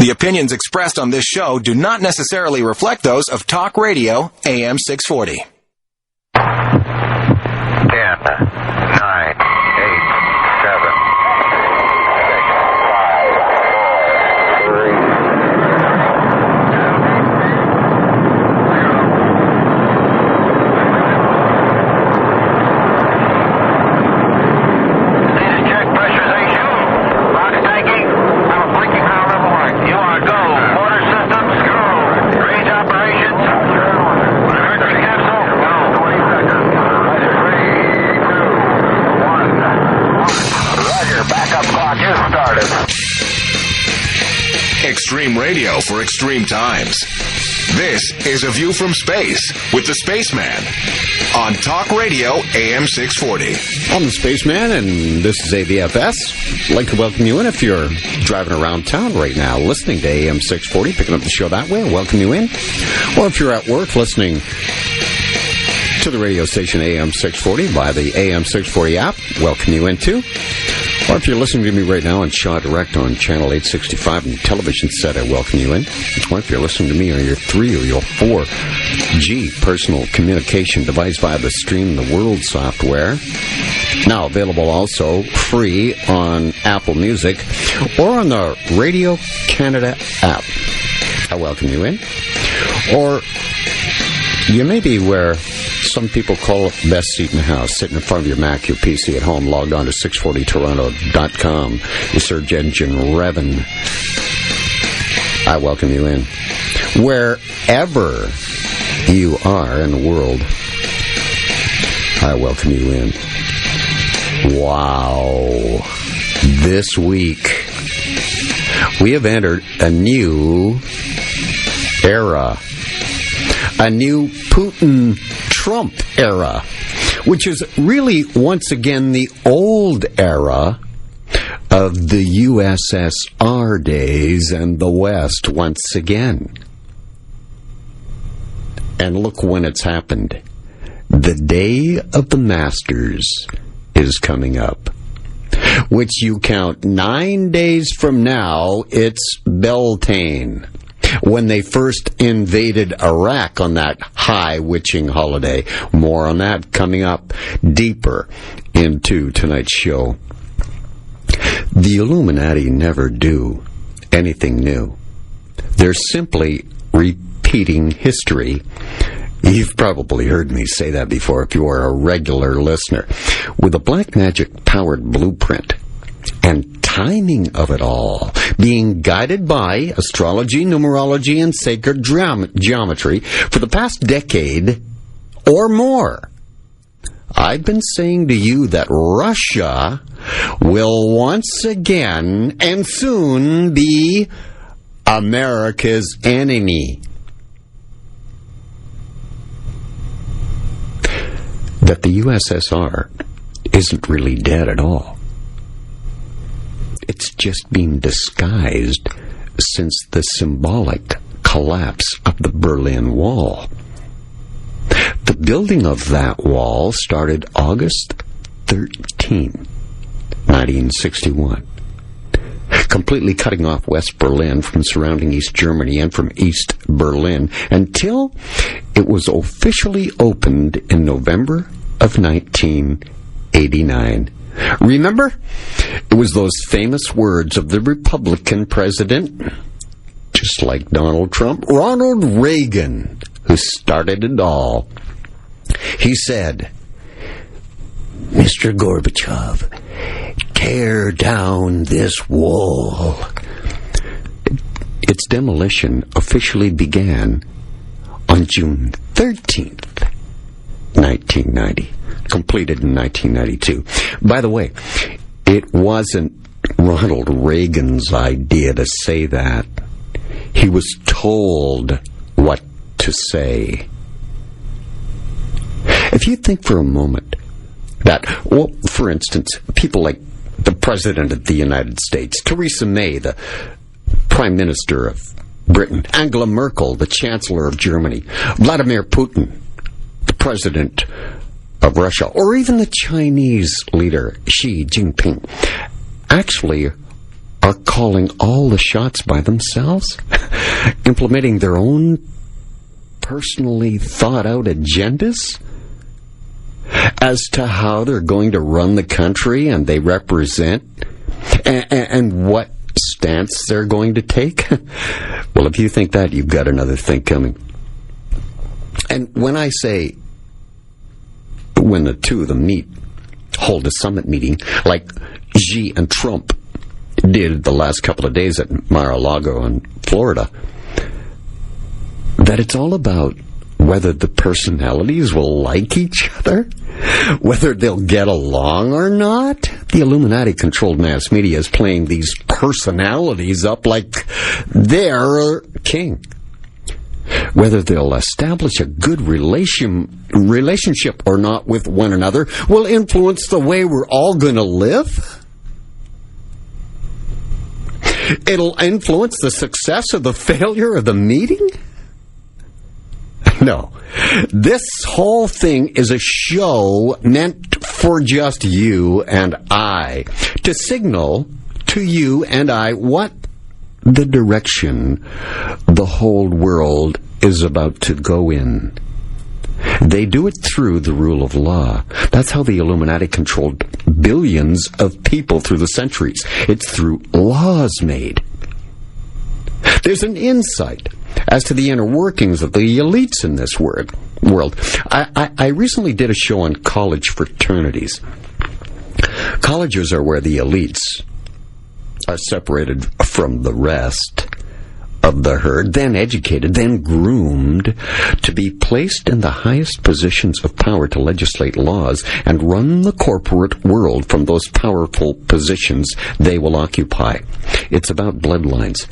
The opinions expressed on this show do not necessarily reflect those of Talk Radio AM 640. 10, 9, 8, 7, Extreme radio for extreme times. This is A View from Space with the Spaceman on Talk Radio AM 640. I'm the Spaceman, and this is AVFS. I'd like to welcome you in if you're driving around town right now, listening to AM 640, picking up the show that way, welcome you in. Or if you're at work listening to the radio station AM 640 by the AM 640 app, welcome you in too. Or if you're listening to me right now on Shaw Direct on Channel 865 and television set, I welcome you in. Or if you're listening to me on your 3 or your 4G personal communication device via the Stream the World software, now available also free on Apple Music or on the Radio Canada app, I welcome you in. Or you may be where some people call it best seat in the house, sitting in front of your Mac, your PC at home, logged on to 640toronto.com, your search engine revving. I welcome you in. Wherever you are in the world, I welcome you in. Wow. This week, we have entered a new era. A new Putin-Trump era, which is really, once again, the old era of the USSR days and the West once again. And look when it's happened. The Day of the Masters is coming up, which you count 9 days from now, it's Beltane, when they first invaded Iraq on that high witching holiday. More on that coming up deeper into tonight's show. The Illuminati never do anything new. They're simply repeating history. You've probably heard me say that before if you are a regular listener. With a black magic powered blueprint and timing of it all, being guided by astrology, numerology, and sacred geometry for the past decade or more. I've been saying to you that Russia will once again and soon be America's enemy. That the USSR isn't really dead at all. It's just been disguised since the symbolic collapse of the Berlin Wall. The building of that wall started August 13, 1961, completely cutting off West Berlin from surrounding East Germany and from East Berlin until it was officially opened in November of 1989. Remember? It was those famous words of the Republican president, just like Donald Trump, Ronald Reagan, who started it all. He said, "Mr. Gorbachev, tear down this wall." Its demolition officially began on June 13th, 1990. Completed in 1992. By the way, it wasn't Ronald Reagan's idea to say that. He was told what to say. If you think for a moment that, well, for instance, people like the President of the United States, Theresa May, the Prime Minister of Britain, Angela Merkel, the Chancellor of Germany, Vladimir Putin, the President of Russia, or even the Chinese leader, Xi Jinping, actually are calling all the shots by themselves, implementing their own personally thought-out agendas as to how they're going to run the country and they represent, and what stance they're going to take? Well, if you think that, you've got another thing coming. And when I say, when the two of them meet, hold a summit meeting, like Xi and Trump did the last couple of days at Mar-a-Lago in Florida, that it's all about whether the personalities will like each other, whether they'll get along or not. The Illuminati-controlled mass media is playing these personalities up like they're king. Whether they'll establish a good relationship or not with one another will influence the way we're all going to live. It'll influence the success or the failure of the meeting. No. This whole thing is a show meant for just you and I, to signal to you and I what the direction the whole world is about to go in. They do it through the rule of law. That's how the Illuminati controlled billions of people through the centuries. It's through laws made. There's an insight as to the inner workings of the elites in this world. I recently did a show on college fraternities. Colleges are where the elites are separated from the rest of the herd, then educated, then groomed to be placed in the highest positions of power to legislate laws and run the corporate world from those powerful positions they will occupy. It's about bloodlines.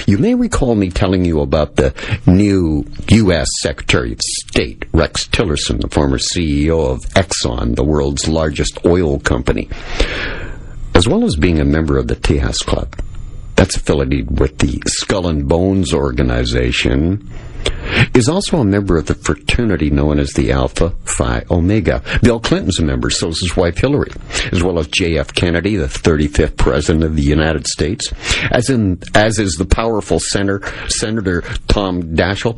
You may recall me telling you about the new U.S. Secretary of State, Rex Tillerson, the former CEO of Exxon, the world's largest oil company, as well as being a member of the Tejas Club. That's affiliated with the Skull and Bones organization, is also a member of the fraternity known as the Alpha Phi Omega. Bill Clinton's a member, so is his wife Hillary, as well as J.F. Kennedy, the 35th President of the United States, as is the powerful Senator Tom Daschle.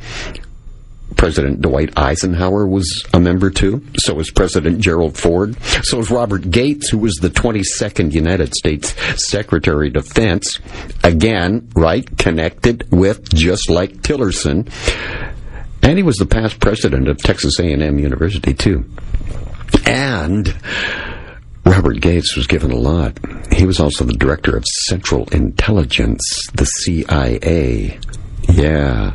President Dwight Eisenhower was a member too. So was President Gerald Ford. So was Robert Gates, who was the 22nd United States Secretary of Defense. Again, right, connected with, just like Tillerson. And he was the past president of Texas A&M University too. And Robert Gates was given a lot. He was also the director of Central Intelligence, the CIA. Yeah.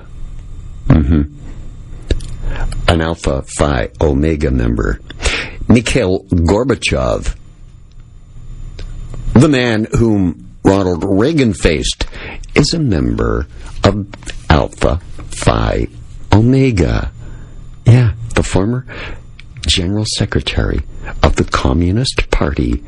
An Alpha Phi Omega member, Mikhail Gorbachev, the man whom Ronald Reagan faced, is a member of Alpha Phi Omega. Yeah, the former General Secretary of the Communist Party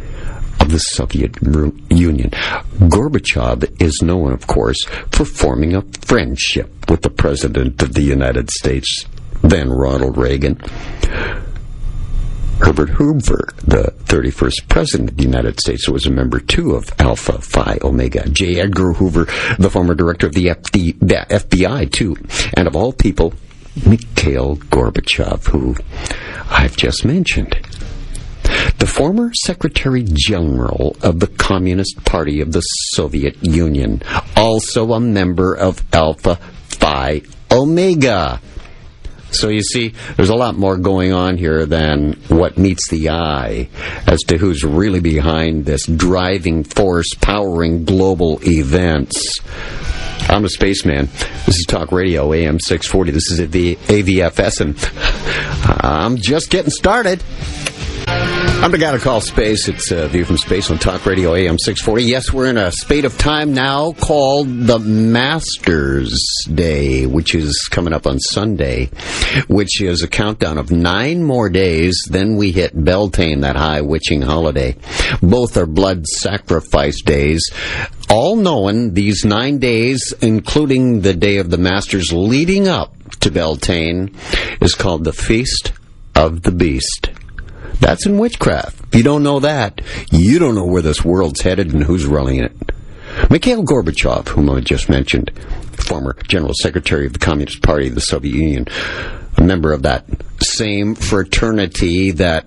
of the Soviet Union. Gorbachev is known, of course, for forming a friendship with the President of the United States, then Ronald Reagan. Herbert Hoover, the 31st President of the United States, was a member, too, of Alpha Phi Omega. J. Edgar Hoover, the former director of the FBI, too. And of all people, Mikhail Gorbachev, who I've just mentioned. The former Secretary General of the Communist Party of the Soviet Union, also a member of Alpha Phi Omega. So you see, there's a lot more going on here than what meets the eye as to who's really behind this driving force powering global events. I'm a spaceman. This is Talk Radio, AM 640. This is the AVFS, and I'm just getting started. I'm the guy to call space. It's a View from Space on Talk Radio AM 640. Yes, we're in a spate of time now called the Masters Day, which is coming up on Sunday, which is a countdown of 9 more days. Then we hit Beltane, that high witching holiday. Both are blood sacrifice days. All knowing these 9 days, including the day of the Masters leading up to Beltane, is called the Feast of the Beast. That's in witchcraft. If you don't know that, you don't know where this world's headed and who's running it. Mikhail Gorbachev, whom I just mentioned, former General Secretary of the Communist Party of the Soviet Union, a member of that same fraternity that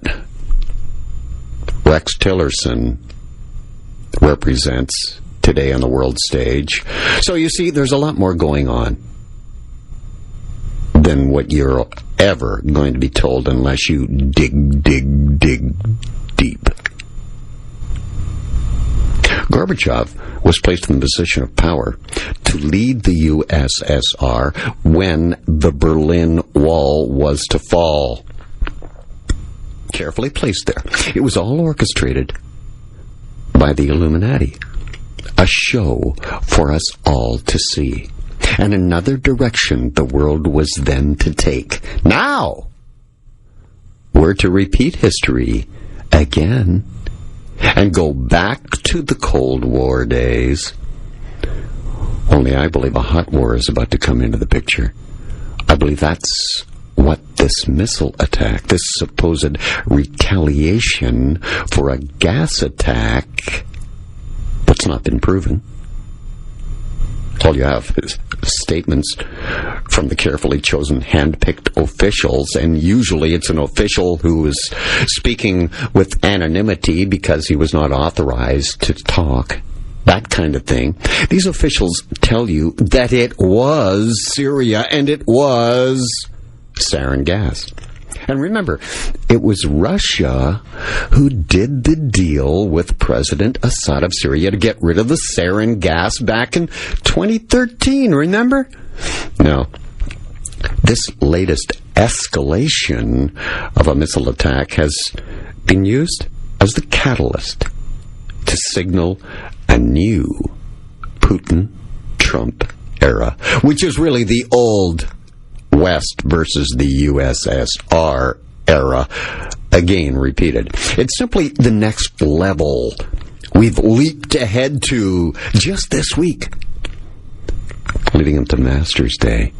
Rex Tillerson represents today on the world stage. So you see, there's a lot more going on than what you're ever going to be told unless you dig deep. Gorbachev was placed in the position of power to lead the USSR when the Berlin Wall was to fall. Carefully placed there. It was all orchestrated by the Illuminati. A show for us all to see. And another direction the world was then to take. Now, we're to repeat history again and go back to the Cold War days. Only I believe a hot war is about to come into the picture. I believe that's what this missile attack, this supposed retaliation for a gas attack that's not been proven. All you have is statements from the carefully chosen, hand-picked officials, and usually it's an official who is speaking with anonymity because he was not authorized to talk. That kind of thing. These officials tell you that it was Syria and it was sarin gas. And remember, it was Russia who did the deal with President Assad of Syria to get rid of the sarin gas back in 2013, remember? Now, this latest escalation of a missile attack has been used as the catalyst to signal a new Putin-Trump era, which is really the old West versus the USSR era, again repeated. It's simply the next level we've leaped ahead to just this week, leading up to Masters Day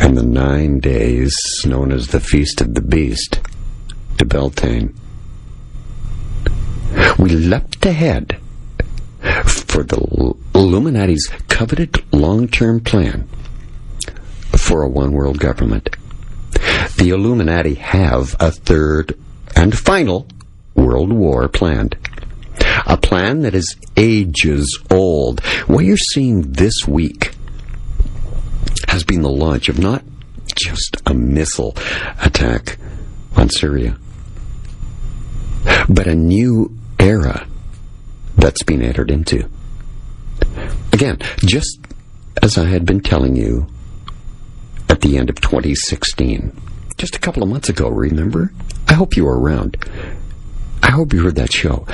and the 9 days known as the Feast of the Beast to Beltane. We leapt ahead for the Illuminati's coveted long-term plan for a one-world government. The Illuminati have a third and final world war planned. A plan that is ages old. What you're seeing this week has been the launch of not just a missile attack on Syria, but a new era that's been entered into. Again, just as I had been telling you at the end of 2016, just a couple of months ago, remember? I hope you were around. I hope you heard that show.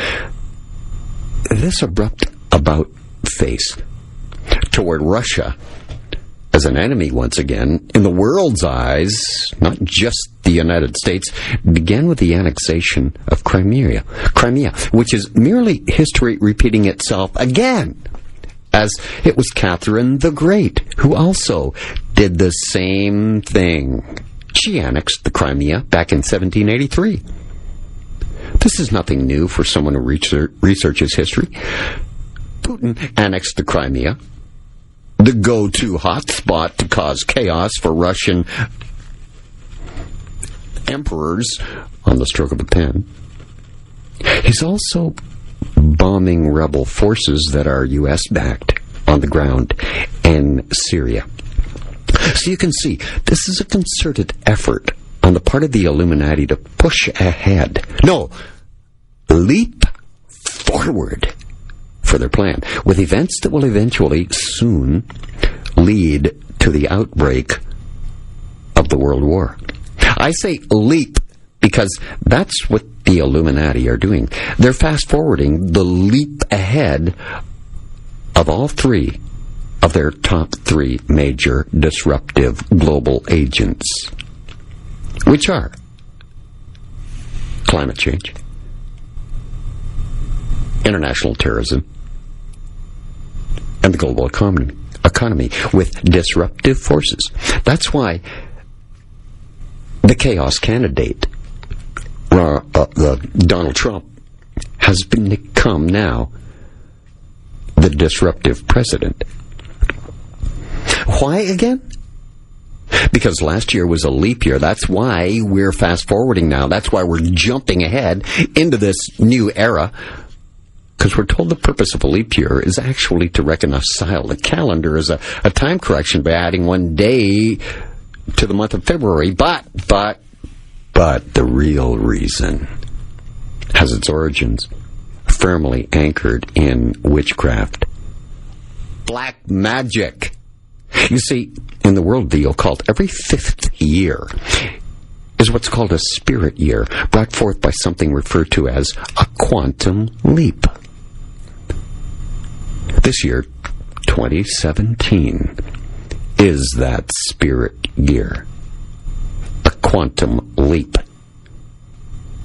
This abrupt about-face toward Russia as an enemy once again, in the world's eyes, not just the United States, began with the annexation of Crimea, which is merely history repeating itself again, as it was Catherine the Great who also did the same thing. She annexed the Crimea back in 1783. This is nothing new for someone who researches history. Putin annexed the Crimea, the go-to hotspot to cause chaos for Russian emperors on the stroke of a pen. He's also bombing rebel forces that are U.S.-backed on the ground in Syria. So you can see, this is a concerted effort on the part of the Illuminati to push ahead. No, leap forward for their plan, with events that will eventually soon lead to the outbreak of the World War. I say leap because that's what the Illuminati are doing. They're fast-forwarding the leap ahead of all three of their top three major disruptive global agents, which are climate change, international terrorism, and the global economy with disruptive forces. That's why the chaos candidate, Donald Trump, has become now the disruptive president. Why again? Because last year was a leap year. That's why we're fast-forwarding now. That's why we're jumping ahead into this new era. Because we're told the purpose of a leap year is actually to reconcile the calendar as a time correction by adding one day to the month of February. But the real reason has its origins firmly anchored in witchcraft. Black magic. You see, in the world of the occult, every 5th year is what's called a spirit year, brought forth by something referred to as a quantum leap. This year, 2017, is that spirit year. A quantum leap.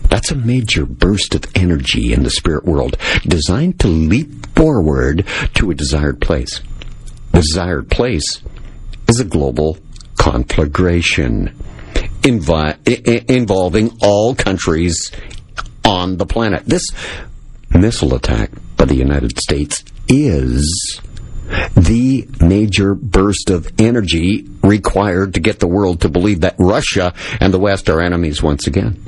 That's a major burst of energy in the spirit world, designed to leap forward to a desired place. The desired place is a global conflagration involving all countries on the planet. This missile attack by the United States is the major burst of energy required to get the world to believe that Russia and the West are enemies once again.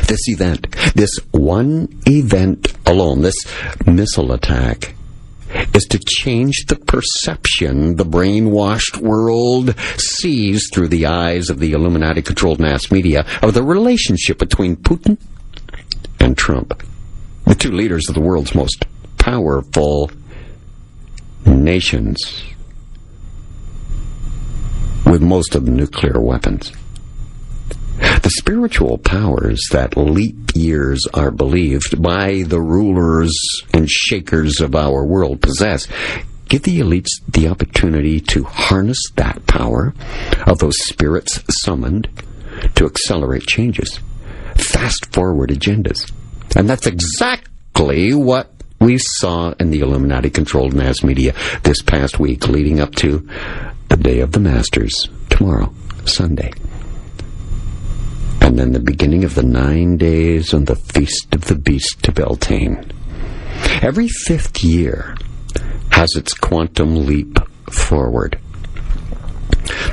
This event, this one event alone, this missile attack, is to change the perception the brainwashed world sees through the eyes of the Illuminati-controlled mass media of the relationship between Putin and Trump, the two leaders of the world's most powerful nations with most of the nuclear weapons. The spiritual powers that leap years are believed by the rulers and shakers of our world possess give the elites the opportunity to harness that power of those spirits summoned to accelerate changes, fast-forward agendas. And that's exactly what we saw in the Illuminati-controlled mass media this past week, leading up to the Day of the Masters, tomorrow, Sunday. And then the beginning of the 9 days on the Feast of the Beast to Beltane. Every 5th year has its quantum leap forward.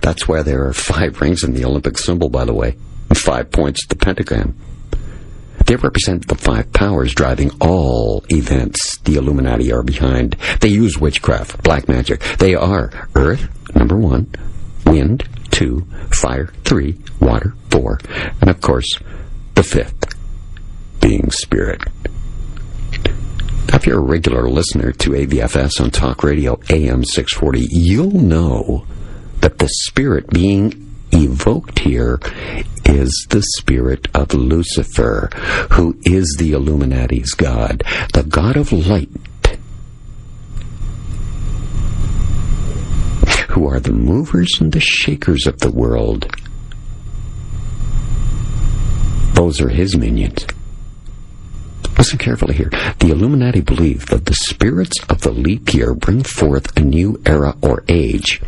That's why there are 5 rings in the Olympic symbol, by the way, and 5 points to the pentagram. They represent the 5 powers driving all events the Illuminati are behind. They use witchcraft, black magic. They are Earth, number 1, Wind, 2, Fire, 3, Water, 4, and of course, the 5th, being Spirit. Now, if you're a regular listener to AVFS on Talk Radio AM 640, you'll know that the spirit being evoked here is the spirit of Lucifer, who is the Illuminati's god, the god of light, who are the movers and the shakers of the world. Those are his minions. Listen carefully here. The Illuminati believe that the spirits of the leap year bring forth a new era or age.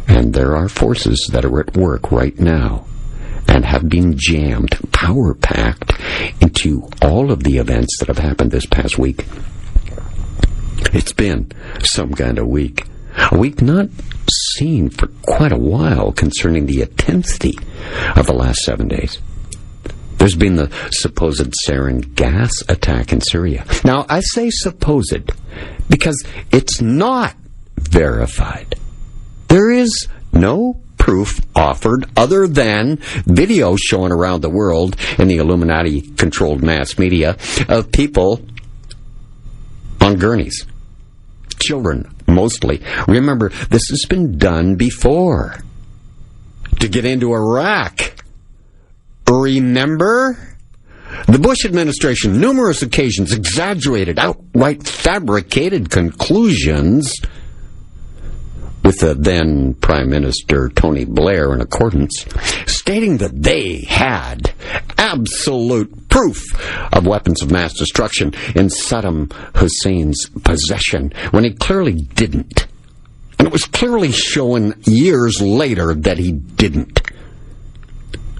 And there are forces that are at work right now and have been jammed, power-packed into all of the events that have happened this past week. It's been some kind of week. A week not seen for quite a while concerning the intensity of the last 7 days. There's been the supposed sarin gas attack in Syria. Now, I say supposed because it's not verified. There is no proof offered other than videos showing around the world in the Illuminati-controlled mass media of people on gurneys. Children, mostly. Remember, this has been done before. To get into Iraq. Remember? The Bush administration, numerous occasions, exaggerated, outright fabricated conclusions with the then Prime Minister Tony Blair in accordance, stating that they had absolute proof of weapons of mass destruction in Saddam Hussein's possession, when he clearly didn't. And it was clearly shown years later that he didn't.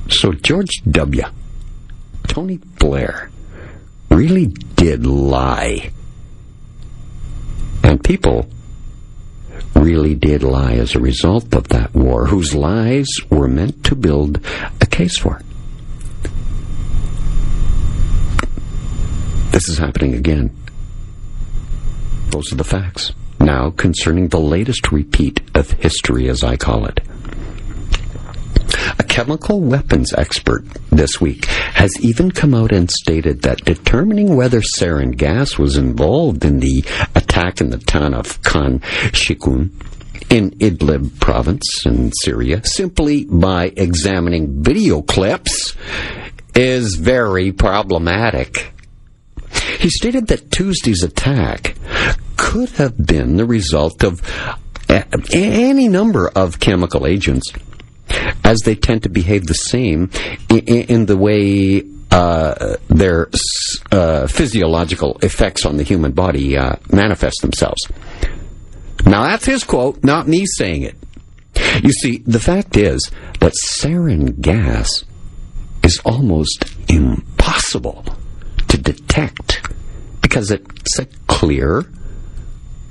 So George W., Tony Blair, really did lie And people really did lie as a result of that war, whose lies were meant to build a case for. This is happening again. Those are the facts. Now, concerning the latest repeat of history, as I call it. A chemical weapons expert this week has even come out and stated that determining whether sarin gas was involved in the attack in the town of Khan Shaykhun in Idlib province in Syria simply by examining video clips is very problematic. He stated that Tuesday's attack could have been the result of any number of chemical agents, as they tend to behave the same in the way their physiological effects on the human body manifest themselves. Now, that's his quote, not me saying it. You see, the fact is that sarin gas is almost impossible to detect because it's a clear,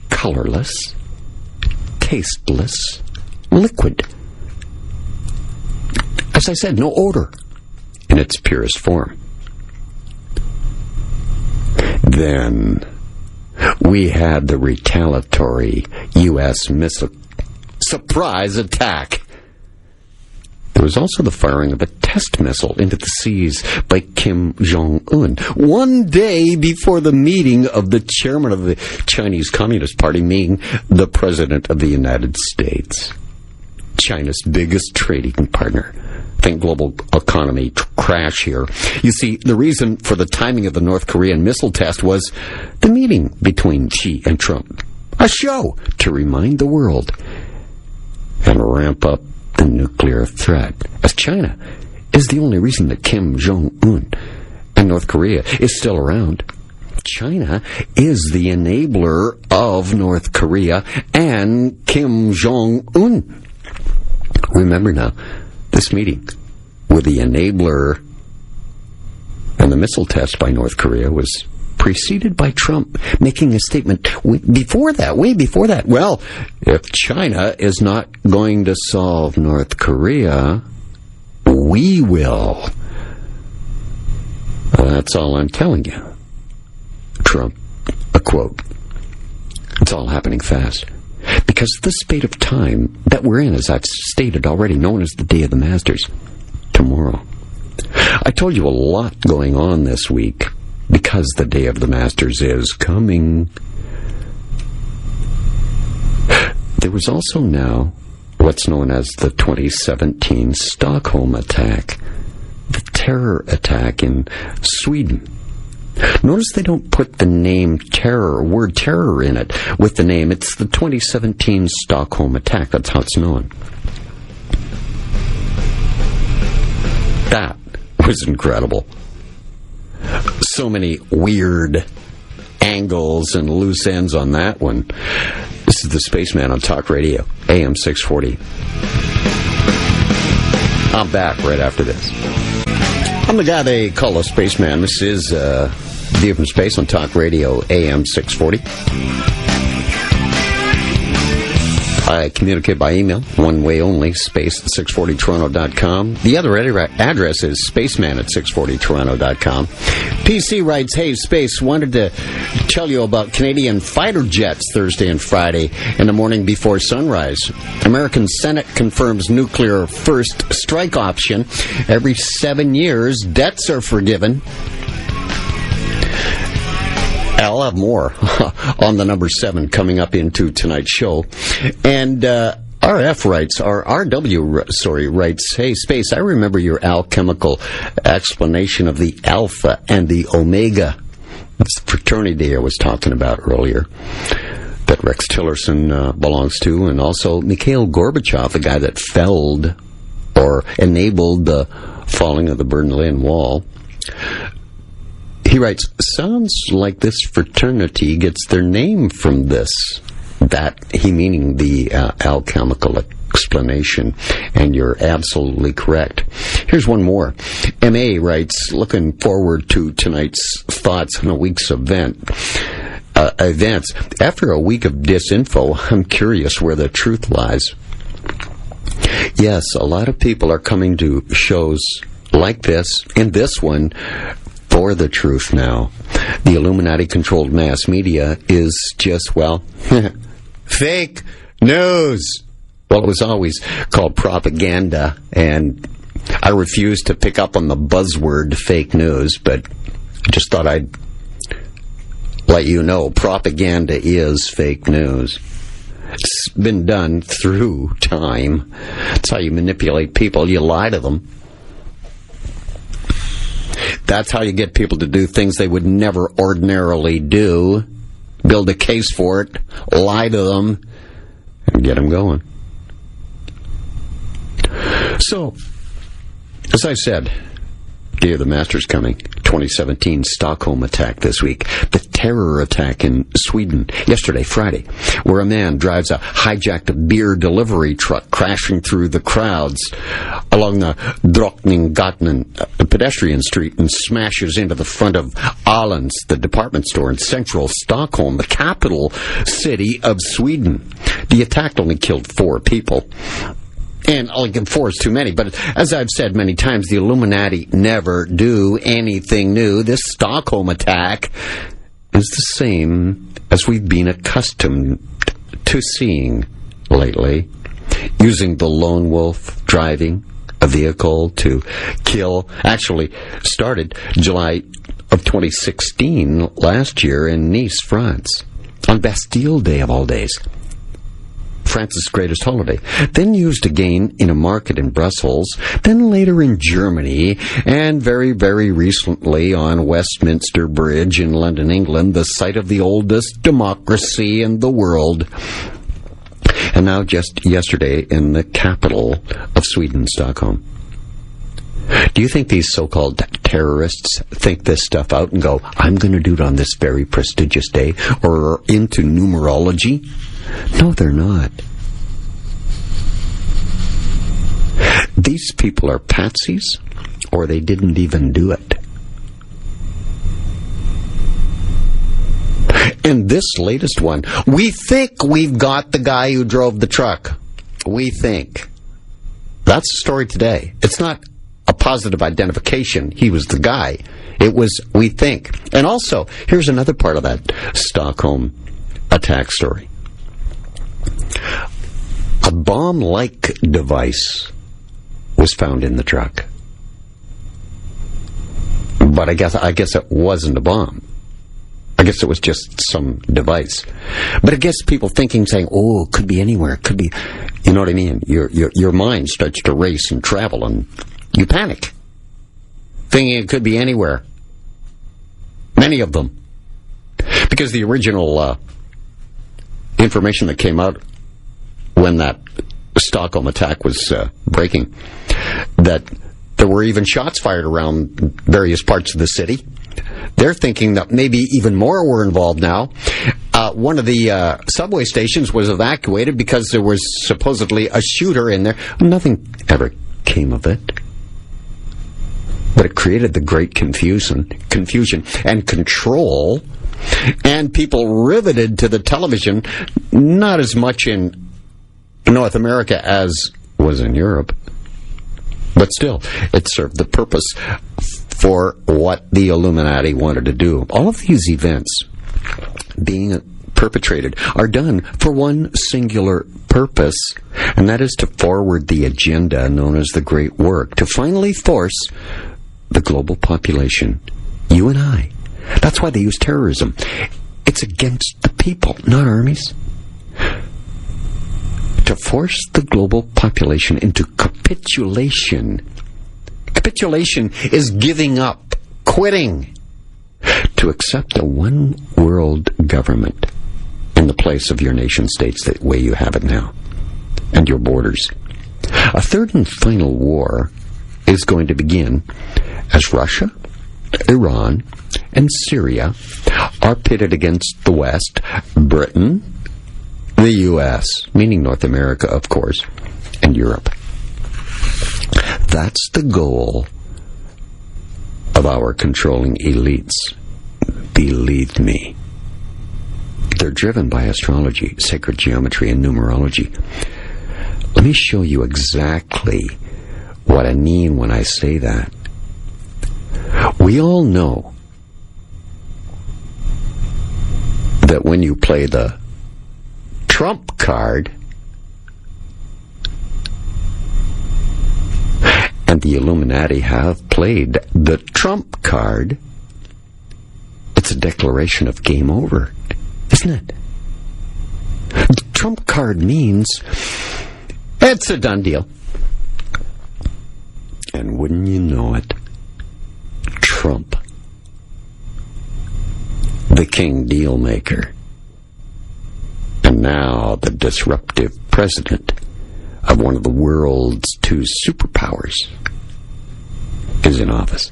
colorless, tasteless liquid. As I said, no odor in its purest form. Then we had the retaliatory U.S. missile surprise attack. There was also the firing of a test missile into the seas by Kim Jong-un, one day before the meeting of the chairman of the Chinese Communist Party meeting the President of the United States, China's biggest trading partner. Think global economy crash here. You see, the reason for the timing of the North Korean missile test was the meeting between Xi and Trump. A show to remind the world and ramp up the nuclear threat, as China is the only reason that Kim Jong-un and North Korea is still around. China is the enabler of North Korea and Kim Jong-un. Remember now, this meeting with the enabler and the missile test by North Korea was preceded by Trump making a statement way before that. Well, if China is not going to solve North Korea, we will. That's all I'm telling you. Trump, a quote. It's all happening fast. Because the spate of time that we're in, as I've stated already, known as the Day of the Masters, tomorrow. I told you a lot going on this week because the Day of the Masters is coming. There was also now what's known as the 2017 Stockholm attack, the terror attack in Sweden. Notice they don't put the name word terror in it with the name. It's the 2017 Stockholm attack. That's how it's known. That was incredible. So many weird angles and loose ends on that one. This is the Spaceman on Talk Radio, AM 640. I'm back right after this. I'm the guy they call a Spaceman. This is View from Space on Talk Radio, AM 640. I communicate by email, one way only, space@640toronto.com. The other address is spaceman@640toronto.com. PC writes, hey, Space, wanted to tell you about Canadian fighter jets Thursday and Friday in the morning before sunrise. American Senate confirms nuclear first strike option. Every 7 years, debts are forgiven. I'll have more on the number 7 coming up into tonight's show. And RF writes, writes, hey, Space, I remember your alchemical explanation of the alpha and the omega. That's the fraternity I was talking about earlier that Rex Tillerson belongs to, and also Mikhail Gorbachev, the guy that felled or enabled the falling of the Berlin Wall. He writes, sounds like this fraternity gets their name from this. That, he meaning the alchemical explanation, and you're absolutely correct. Here's one more. M.A. writes, looking forward to tonight's thoughts on a week's event. events. After a week of disinfo, I'm curious where the truth lies. Yes, a lot of people are coming to shows like this, and this one, for the truth now. The Illuminati-controlled mass media is just, well, fake news. Well, it was always called propaganda, and I refuse to pick up on the buzzword fake news, but I just thought I'd let you know propaganda is fake news. It's been done through time. That's how you manipulate people. You lie to them. That's how you get people to do things they would never ordinarily do. Build a case for it, lie to them, and get them going. So, as I said, Day of the Master's coming. 2017 Stockholm attack this week. The terror attack in Sweden yesterday, Friday, where a man drives a hijacked beer delivery truck crashing through the crowds along the Drottninggatan pedestrian street and smashes into the front of Åhléns, the department store in central Stockholm, the capital city of Sweden. The attack only killed 4 people. And I'll give 4 is too many, but as I've said many times, the Illuminati never do anything new. This Stockholm attack is the same as we've been accustomed to seeing lately, using the lone wolf driving a vehicle to kill. Actually started July of 2016, last year, in Nice, France, on Bastille Day of all days. France's greatest holiday, then used again in a market in Brussels, then later in Germany, and very, very recently on Westminster Bridge in London, England, the site of the oldest democracy in the world. And now just yesterday in the capital of Sweden, Stockholm. Do you think these so-called terrorists think this stuff out and go, I'm going to do it on this very prestigious day, or are into numerology? No, they're not. These people are patsies, or they didn't even do it. And this latest one, we think we've got the guy who drove the truck. We think. That's the story today. It's not a positive identification. He was the guy. It was, we think. And also, here's another part of that Stockholm attack story. A bomb-like device was found in the truck. But I guess it wasn't a bomb. I guess it was just some device. But it gets people thinking, saying, oh, it could be anywhere. It could be, you know what I mean? Your mind starts to race and travel, and you panic, thinking it could be anywhere. Many of them. Because the original information that came out when that Stockholm attack was breaking, that there were even shots fired around various parts of the city. They're thinking that maybe even more were involved now. One of the subway stations was evacuated because there was supposedly a shooter in there. Nothing ever came of it. But it created the great confusion and control, and people riveted to the television, not as much in North America as was in Europe. But still, it served the purpose for what the Illuminati wanted to do. All of these events being perpetrated are done for one singular purpose, and that is to forward the agenda known as the Great Work, to finally force the global population, you and I. That's why they use terrorism. It's against the people, not armies. To force the global population into capitulation. Capitulation is giving up, quitting, to accept a one-world government in the place of your nation-states the way you have it now, and your borders. A third and final war is going to begin as Russia, Iran, and Syria are pitted against the West, Britain, the U.S., meaning North America, of course, and Europe. That's the goal of our controlling elites. Believe me. They're driven by astrology, sacred geometry, and numerology. Let me show you exactly what I mean when I say that. We all know that when you play the Trump card, and the Illuminati have played the Trump card, it's a declaration of game over, isn't it? The Trump card means it's a done deal. And wouldn't you know it, Trump, the king deal maker, and now the disruptive president of one of the world's two superpowers, is in office.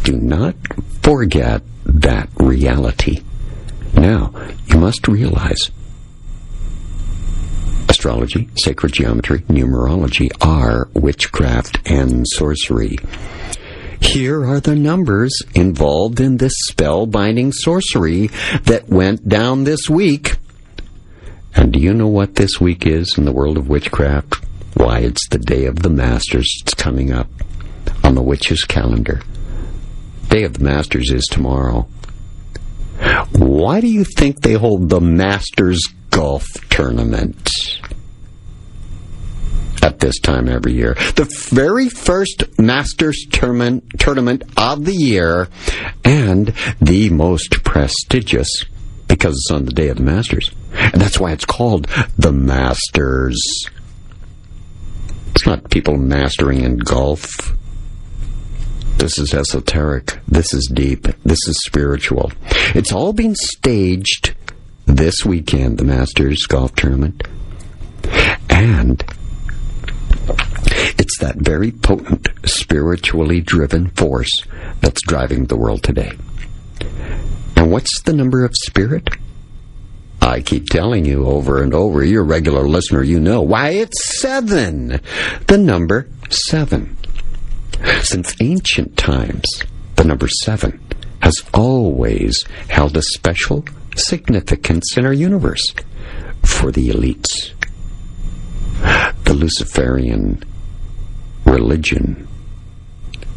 Do not forget that reality. Now, you must realize astrology, sacred geometry, numerology are witchcraft and sorcery. Here are the numbers involved in this spell-binding sorcery that went down this week. And do you know what this week is in the world of witchcraft? Why, it's the Day of the Masters. It's coming up on the witches' calendar. Day of the Masters is tomorrow. Why do you think they hold the Masters Golf Tournament at this time every year? The very first Masters tournament of the year, and the most prestigious, because it's on the Day of the Masters. And that's why it's called the Masters. It's not people mastering in golf. This is esoteric. This is deep. This is spiritual. It's all being staged this weekend, the Masters Golf Tournament. And it's that very potent, spiritually driven force that's driving the world today. And what's the number of spirit? I keep telling you over and over, you're a regular listener, you know. Why, it's 7. The number 7. Since ancient times, the number 7 has always held a special significance in our universe for the elites. The Luciferian religion,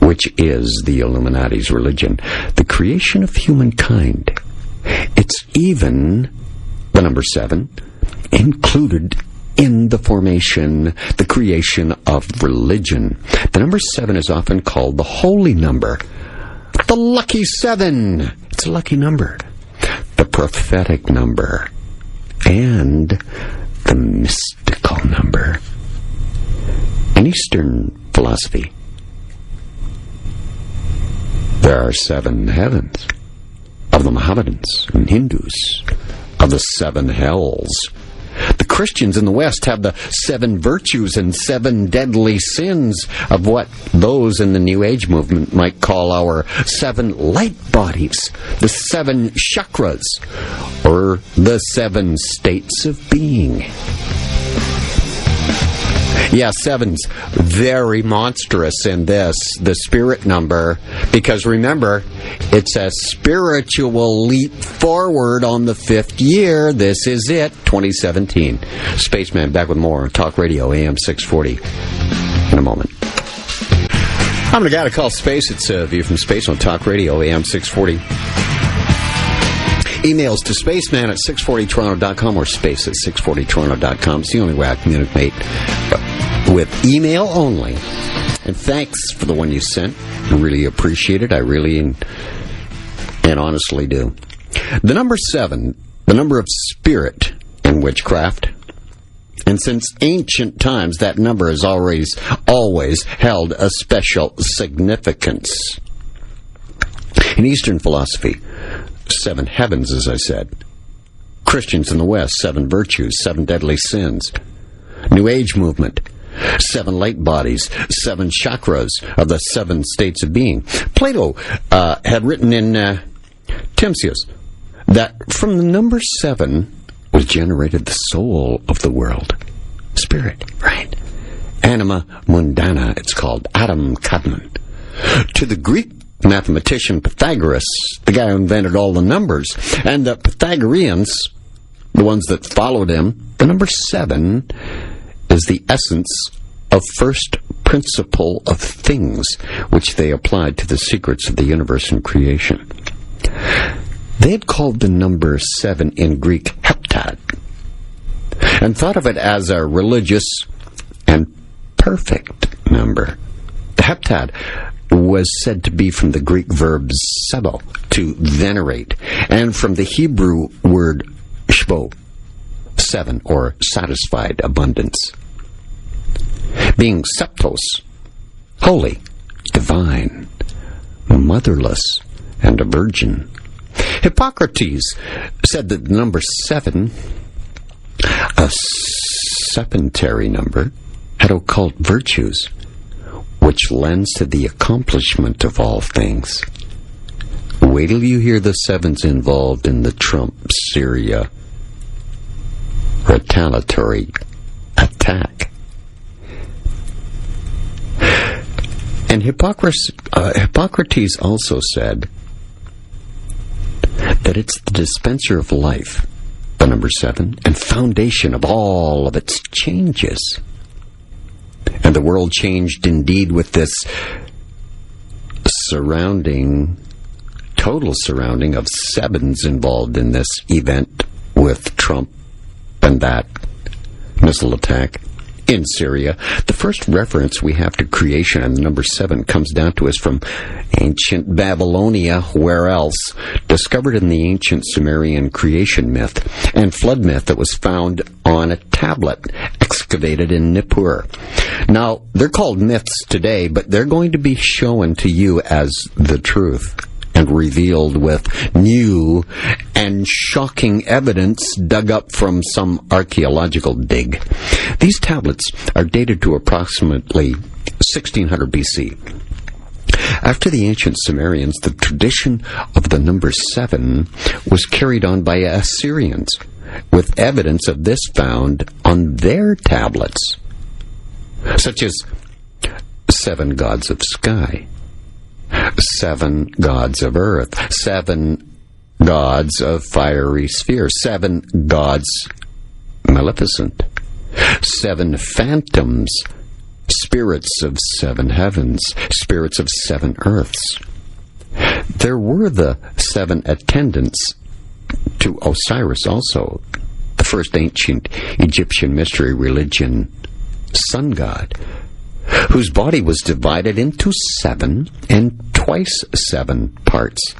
which is the Illuminati's religion, the creation of humankind. It's even the number 7 included in the formation, the creation of religion. The number 7 is often called the holy number, the lucky 7. It's a lucky number, the prophetic number, and the mystical number. In Eastern philosophy, there are 7 heavens of the Mohammedans and Hindus, of the 7 hells. The Christians in the West have the 7 virtues and 7 deadly sins of what those in the New Age movement might call our 7 light bodies, the 7 chakras, or the 7 states of being. Yeah, 7's very monstrous in this, the spirit number, because remember, it's a spiritual leap forward on the 5th year. This is it, 2017. Spaceman back with more on Talk Radio, AM 640, in a moment. I'm the guy to call Space. It's a View from Space on Talk Radio, AM 640. Emails to spaceman at 640toronto.com or space at 640toronto.com. It's the only way I communicate with email only. And thanks for the one you sent. I really appreciate it. I really and honestly do. The number 7, the number of spirit in witchcraft. And since ancient times, that number has always held a special significance. In Eastern philosophy, 7 heavens, as I said. Christians in the West, 7 virtues, 7 deadly sins. New Age movement, 7 light bodies, 7 chakras of the 7 states of being. Plato had written in Timsius that from the number 7 was generated the soul of the world. Spirit, right? Anima mundana, it's called. Adam Kadmon. To the Greek mathematician Pythagoras, the guy who invented all the numbers. And the Pythagoreans, the ones that followed him, the number 7 is the essence of first principle of things, which they applied to the secrets of the universe and creation. They had called the number 7 in Greek heptad, and thought of it as a religious and perfect number. The heptad was said to be from the Greek verb sebo, to venerate, and from the Hebrew word shbo, 7, or satisfied abundance. Being septos, holy, divine, motherless, and a virgin. Hippocrates said that the number 7, a sepentary number, had occult virtues, which lends to the accomplishment of all things. Wait till you hear the 7s involved in the Trump-Syria retaliatory attack. And Hippocrates also said that it's the dispenser of life, the number 7, and foundation of all of its changes. And the world changed indeed with this total surrounding of 7s involved in this event with Trump and that missile attack in Syria. The first reference we have to creation and the number 7 comes down to us from ancient Babylonia, where else? Discovered in the ancient Sumerian creation myth and flood myth that was found on a tablet excavated in Nippur. Now, they're called myths today, but they're going to be shown to you as the truth and revealed with new and shocking evidence dug up from some archaeological dig. These tablets are dated to approximately 1600 BC. After the ancient Sumerians, the tradition of the number 7 was carried on by Assyrians, with evidence of this found on their tablets, such as 7 gods of sky, 7 gods of earth, 7 gods of fiery sphere, 7 gods maleficent, 7 phantoms, spirits of 7 heavens, spirits of 7 earths. There were the 7 attendants to Osiris also, the first ancient Egyptian mystery religion sun god, whose body was divided into 7 and twice 7 parts,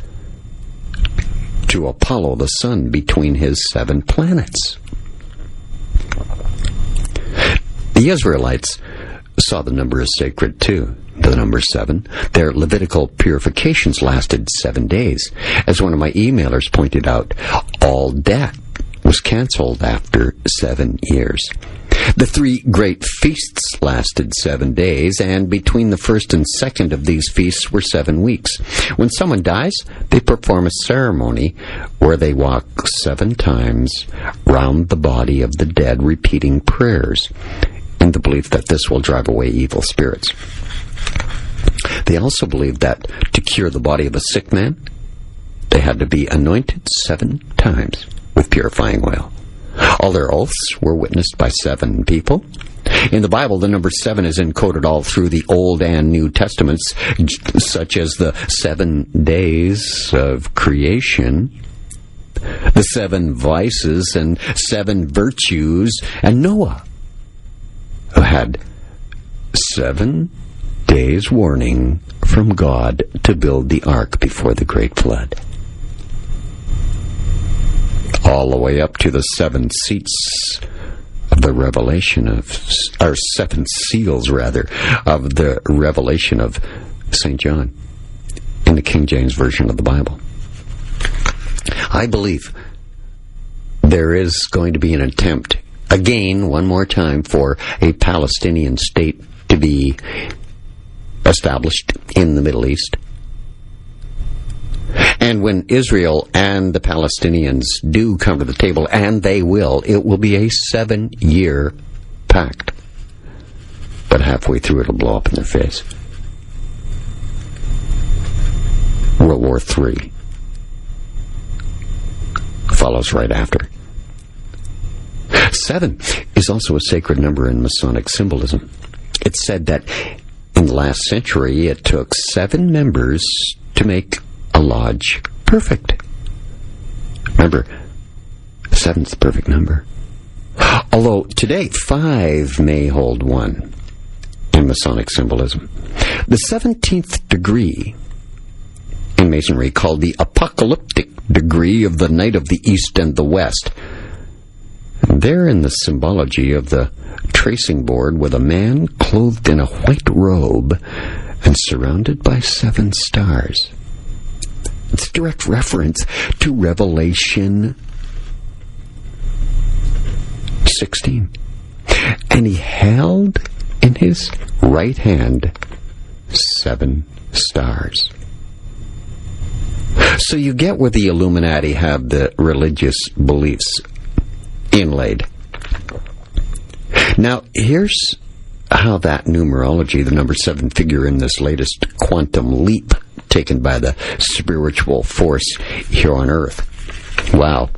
to Apollo the sun between his 7 planets. The Israelites saw the number as sacred too, the number 7. Their Levitical purifications lasted 7 days. As one of my emailers pointed out, all debt was canceled after 7 years. The 3 great feasts lasted 7 days, and between the first and second of these feasts were 7 weeks. When someone dies, they perform a ceremony where they walk 7 times round the body of the dead, repeating prayers, in the belief that this will drive away evil spirits. They also believed that to cure the body of a sick man, they had to be anointed 7 times with purifying oil. All their oaths were witnessed by 7 people. In the Bible, the number 7 is encoded all through the Old and New Testaments, such as the 7 days of creation, the 7 vices and 7 virtues, and Noah, who had 7 days' warning from God to build the ark before the great flood. All the way up to the 7 seats of the revelation of, or 7 seals rather, of the revelation of St. John in the King James Version of the Bible. I believe there is going to be an attempt, again, one more time, for a Palestinian state to be established in the Middle East. And when Israel and the Palestinians do come to the table, and they will, it will be a 7-year pact. But halfway through, it'll blow up in their face. World War III follows right after. 7 is also a sacred number in Masonic symbolism. It's said that in the last century it took 7 members to make a lodge perfect. Remember, 7's the perfect number. Although today 5 may hold 1 in Masonic symbolism. The 17th degree in Masonry, called the apocalyptic degree of the night of the East and the West. And there in the symbology of the tracing board with a man clothed in a white robe and surrounded by 7 stars. It's a direct reference to Revelation 16. And he held in his right hand 7 stars. So you get where the Illuminati have the religious beliefs inlaid. Now, here's how that numerology, the number 7 figure in this latest quantum leap taken by the spiritual force here on Earth. Wow.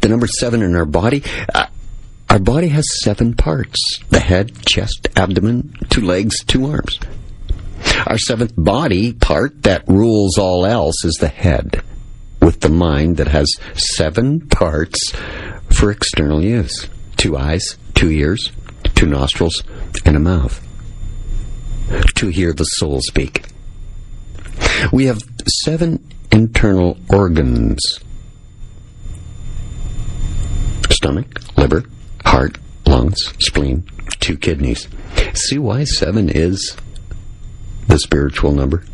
The number 7 in our body has 7 parts. The head, chest, abdomen, 2 legs, 2 arms. Our 7th body part that rules all else is the head, with the mind that has 7 parts for external use. 2 eyes, 2 ears, 2 nostrils, and a mouth. To hear the soul speak. We have 7 internal organs. Stomach, liver, heart, lungs, spleen, 2 kidneys. See why 7 is the spiritual number?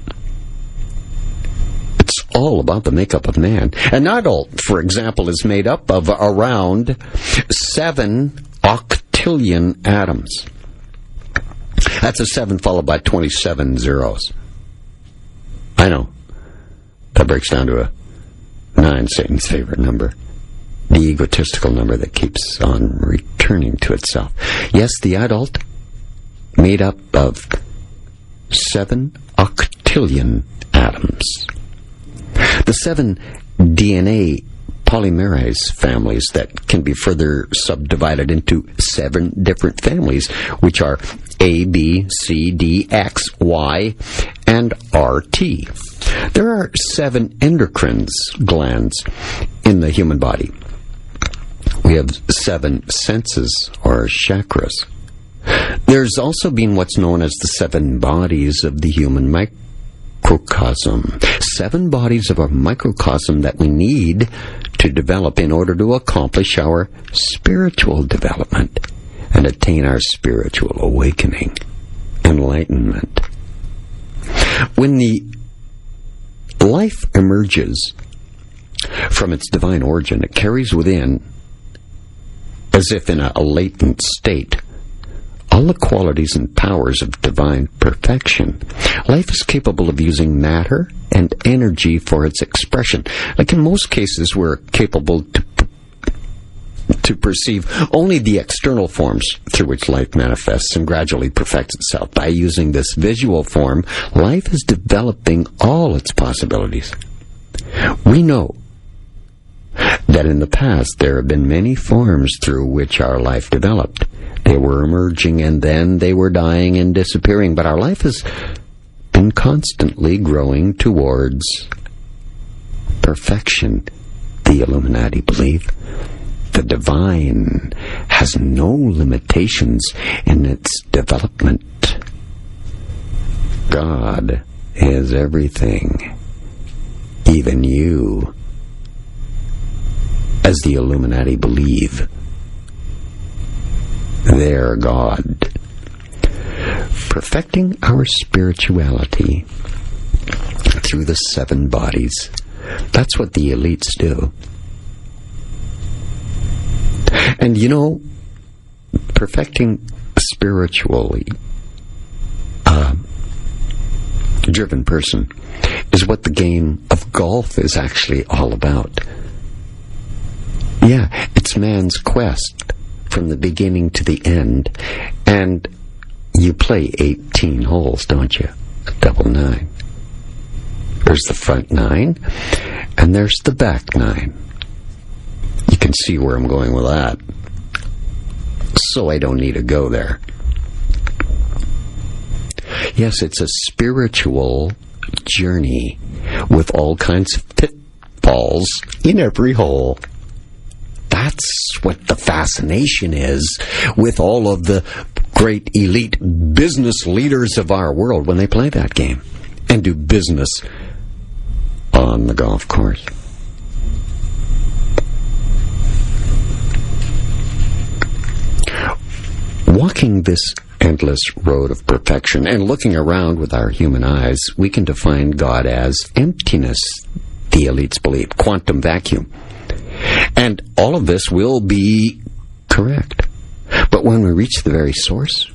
It's all about the makeup of man. An adult, for example, is made up of around 7 octillion atoms. That's a 7 followed by 27 zeros. I know. That breaks down to a 9, Satan's favorite number. The egotistical number that keeps on returning to itself. Yes, the adult, made up of 7 octillion atoms. The 7 DNA polymerase families that can be further subdivided into 7 different families, which are A, B, C, D, X, Y, and RT. There are 7 endocrine glands in the human body. We have 7 senses, or chakras. There's also been what's known as the 7 bodies of the human microcosm. 7 bodies of a microcosm that we need to develop in order to accomplish our spiritual development and attain our spiritual awakening, enlightenment. When the life emerges from its divine origin, it carries within, as if in a latent state, all the qualities and powers of divine perfection. Life is capable of using matter and energy for its expression. Like in most cases, we're capable to perceive only the external forms through which life manifests and gradually perfects itself. By using this visual form, life is developing all its possibilities. We know that in the past there have been many forms through which our life developed. They were emerging and then they were dying and disappearing, but our life has been constantly growing towards perfection. The Illuminati believe the divine has no limitations in its development. God is everything, even you. As the Illuminati believe, they're God. Perfecting our spirituality through the 7 bodies. That's what the elites do. And you know, perfecting spiritually driven person is what the game of golf is actually all about. Yeah, it's man's quest from the beginning to the end. And you play 18 holes, don't you? Double 9. There's the front 9, and there's the back 9. You can see where I'm going with that. So I don't need to go there. Yes, it's a spiritual journey with all kinds of pitfalls in every hole. That's what the fascination is with all of the great elite business leaders of our world when they play that game and do business on the golf course. Walking this endless road of perfection and looking around with our human eyes, we can define God as emptiness, the elites believe, quantum vacuum. And all of this will be correct. But when we reach the very source,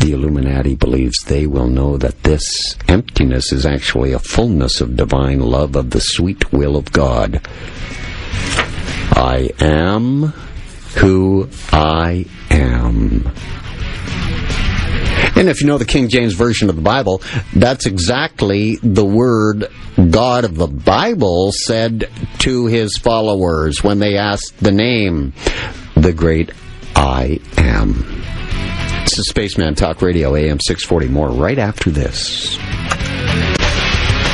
the Illuminati believes they will know that this emptiness is actually a fullness of divine love of the sweet will of God. I am who I am. And if you know the King James Version of the Bible, that's exactly the word God of the Bible said to his followers when they asked the name, the great I am. This is Spaceman Talk Radio, AM 640. More right after this.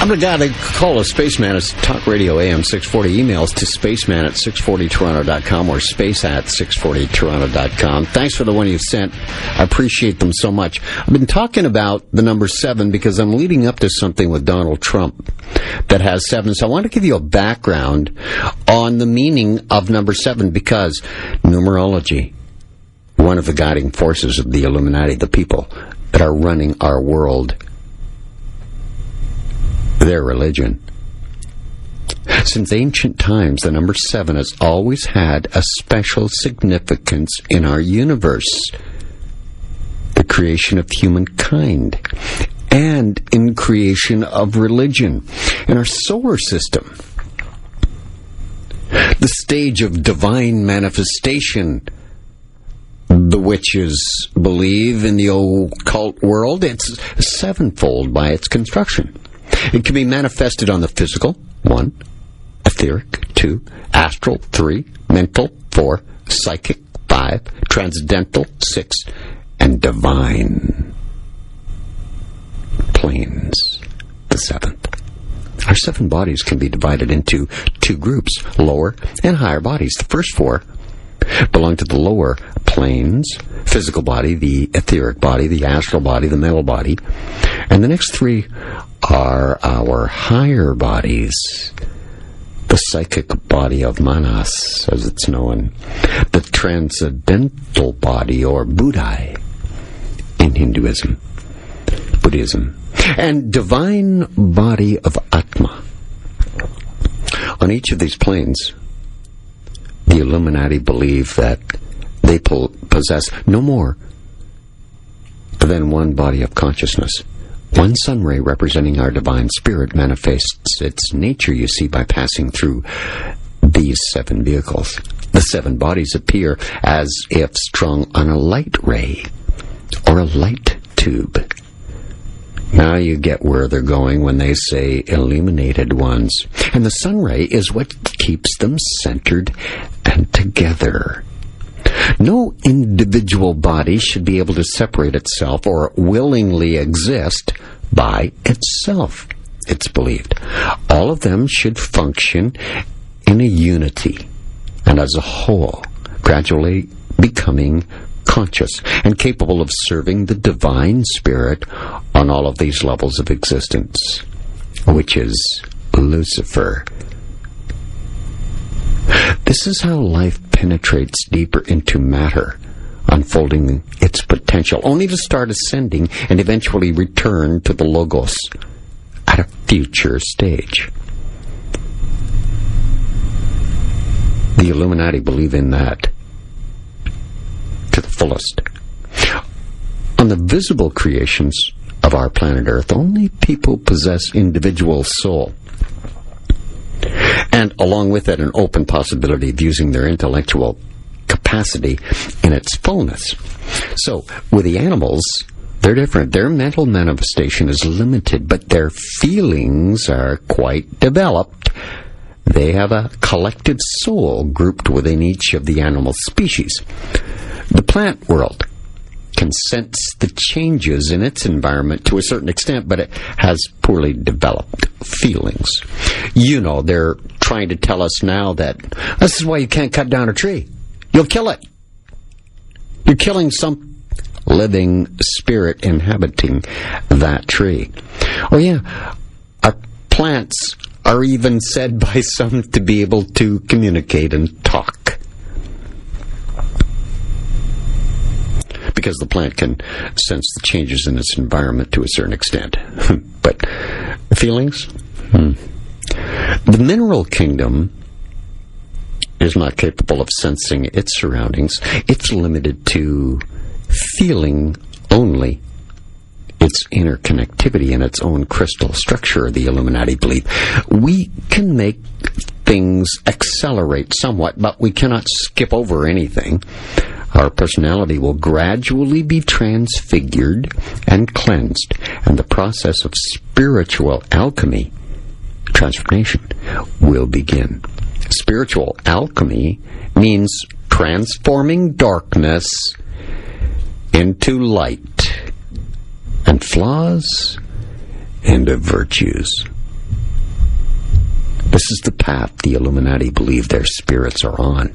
I'm the guy they call a Spaceman. It's Talk Radio AM 640. Emails to spaceman at 640toronto.com or space at 640toronto.com. Thanks for the one you've sent. I appreciate them so much. I've been talking about the number 7 because I'm leading up to something with Donald Trump that has 7. So I want to give you a background on the meaning of number 7 because numerology, one of the guiding forces of the Illuminati, the people that are running our world, their religion. Since ancient times, the number 7 has always had a special significance in our universe, the creation of humankind, and in creation of religion, in our solar system, the stage of divine manifestation. The witches believe in the occult world. It's sevenfold by its construction. It can be manifested on the physical, 1, etheric, 2, astral, 3, mental, 4, psychic, 5, transcendental, 6, and divine planes, the 7th. Our 7 bodies can be divided into 2 groups, lower and higher bodies. The first 4 belong to the lower planes, physical body, the etheric body, the astral body, the mental body. And the next 3 are our higher bodies, the psychic body of Manas, as it's known, the transcendental body, or Buddhai, in Hinduism, Buddhism, and divine body of Atma. On each of these planes, the Illuminati believe that they possess no more than one body of consciousness. One sun ray representing our divine spirit manifests its nature, you see, by passing through these 7 vehicles. The 7 bodies appear as if strung on a light ray or a light tube. Now you get where they're going when they say illuminated ones. And the sun ray is what keeps them centered and together. No individual body should be able to separate itself or willingly exist by itself, it's believed. All of them should function in a unity and as a whole, gradually becoming conscious and capable of serving the divine spirit on all of these levels of existence, which is Lucifer. This is how life penetrates deeper into matter, unfolding its potential, only to start ascending and eventually return to the Logos at a future stage. The Illuminati believe in that to the fullest. On the visible creations of our planet Earth, only people possess individual soul, and along with it, an open possibility of using their intellectual capacity in its fullness. So, with the animals, They're different. Their mental manifestation is limited, but their feelings are quite developed. They have a collective soul grouped within each of the animal species. The plant world can sense the changes in its environment to a certain extent, but it has poorly developed feelings. You know, they're trying to tell us now that this is why you can't cut down a tree. You'll kill it. You're killing some living spirit inhabiting that tree. Oh yeah, our plants are even said by some to be able to communicate and talk. Because the plant can sense the changes in its environment to a certain extent. But feelings? The mineral kingdom is not capable of sensing its surroundings. It's limited to feeling only its interconnectivity in its own crystal structure, the Illuminati believe. We can make things accelerate somewhat, but we cannot skip over anything. Our personality will gradually be transfigured and cleansed, and the process of spiritual alchemy, transformation, will begin. Spiritual alchemy means transforming darkness into light, and flaws into virtues. This is the path the Illuminati believe their spirits are on.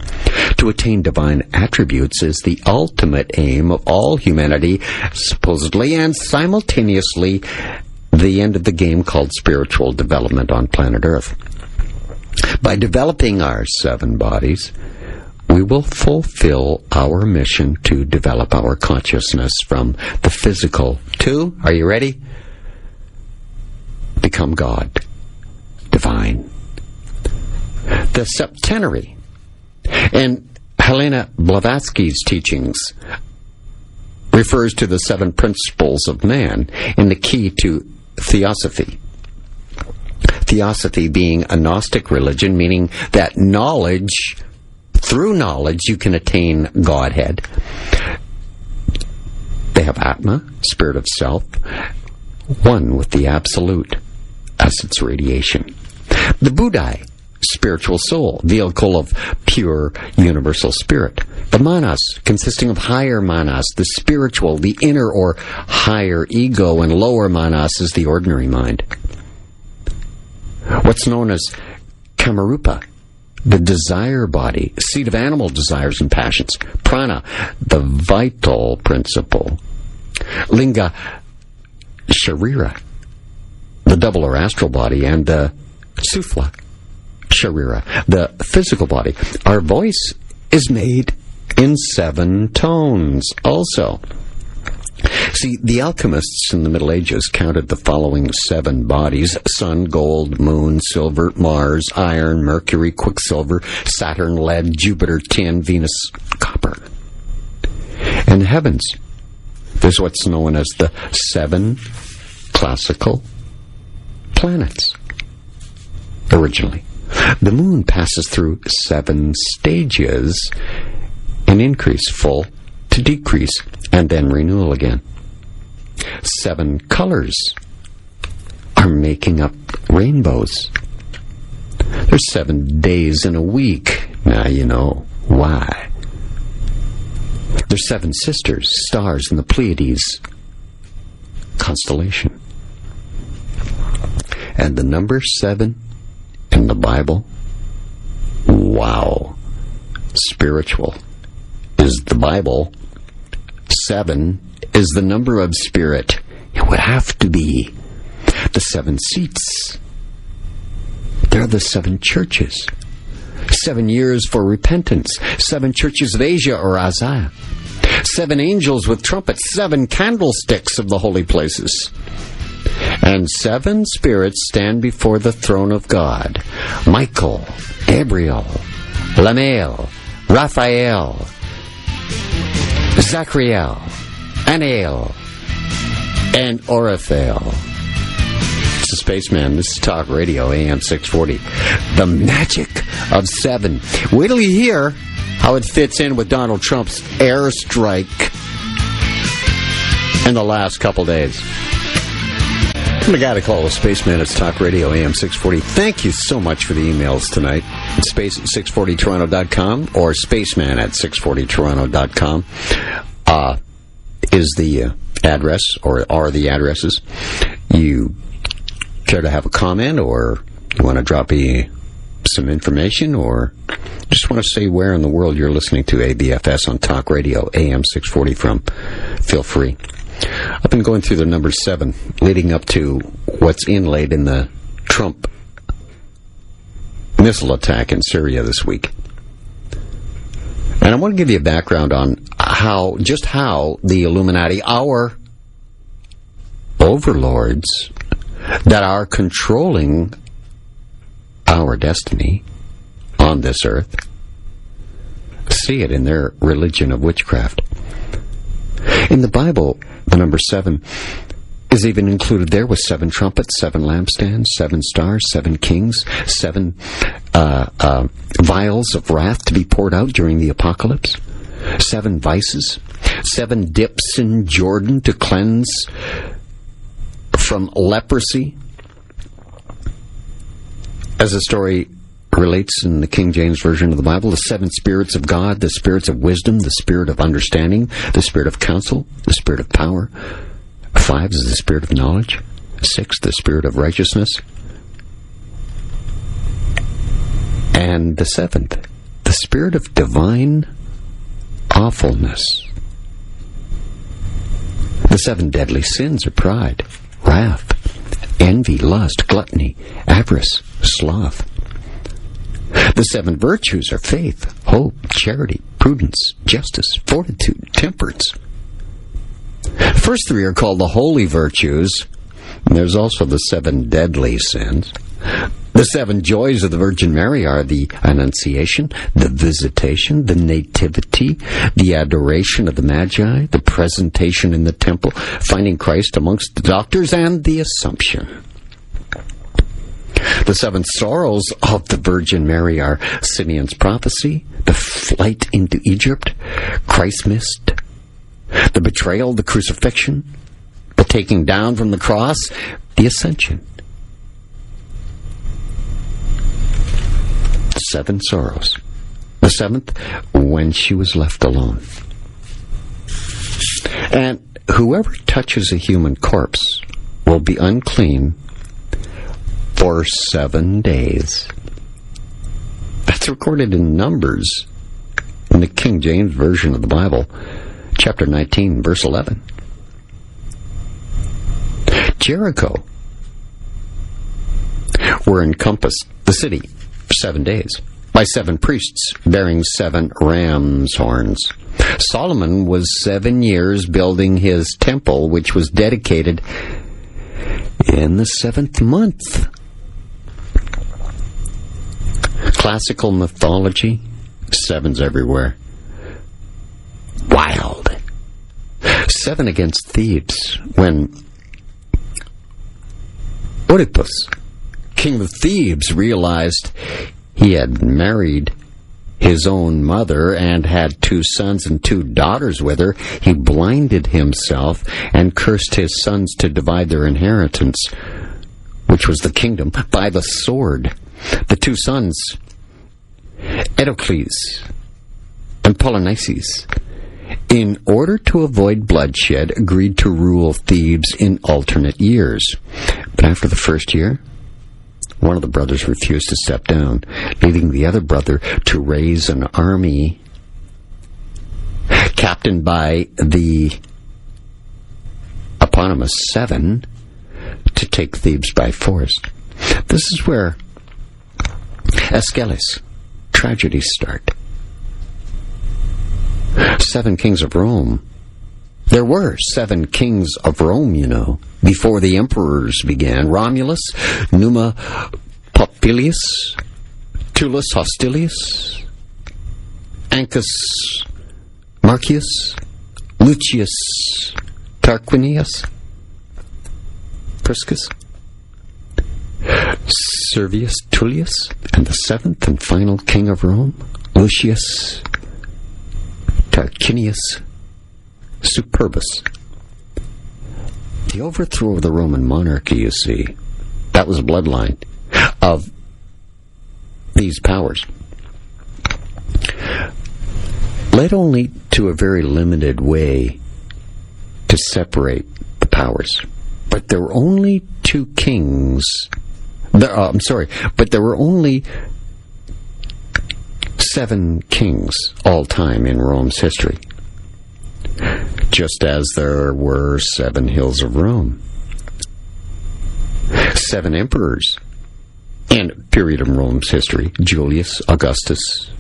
To attain divine attributes is the ultimate aim of all humanity, supposedly, and simultaneously the end of the game called spiritual development on planet Earth. By developing our 7 bodies, we will fulfill our mission to develop our consciousness from the physical to, are you ready? Become God, divine. The septenary in Helena Blavatsky's teachings refers to the 7 principles of man in the key to theosophy. Theosophy being a Gnostic religion, meaning that through knowledge you can attain Godhead. They have Atma, spirit of self, one with the Absolute as its radiation. The Buddhi, spiritual soul, vehicle of pure universal spirit. The Manas, consisting of higher Manas, the spiritual, the inner or higher ego, and lower Manas is the ordinary mind. What's known as Kamarupa, the desire body, seat of animal desires and passions. Prana, the vital principle. Linga, Sharira, the double or astral body, and the Sufla, Sharira, the physical body. Our voice is made in 7 tones also. See, the alchemists in the Middle Ages counted the following 7 bodies: sun, gold, moon, silver, Mars, iron, Mercury, quicksilver, Saturn, lead, Jupiter, tin, Venus, copper. And the heavens, there's what's known as the 7 classical planets. Originally, the moon passes through 7 stages in increase, full to decrease, and then renewal again. 7 colors are making up rainbows. There's 7 days in a week. Now you know why. There's 7 sisters, stars in the Pleiades constellation. And the number 7 in the Bible, wow, spiritual is the Bible. 7 is the number of spirit. It would have to be. The 7 seats, they're the 7 churches. 7 years for repentance. 7 churches of Asia or Isaiah. 7 angels with trumpets. 7 candlesticks of the holy places. And 7 spirits stand before the throne of God: Michael, Gabriel, Lamael, Raphael, Zachariel, Anael, and Oriphael. It's the Spaceman. This is Talk Radio, AM 640. The magic of 7. Wait till you hear how it fits in with Donald Trump's airstrike. in the last couple days. I'm the guy to call a Spaceman. It's Talk Radio AM 640. Thank you so much for the emails tonight. Space at 640toronto.com or spaceman at 640toronto.com is the address, or are the addresses. You care to have a comment, or you want to drop some information, or just want to say where in the world you're listening to ABFS on Talk Radio AM 640 from, feel free. I've been going through the number 7 leading up to what's inlaid in the Trump missile attack in Syria this week. And I want to give you a background on how the Illuminati, our overlords that are controlling our destiny on this earth, see it in their religion of witchcraft. In the Bible, the number 7 is even included there with 7 trumpets, 7 lampstands, 7 stars, 7 kings, 7 vials of wrath to be poured out during the apocalypse, 7 vices, 7 dips in Jordan to cleanse from leprosy. As the story relates in the King James Version of the Bible, the 7 spirits of God, the spirits of wisdom, the spirit of understanding, the spirit of counsel, the spirit of power. 5 is the spirit of knowledge. 6, the spirit of righteousness. And the 7th, the spirit of divine awfulness. The 7 deadly sins are pride, wrath, envy, lust, gluttony, avarice, sloth. The 7 virtues are faith, hope, charity, prudence, justice, fortitude, temperance. The first 3 are called the holy virtues. And there's also the 7 deadly sins. The 7 joys of the Virgin Mary are the Annunciation, the Visitation, the Nativity, the Adoration of the Magi, the Presentation in the Temple, finding Christ amongst the doctors, and the Assumption. The 7 sorrows of the Virgin Mary are Simeon's prophecy, the flight into Egypt, Christ's mist, the betrayal, the crucifixion, the taking down from the cross, the ascension. 7 sorrows. The 7th, when she was left alone. And whoever touches a human corpse will be unclean for 7 days. That's recorded in Numbers in the King James Version of the Bible, chapter 19, verse 11. Jericho were encompassed, the city, for 7 days by 7 priests bearing 7 ram's horns. Solomon was 7 years building his temple, which was dedicated in the 7th month. Classical mythology, 7's everywhere. Wild. 7 against Thebes, when Oedipus, king of Thebes, realized he had married his own mother and had 2 sons and 2 daughters with her. He blinded himself and cursed his sons to divide their inheritance, which was the kingdom, by the sword. The 2 sons, Eteocles and Polynices, in order to avoid bloodshed, agreed to rule Thebes in alternate years. But after the first year, one of the brothers refused to step down, leading the other brother to raise an army captained by the eponymous 7 to take Thebes by force. This is where Aeschylus tragedies start. 7 kings of Rome. There were 7 kings of Rome, you know, before the emperors began. Romulus, Numa Popilius, Tullus Hostilius, Ancus Marcius, Lucius Tarquinius, Priscus, Servius Tullius, and the 7th and final king of Rome, Lucius Tarquinius Superbus. The overthrow of the Roman monarchy, you see, that was a bloodline of these powers. Led only to a very limited way to separate the powers. But there were only two kings. But there were only 7 kings all time in Rome's history. Just as there were 7 hills of Rome. 7 emperors in a period of Rome's history. Julius, Augustus,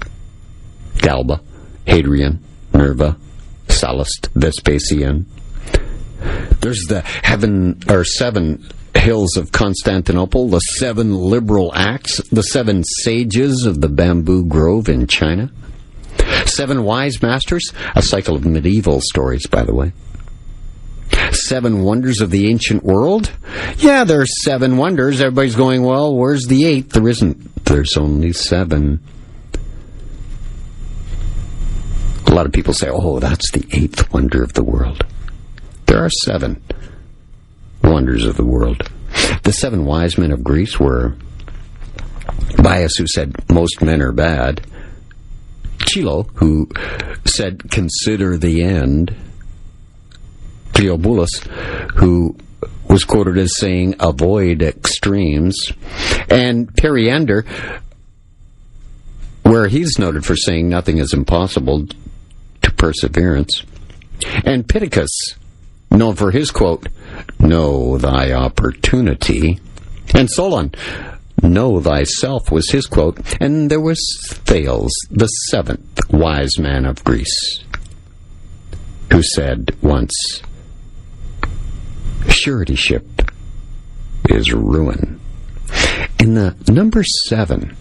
Galba, Hadrian, Nerva, Sallust, Vespasian. There's the 7 hills of Constantinople, the 7 liberal acts, the 7 sages of the bamboo grove in China. 7 wise masters, a cycle of medieval stories, by the way. 7 wonders of the ancient world. Yeah, there's 7 wonders. Everybody's going, well, where's the 8th? There isn't. There's only 7. A lot of people say, oh, that's the 8th wonder of the world. There are 7 wonders of the world. The 7 wise men of Greece were Bias, who said most men are bad. Chilo, who said consider the end. Cleobulus, who was quoted as saying avoid extremes. And Periander, where he's noted for saying nothing is impossible to perseverance. And Pittacus, known for his quote, know thy opportunity. And Solon, know thyself, was his quote. And there was Thales, the 7th wise man of Greece, who said once, suretyship is ruin. In the number 7,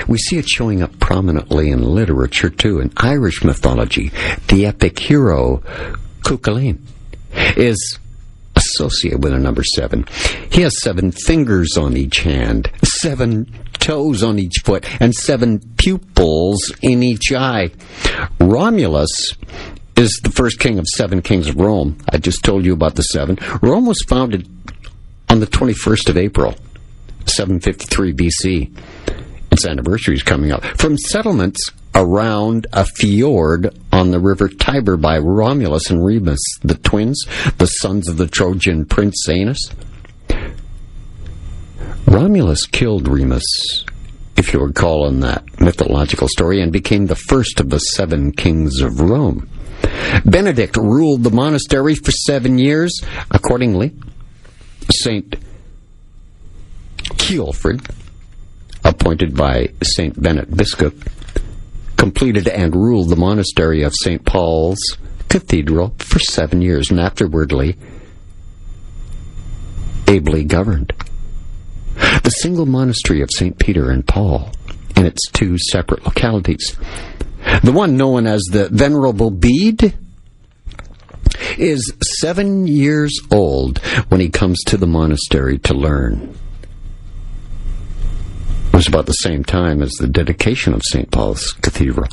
we see it showing up prominently in literature, too. In Irish mythology, the epic hero Cuchulainn is associated with a number 7. He has 7 fingers on each hand, 7 toes on each foot, and 7 pupils in each eye. Romulus is the first king of 7 kings of Rome. I just told you about the 7. Rome was founded on the 21st of April, 753 BC. Its anniversary is coming up. From settlements around a fjord on the river Tiber by Romulus and Remus, the twins, the sons of the Trojan prince Zanus. Romulus killed Remus, if you recall in that mythological story, and became the first of the 7 kings of Rome. Benedict ruled the monastery for 7 years. Accordingly, Saint Ceolfrid, appointed by Saint Bennet Biscop, completed and ruled the monastery of St. Paul's Cathedral for 7 years, and afterwardly ably governed. The single monastery of St. Peter and Paul, in its 2 separate localities, the one known as the Venerable Bede, is 7 years old when he comes to the monastery to learn. It was about the same time as the dedication of St. Paul's Cathedral.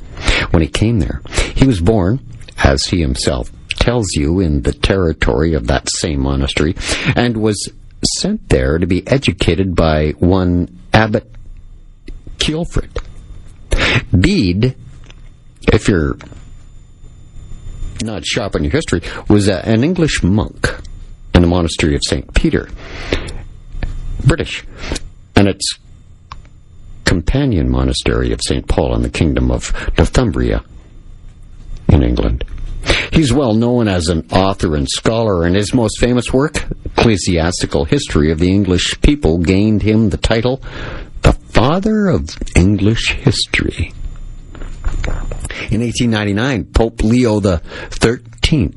When he came there, he was born, as he himself tells you, in the territory of that same monastery, and was sent there to be educated by one Abbot Ceolfrid. Bede, if you're not sharp on your history, was an English monk in the monastery of St. Peter, British, and its companion monastery of St. Paul in the kingdom of Northumbria in England. He's well known as an author and scholar, and his most famous work, Ecclesiastical History of the English People, gained him the title, the Father of English History. In 1899, Pope Leo XIII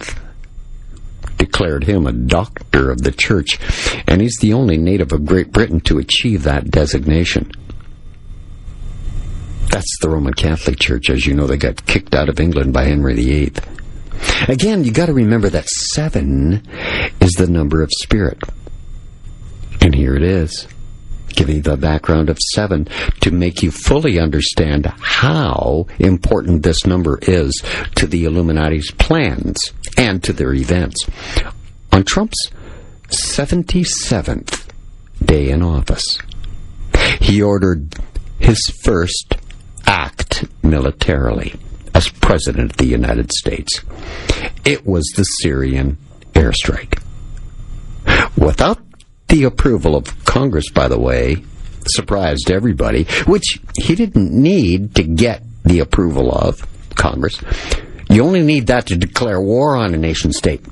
declared him a doctor of the Church, and he's the only native of Great Britain to achieve that designation. That's the Roman Catholic Church. As you know, they got kicked out of England by Henry VIII. Again, you got to remember that 7 is the number of spirit. And here it is. Give you the background of 7 to make you fully understand how important this number is to the Illuminati's plans and to their events. On Trump's 77th day in office, he ordered his first act militarily as President of the United States. It was the Syrian airstrike. Without the approval of Congress, by the way, surprised everybody, which he didn't need to get the approval of Congress. You only need that to declare war on a nation state.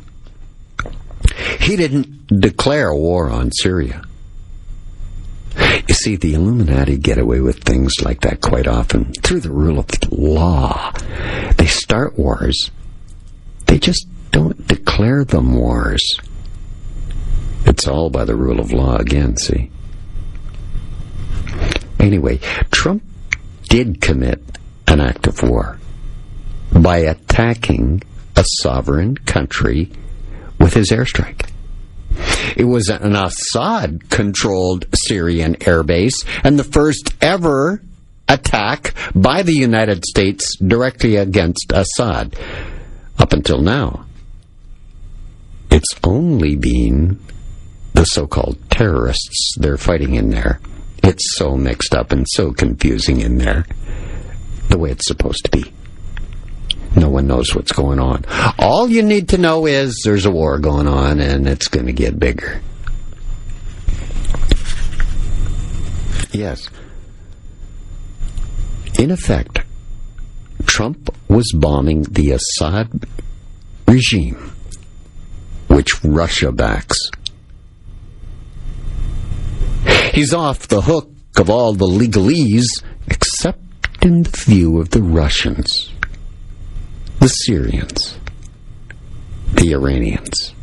He didn't declare war on Syria. You see, the Illuminati get away with things like that quite often through the rule of law. They start wars. They just don't declare them wars. It's all by the rule of law again, see? Anyway, Trump did commit an act of war by attacking a sovereign country with his airstrike. It was an Assad-controlled Syrian airbase and the first ever attack by the United States directly against Assad. Up until now, it's only been the so-called terrorists they're fighting in there. It's so mixed up and so confusing in there, the way it's supposed to be. No one knows what's going on. All you need to know is there's a war going on and it's going to get bigger. Yes. In effect, Trump was bombing the Assad regime, which Russia backs. He's off the hook of all the legalese, except in the view of the Russians, the Syrians, the Iranians.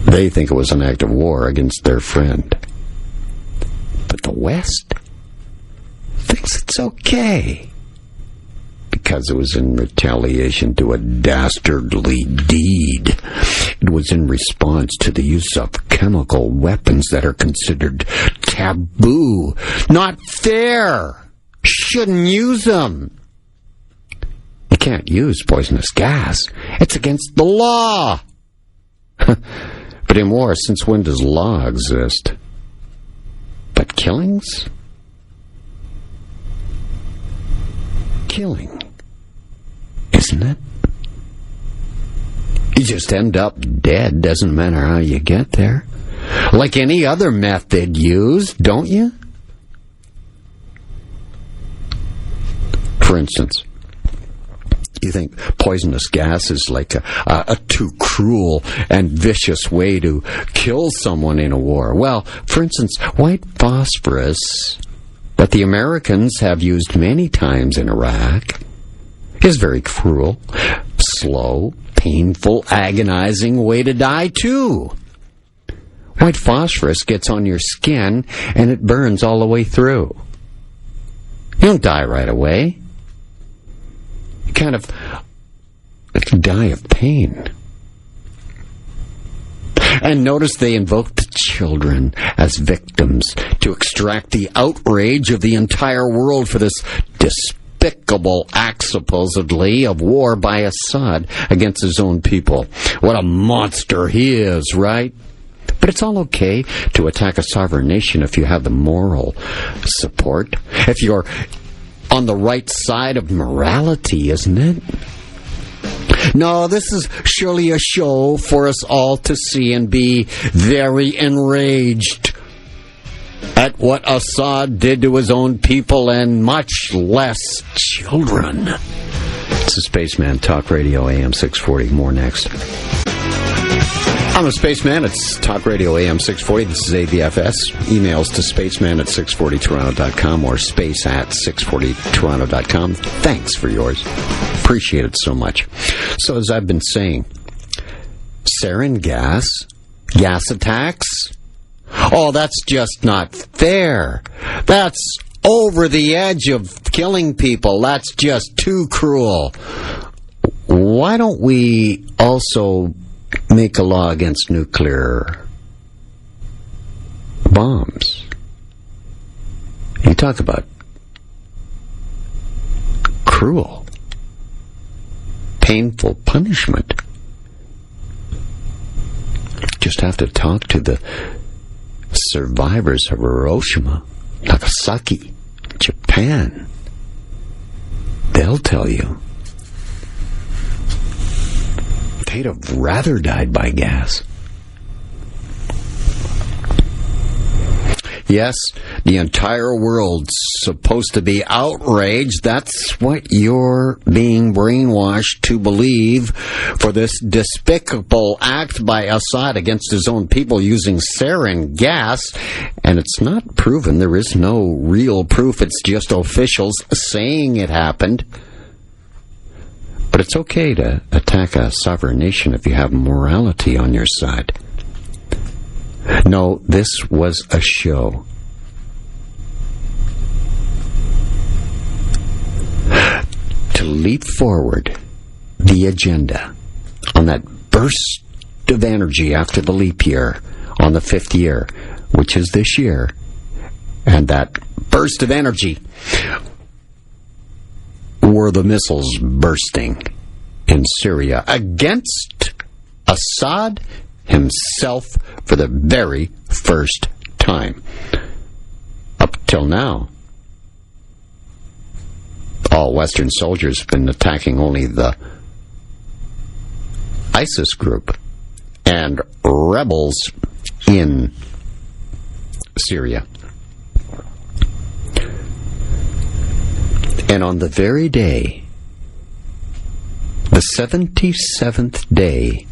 They think it was an act of war against their friend. But the West thinks it's okay, because it was in retaliation to a dastardly deed. It was in response to the use of chemical weapons that are considered taboo, not fair. Shouldn't use them. You can't use poisonous gas. It's against the law. But in war, since when does law exist? But killings? Killing, isn't it? You just end up dead, doesn't matter how you get there. Like any other method used, don't you? For instance, you think poisonous gas is like a too cruel and vicious way to kill someone in a war. Well, for instance, white phosphorus that the Americans have used many times in Iraq is very cruel, slow, painful, agonizing way to die too. White phosphorus gets on your skin and it burns all the way through. You don't die right away. You kind of die of pain. And notice they invoke the children as victims to extract the outrage of the entire world for this despicable act, supposedly, of war by Assad against his own people. What a monster he is, right? But it's all okay to attack a sovereign nation if you have the moral support. If you're on the right side of morality, isn't it? No, this is surely a show for us all to see and be very enraged at what Assad did to his own people and much less children. This is Spaceman, Talk Radio, AM 640. More next. I'm a Spaceman. It's Talk Radio AM 640. This is AVFS. Emails to spaceman at 640toronto.com or space at 640toronto.com. Thanks for yours. Appreciate it so much. So as I've been saying, sarin gas attacks, oh, that's just not fair. That's over the edge of killing people. That's just too cruel. Why don't we also make a law against nuclear bombs. You talk about cruel, painful punishment. Just have to talk to the survivors of Hiroshima, Nagasaki, Japan. They'll tell you they'd have rather died by gas. Yes, the entire world's supposed to be outraged. That's what you're being brainwashed to believe for this despicable act by Assad against his own people using sarin gas. And it's not proven. There is no real proof. It's just officials saying it happened. But it's okay to attack a sovereign nation if you have morality on your side. No, this was a show. To leap forward the agenda on that burst of energy after the leap year, on the 5th year, which is this year, and that burst of energy were the missiles bursting in Syria against Assad himself for the very first time. Up till now, all Western soldiers have been attacking only the ISIS group and rebels in Syria. And on the very day, the 77th day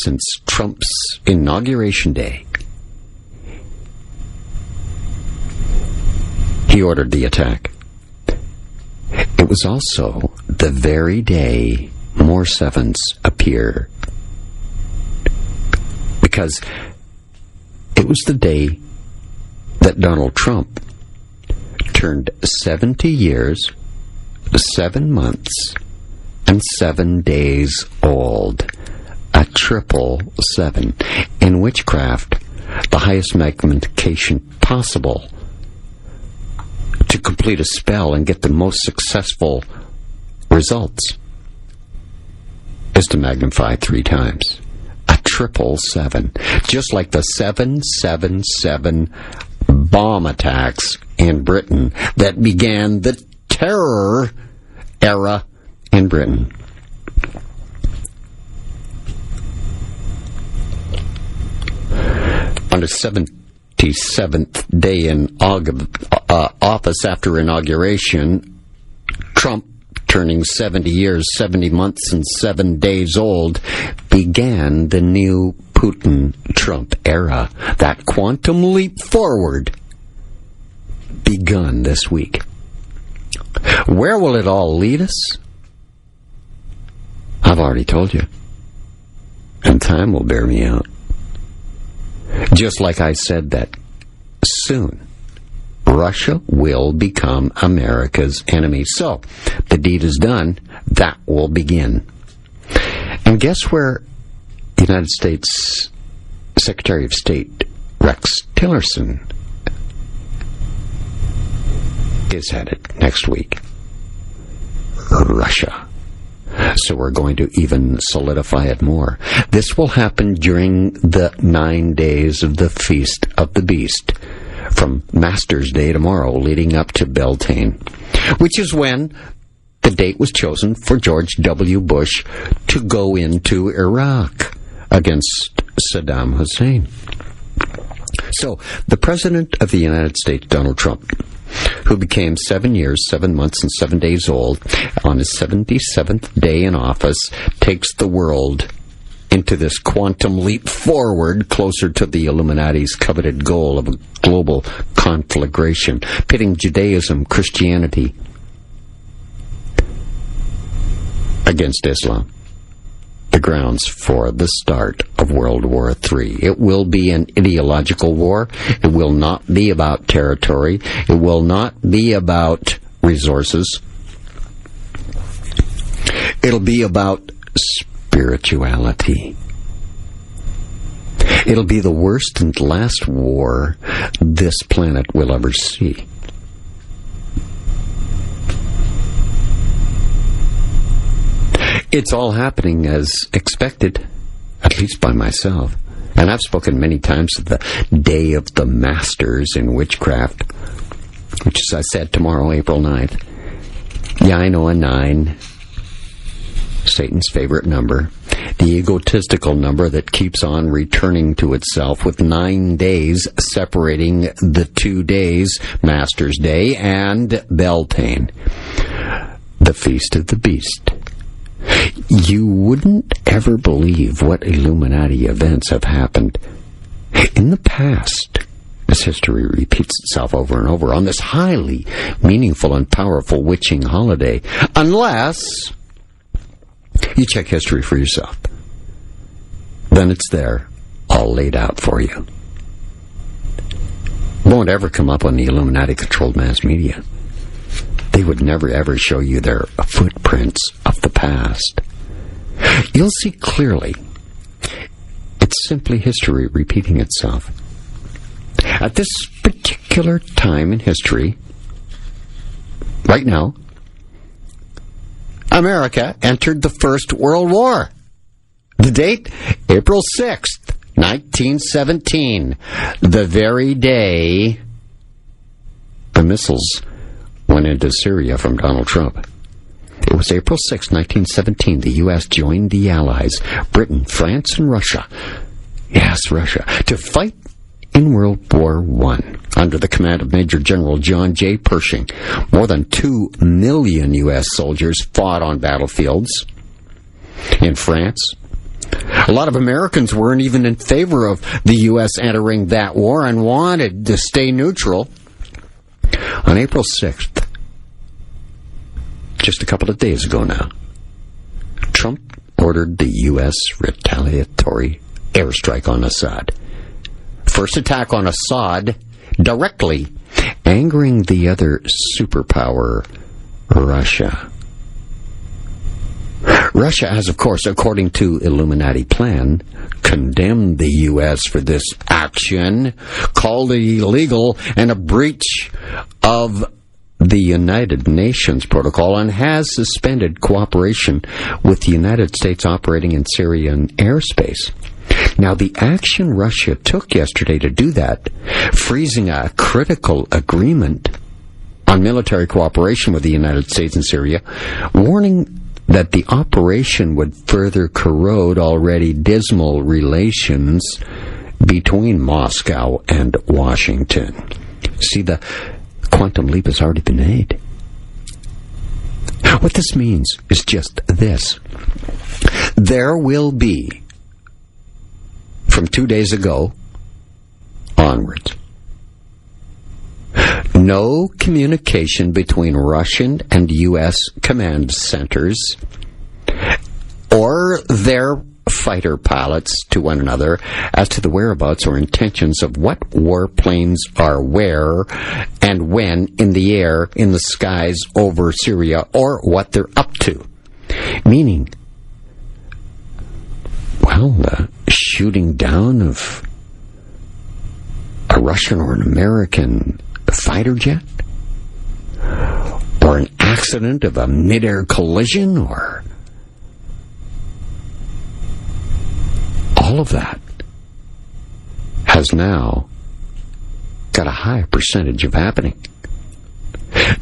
since Trump's inauguration day, he ordered the attack. It was also the very day more sevens appeared, because it was the day that Donald Trump turned 70 years, 7 months, and 7 days old. A 777. In witchcraft, the highest magnification possible to complete a spell and get the most successful results is to magnify 3 times. A 777. Just like the 777 bomb attacks in Britain that began the terror era in Britain. On the 77th day in office after inauguration, Trump, turning 70 years, 70 months, and 7 days old, began the new Putin-Trump era. That quantum leap forward begun this week. Where will it all lead us? I've already told you. And time will bear me out. Just like I said that soon Russia will become America's enemy. So, the deed is done. That will begin. And guess where United States Secretary of State Rex Tillerson is headed next week? Russia. So we're going to even solidify it more. This will happen during the 9 days of the Feast of the Beast, from Master's Day tomorrow leading up to Beltane, which is when the date was chosen for George W. Bush to go into Iraq against Saddam Hussein. So, the President of the United States, Donald Trump, who became 7 years, 7 months, and 7 days old on his 77th day in office, takes the world into this quantum leap forward closer to the Illuminati's coveted goal of a global conflagration, pitting Judaism, Christianity against Islam. The grounds for the start of World War III. It will be an ideological war. It will not be about territory. It will not be about resources. It'll be about spirituality. It'll be the worst and last war this planet will ever see. It's all happening as expected, at least by myself. And I've spoken many times of the Day of the Masters in Witchcraft, which is, I said, tomorrow, April 9th. Yeah, I know, a 9. Satan's favorite number. The egotistical number that keeps on returning to itself, with 9 days separating the 2 days, Master's Day and Beltane, the Feast of the Beast. You wouldn't ever believe what Illuminati events have happened in the past, as history repeats itself over and over, on this highly meaningful and powerful witching holiday, unless you check history for yourself. Then it's there, all laid out for you. Won't ever come up on the Illuminati-controlled mass media. They would never ever show you their footprints of the past. You'll see clearly it's simply history repeating itself. At this particular time in history, right now, America entered the First World War. The date, April 6th, 1917, the very day the missiles went into Syria from Donald Trump. It was April 6, 1917. The U.S. joined the Allies, Britain, France, and Russia. Yes, Russia, to fight in World War I under the command of Major General John J. Pershing. More than 2 million U.S. soldiers fought on battlefields in France. A lot of Americans weren't even in favor of the U.S. entering that war and wanted to stay neutral. On April 6th, just a couple of days ago now, Trump ordered the U.S. retaliatory airstrike on Assad. First attack on Assad directly angering the other superpower, Russia. Russia has, of course, according to Illuminati plan, condemned the U.S. for this action, called it illegal and a breach of the United Nations protocol, and has suspended cooperation with the United States operating in Syrian airspace. Now, the action Russia took yesterday to do that, freezing a critical agreement on military cooperation with the United States in Syria, warning that the operation would further corrode already dismal relations between Moscow and Washington. See, the quantum leap has already been made. What this means is just this. There will be, from 2 days ago onwards, no communication between Russian and U.S. command centers or their fighter pilots to one another as to the whereabouts or intentions of what warplanes are where and when in the air, in the skies over Syria, or what they're up to. Meaning, well, the shooting down of a Russian or an American fighter jet, or an accident of a mid-air collision, or all of that has now got a high percentage of happening.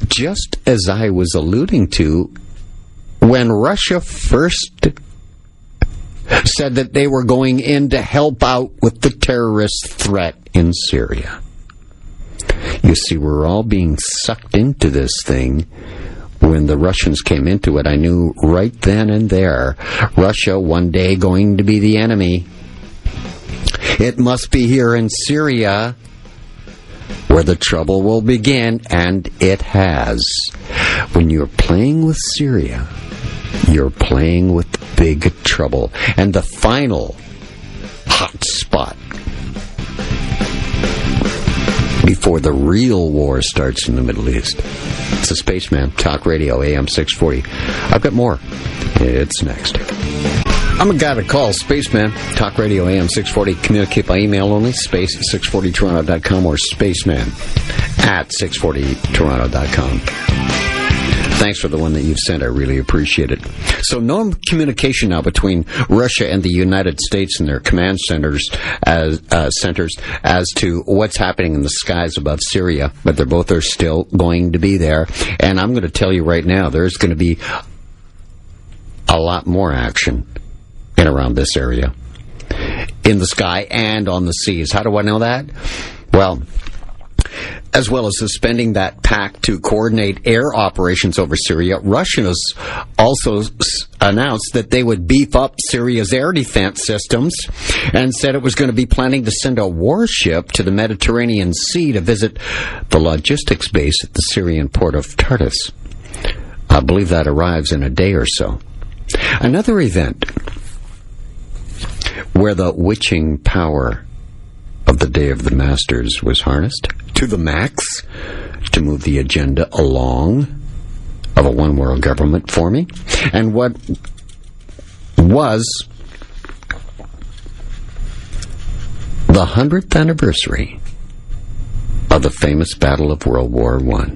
Just as I was alluding to when Russia first said that they were going in to help out with the terrorist threat in Syria. You see, we're all being sucked into this thing. When the Russians came into it, I knew right then and there, Russia one day going to be the enemy. It must be here in Syria where the trouble will begin, and it has. When you're playing with Syria, you're playing with big trouble. And the final hot spot before the real war starts in the Middle East. It's the Spaceman, Talk Radio, AM 640. I've got more. It's next. I'm a guy to call, Spaceman, Talk Radio AM 640. Communicate by email only, space at 640toronto.com or spaceman at 640toronto.com. Thanks for the one that you've sent. I really appreciate it. So no communication now between Russia and the United States and their command centers as to what's happening in the skies above Syria, but they both are still going to be there. And I'm going to tell you right now, there's going to be a lot more action in around this area, in the sky and on the seas. How do I know that? Well, as well as suspending that pact to coordinate air operations over Syria, Russia has also announced that they would beef up Syria's air defense systems and said it was going to be planning to send a warship to the Mediterranean Sea to visit the logistics base at the Syrian port of Tartus. I believe that arrives in a day or so. Another event where the witching power of the Day of the Masters was harnessed to the max to move the agenda along of a one-world government forming, and what was the 100th anniversary of the famous Battle of World War I.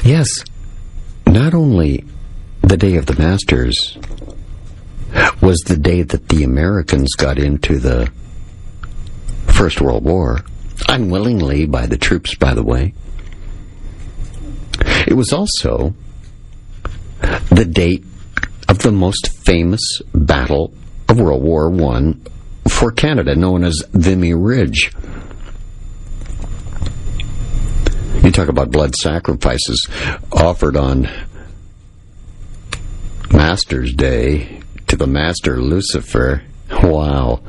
Yes, not only the Day of the Masters was the day that the Americans got into the First World War, unwillingly by the troops, by the way. It was also the date of the most famous battle of World War I for Canada, known as Vimy Ridge. You talk about blood sacrifices offered on Master's Day to the Master Lucifer. Wow.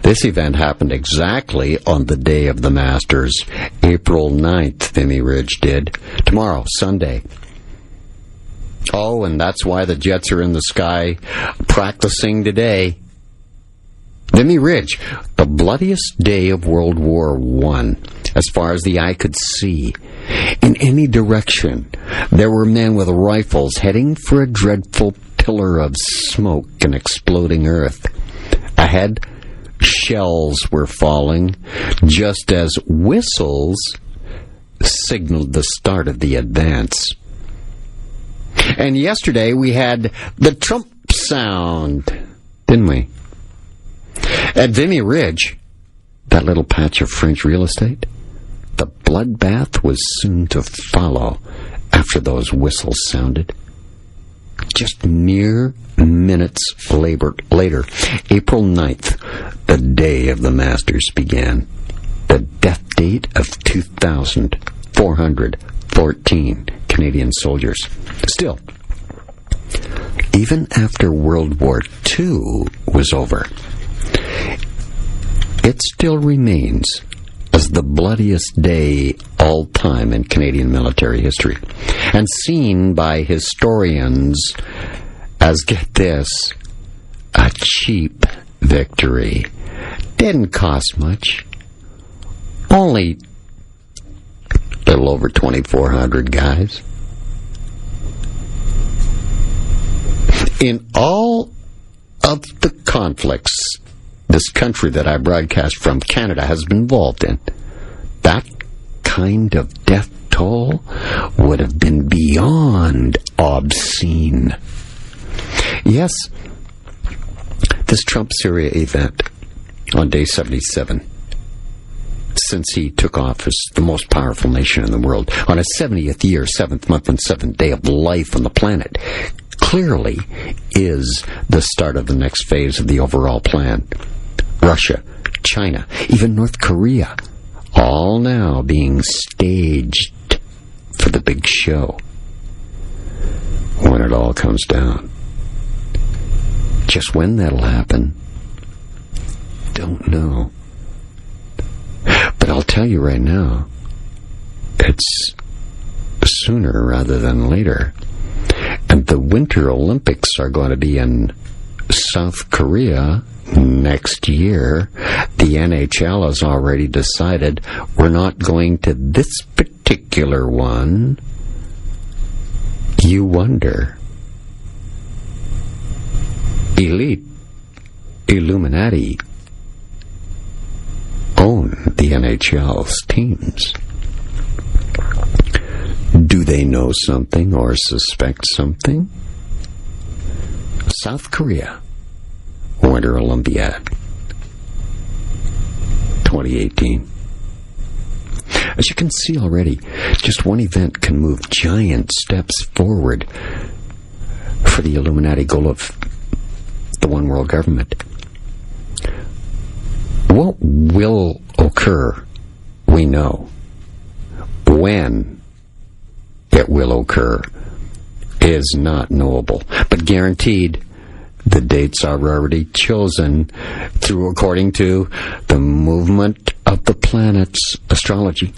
This event happened exactly on the Day of the Masters, April 9th, Vimy Ridge did. Tomorrow, Sunday. Oh, and that's why the jets are in the sky practicing today. Vimy Ridge, the bloodiest day of World War I, as far as the eye could see. In any direction, there were men with rifles heading for a dreadful pillar of smoke and exploding earth. Ahead, shells were falling, just as whistles signaled the start of the advance. And yesterday we had the Trump sound, didn't we? At Vimy Ridge, that little patch of French real estate, the bloodbath was soon to follow after those whistles sounded. Just mere minutes later, April 9th, the Day of the Masters began. The death date of 2,414 Canadian soldiers. Still, even after World War II was over, it still remains as the bloodiest day all time in Canadian military history, and seen by historians as, get this, a cheap victory. Didn't cost much. Only a little over 2,400 guys. In all of the conflicts this country that I broadcast from, Canada, has been involved in, that kind of death toll would have been beyond obscene. Yes, this Trump Syria event on day 77, since he took office, the most powerful nation in the world, on his 70th year, 7th month, and 7th day of life on the planet, clearly is the start of the next phase of the overall plan. Russia, China, even North Korea, all now being staged for the big show when it all comes down. Just when that'll happen, don't know. But I'll tell you right now, it's sooner rather than later. And the Winter Olympics are going to be in South Korea next year. The NHL has already decided we're not going to this particular one. You wonder, elite Illuminati own the NHL's teams. Do they know something or suspect something? South Korea, Winter Olympiad, 2018. As you can see already, just one event can move giant steps forward for the Illuminati goal of the one world government. What will occur, we know. When it will occur is not knowable, but guaranteed. The dates are already chosen according to the movement of the planets, astrology,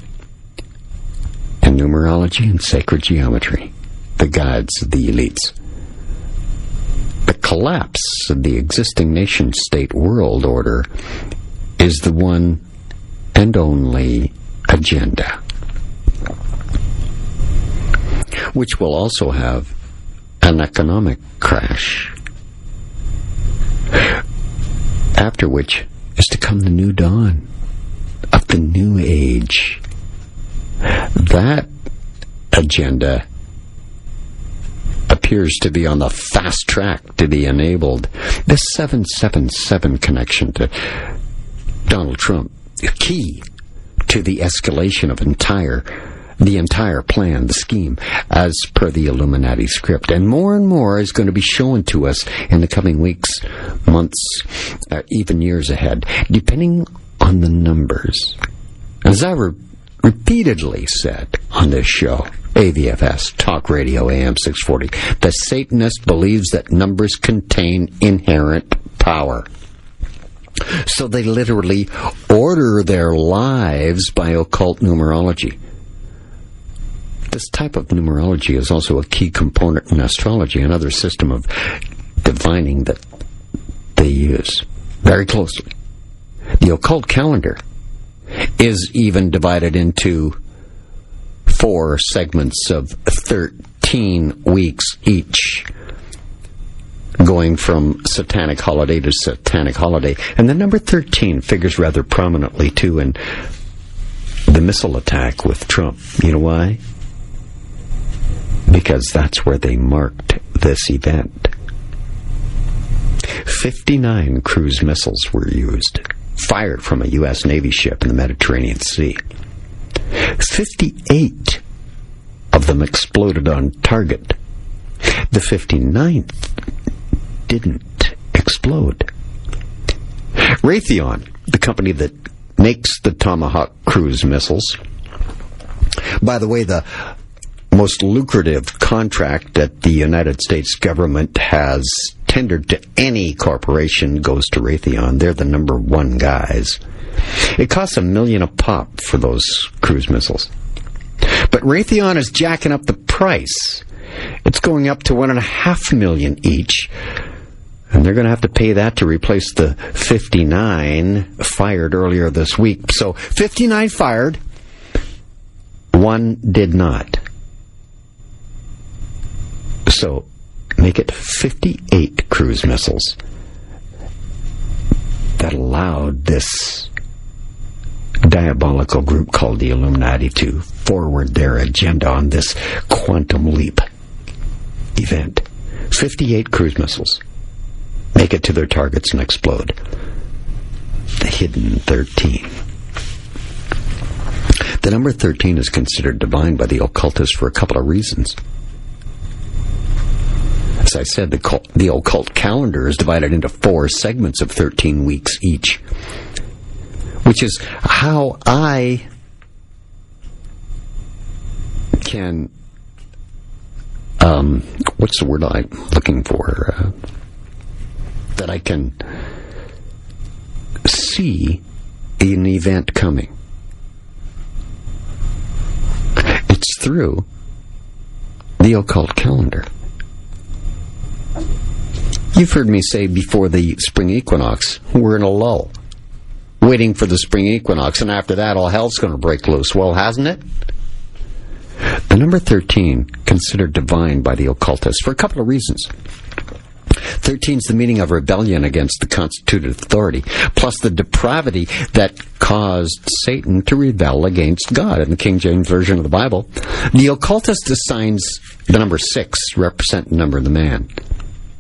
and numerology and sacred geometry, the guides of the elites. The collapse of the existing nation-state world order is the one and only agenda, which will also have an economic crash, after which is to come the new dawn of the new age. That agenda appears to be on the fast track to be enabled. The 777 connection to Donald Trump, key to the escalation of the entire plan, the scheme, as per the Illuminati script. And more is going to be shown to us in the coming weeks, months, even years ahead, depending on the numbers. As I repeatedly said on this show, AVFS, Talk Radio AM 640, the Satanist believes that numbers contain inherent power. So they literally order their lives by occult numerology. This type of numerology is also a key component in astrology, another system of divining that they use very closely. The occult calendar is even divided into 4 segments of 13 weeks each, going from satanic holiday to satanic holiday. And the number 13 figures rather prominently, too, in the missile attack with Trump. You know why? Because that's where they marked this event. 59 cruise missiles were used, fired from a U.S. Navy ship in the Mediterranean Sea. 58 of them exploded on target. The 59th didn't explode. Raytheon, the company that makes the Tomahawk cruise missiles, by the way, the most lucrative contract that the United States government has tendered to any corporation goes to Raytheon. They're the number one guys. It costs $1 million a pop for those cruise missiles. But Raytheon is jacking up the price. It's going up to $1.5 million each. And they're going to have to pay that to replace the 59 fired earlier this week. So 59 fired, 1 did not. So make it 58 cruise missiles that allowed this diabolical group called the Illuminati to forward their agenda on this quantum leap event. 58 cruise missiles make it to their targets and explode. The hidden 13. The number 13 is considered divine by the occultists for a couple of reasons. As I said, the occult calendar is divided into 4 segments of 13 weeks each, which is how I can, what's the word I'm looking for? That I can see an event coming. It's through the occult calendar. You've heard me say before the spring equinox, we're in a lull, waiting for the spring equinox, and after that, all hell's going to break loose. Well, hasn't it? The number 13, considered divine by the occultists for a couple of reasons. 13 is the meaning of rebellion against the constituted authority, plus the depravity that caused Satan to rebel against God in the King James Version of the Bible. The occultist assigns the number 6 to represent the number of the man,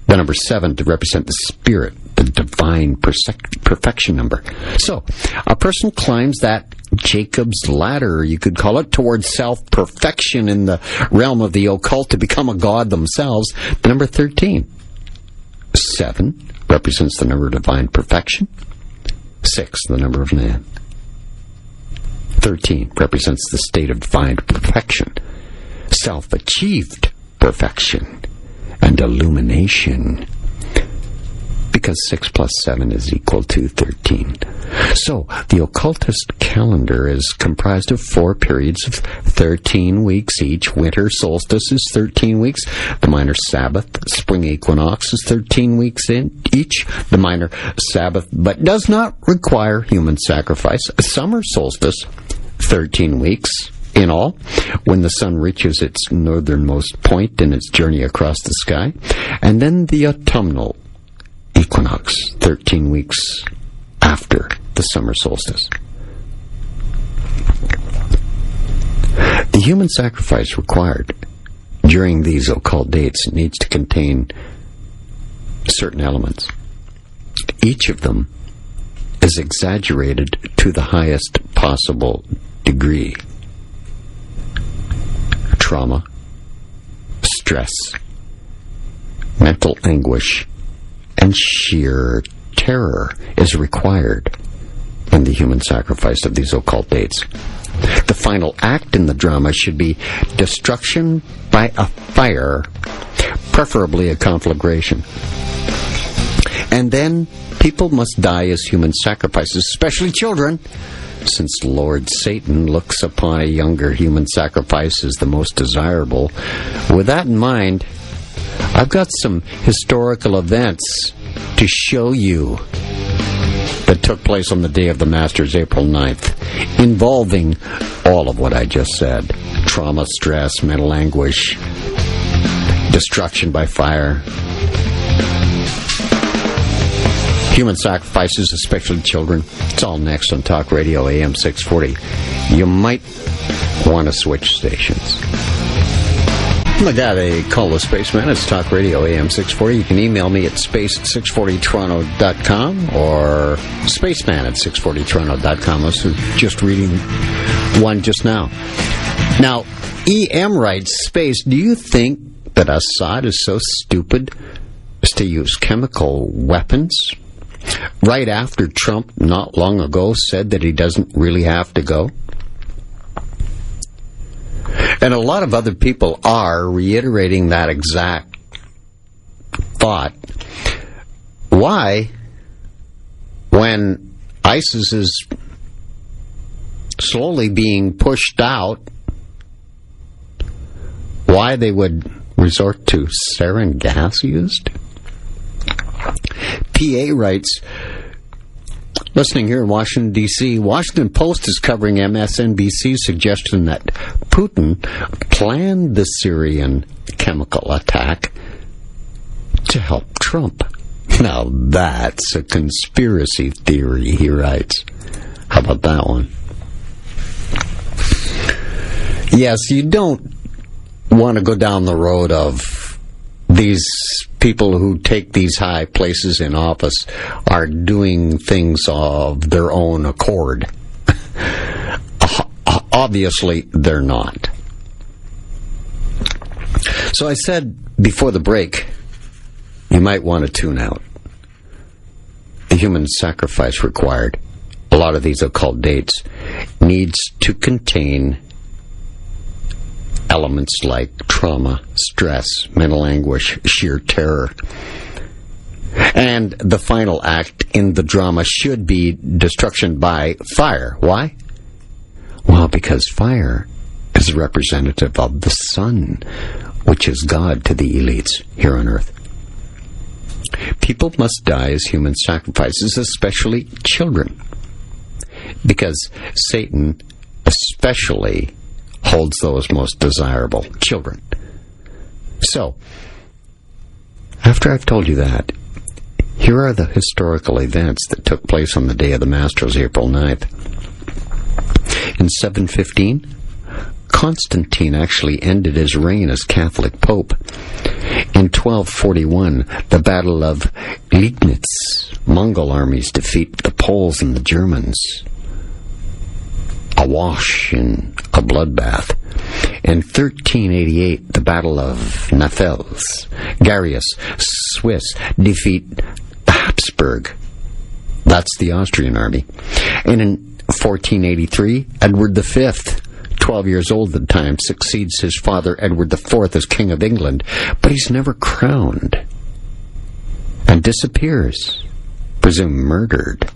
the number 7 to represent the spirit, the divine perfection number. So, a person climbs that Jacob's ladder, you could call it, towards self-perfection in the realm of the occult to become a god themselves. The number 13. 7 represents the number of divine perfection. 6, the number of man. 13 represents the state of divine perfection, self-achieved perfection, and illumination. Because 6 plus 7 is equal to 13. So, the occultist calendar is comprised of 4 periods of 13 weeks each. Winter solstice is 13 weeks. The minor Sabbath, spring equinox, is 13 weeks in each. The minor Sabbath, but does not require human sacrifice. Summer solstice, 13 weeks in all, when the sun reaches its northernmost point in its journey across the sky. And then the autumnal equinox, 13 weeks after the summer solstice. The human sacrifice required during these occult dates needs to contain certain elements. Each of them is exaggerated to the highest possible degree. Trauma, stress, mental anguish, and sheer terror is required in the human sacrifice of these occult dates. The final act in the drama should be destruction by a fire, preferably a conflagration. And then people must die as human sacrifices, especially children, since Lord Satan looks upon a younger human sacrifice as the most desirable. With that in mind, I've got some historical events to show you that took place on the day of the Masters, April 9th, involving all of what I just said. Trauma, stress, mental anguish, destruction by fire, human sacrifices, especially children. It's all next on Talk Radio AM 640. You might want to switch stations. I got a call to Spaceman. It's Talk Radio AM 640. You can email me at space640toronto.com or spaceman at 640toronto.com. I was just reading one just now. Now, EM writes, Space, do you think that Assad is so stupid as to use chemical weapons? Right after Trump not long ago said that he doesn't really have to go? And a lot of other people are reiterating that exact thought. Why, when ISIS is slowly being pushed out, why they would resort to sarin gas used? PA writes, listening here in Washington, D.C., Washington Post is covering MSNBC's suggestion that Putin planned the Syrian chemical attack to help Trump. Now that's a conspiracy theory, he writes. How about that one? Yes, you don't want to go down the road of these people who take these high places in office are doing things of their own accord. Obviously, they're not. So I said before the break, you might want to tune out. The human sacrifice required, a lot of these occult dates, needs to contain elements like trauma, stress, mental anguish, sheer terror. And the final act in the drama should be destruction by fire. Why? Well, because fire is representative of the sun, which is God to the elites here on Earth. People must die as human sacrifices, especially children, because Satan especially holds those most desirable, children. So, After I've told you that, here are the historical events that took place on the day of the Masters, April 9th. In 715, Constantine actually ended his reign as Catholic Pope. In 1241, the Battle of Liegnitz, Mongol armies defeat the Poles and the Germans, awash in a bloodbath. In 1388, the Battle of Nafels, Garius, Swiss, defeat Habsburg. That's the Austrian army. And in 1483, Edward V, 12 years old at the time, succeeds his father Edward IV as King of England, but he's never crowned and disappears, presumed murdered,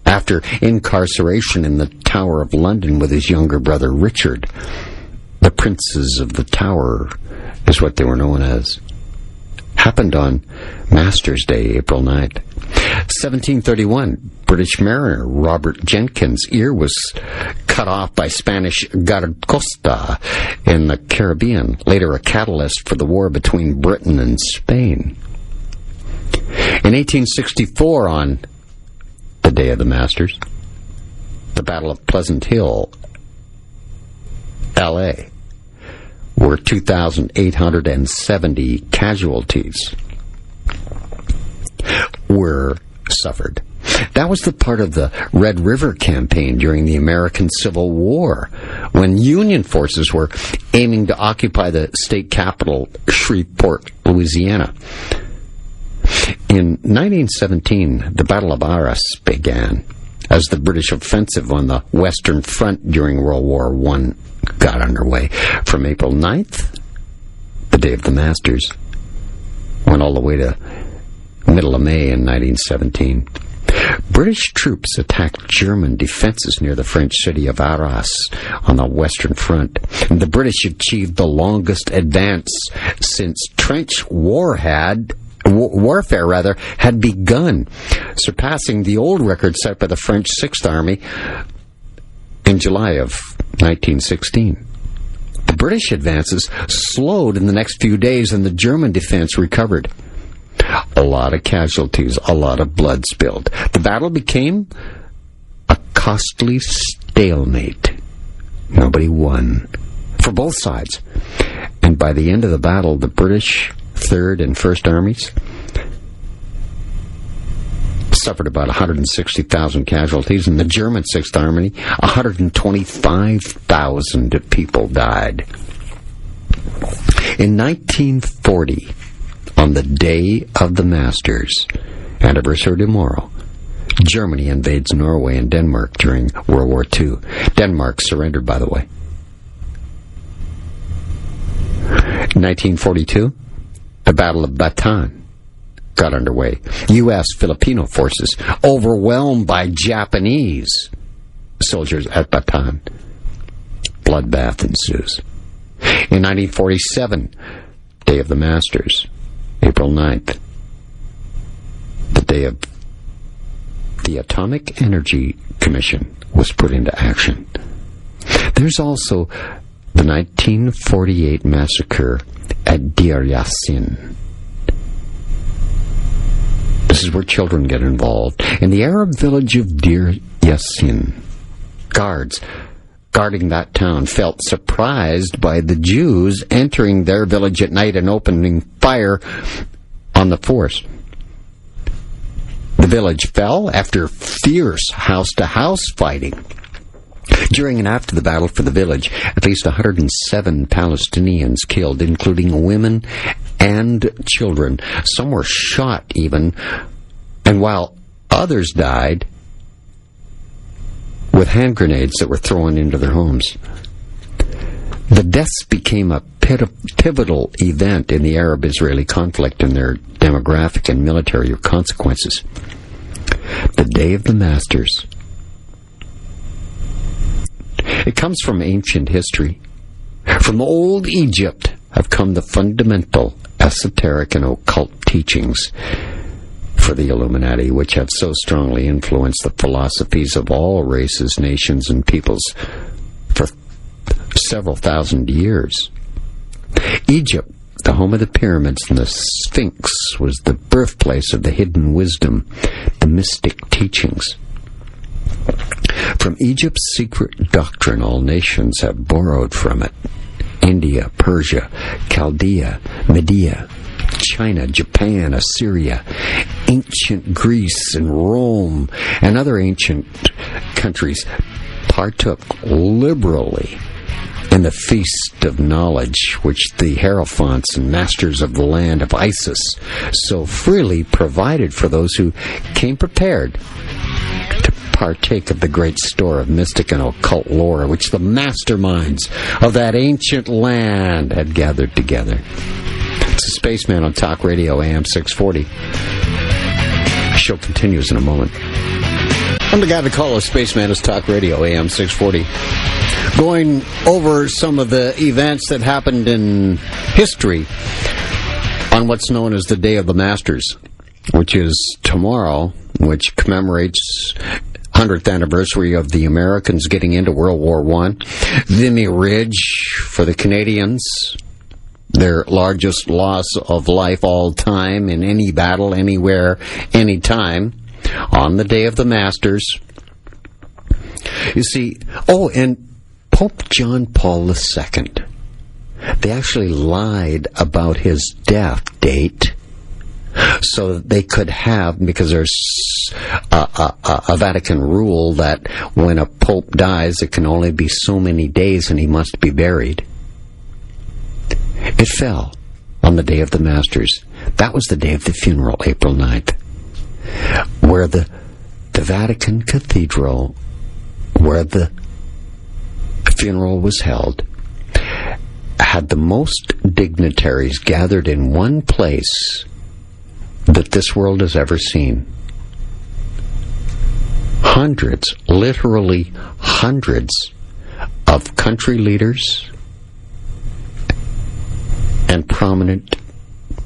after incarceration in the Tower of London with his younger brother Richard. The Princes of the Tower is what they were known as. Happened on Masters Day, April 9th. 1731, British mariner Robert Jenkins' ear was cut off by Spanish Guardacosta in the Caribbean, later a catalyst for the war between Britain and Spain. In 1864, on the day of the Masters, the Battle of Pleasant Hill, L.A., were 2,870 casualties were suffered. That was the part of the Red River campaign during the American Civil War, when Union forces were aiming to occupy the state capital, Shreveport, Louisiana. In 1917, the Battle of Arras began, as the British offensive on the Western Front during World War I got underway. From April 9th, the day of the Masters, went all the way to middle of May in 1917. British troops attacked German defenses near the French city of Arras on the Western Front. And the British achieved the longest advance since trench warfare had begun, surpassing the old record set by the French Sixth Army in July of 1916. The British advances slowed in the next few days, and the German defense recovered. A lot of casualties, a lot of blood spilled. The battle became a costly stalemate. Nobody won for both sides. And by the end of the battle, the British Third and First Armies suffered about 160,000 casualties, and the German Sixth Army, 125,000 people died. In 1940, on the day of the Masters, anniversary tomorrow, Germany invades Norway and Denmark during World War II. Denmark surrendered, by the way. In 1942, the Battle of Beltane got underway. U.S. Filipino forces overwhelmed by Japanese soldiers at Beltane. Bloodbath ensues. In 1947, Day of the Masters, April 9th, the day of the Atomic Energy Commission was put into action. There's also the 1948 massacre at Deir Yassin. This is where children get involved. In the Arab village of Deir Yassin, guards guarding that town felt surprised by the Jews entering their village at night and opening fire on the force. The village fell after fierce house-to-house fighting. During and after the battle for the village, at least 107 Palestinians killed, including women and children. Some were shot even, and while others died with hand grenades that were thrown into their homes. The deaths became a pivotal event in the Arab-Israeli conflict, and their demographic and military consequences. The Day of the Masters. It comes from ancient history. From old Egypt have come the fundamental esoteric and occult teachings for the Illuminati, which have so strongly influenced the philosophies of all races, nations, and peoples for several thousand years. Egypt the home of the pyramids and the Sphinx, was the birthplace of the hidden wisdom, the mystic teachings. From Egypt's secret doctrine, all nations have borrowed from it. India, Persia, Chaldea, Media, China, Japan, Assyria, ancient Greece and Rome, and other ancient countries partook liberally in the feast of knowledge which the hierophants and masters of the land of Isis so freely provided for those who came prepared to partake of the great store of mystic and occult lore which the masterminds of that ancient land had gathered together. It's a Spaceman on Talk Radio, AM 640. The show continues in a moment. I'm the guy to call us Spaceman is Talk Radio, AM 640. Going over some of the events that happened in history on what's known as the Day of the Masters, which is tomorrow, which commemorates 100th anniversary of the Americans getting into World War I. Vimy Ridge for the Canadians, their largest loss of life all time in any battle, anywhere, anytime, on the Day of the Masters. You see, and Pope John Paul II, they actually lied about his death date so that they could have, because there's a Vatican rule that when a pope dies, it can only be so many days and he must be buried. It fell on the Day of the Masters. That was the day of the funeral, April 9th, where the Vatican Cathedral, where the funeral was held, had the most dignitaries gathered in one place that this world has ever seen. Hundreds, literally hundreds of country leaders and prominent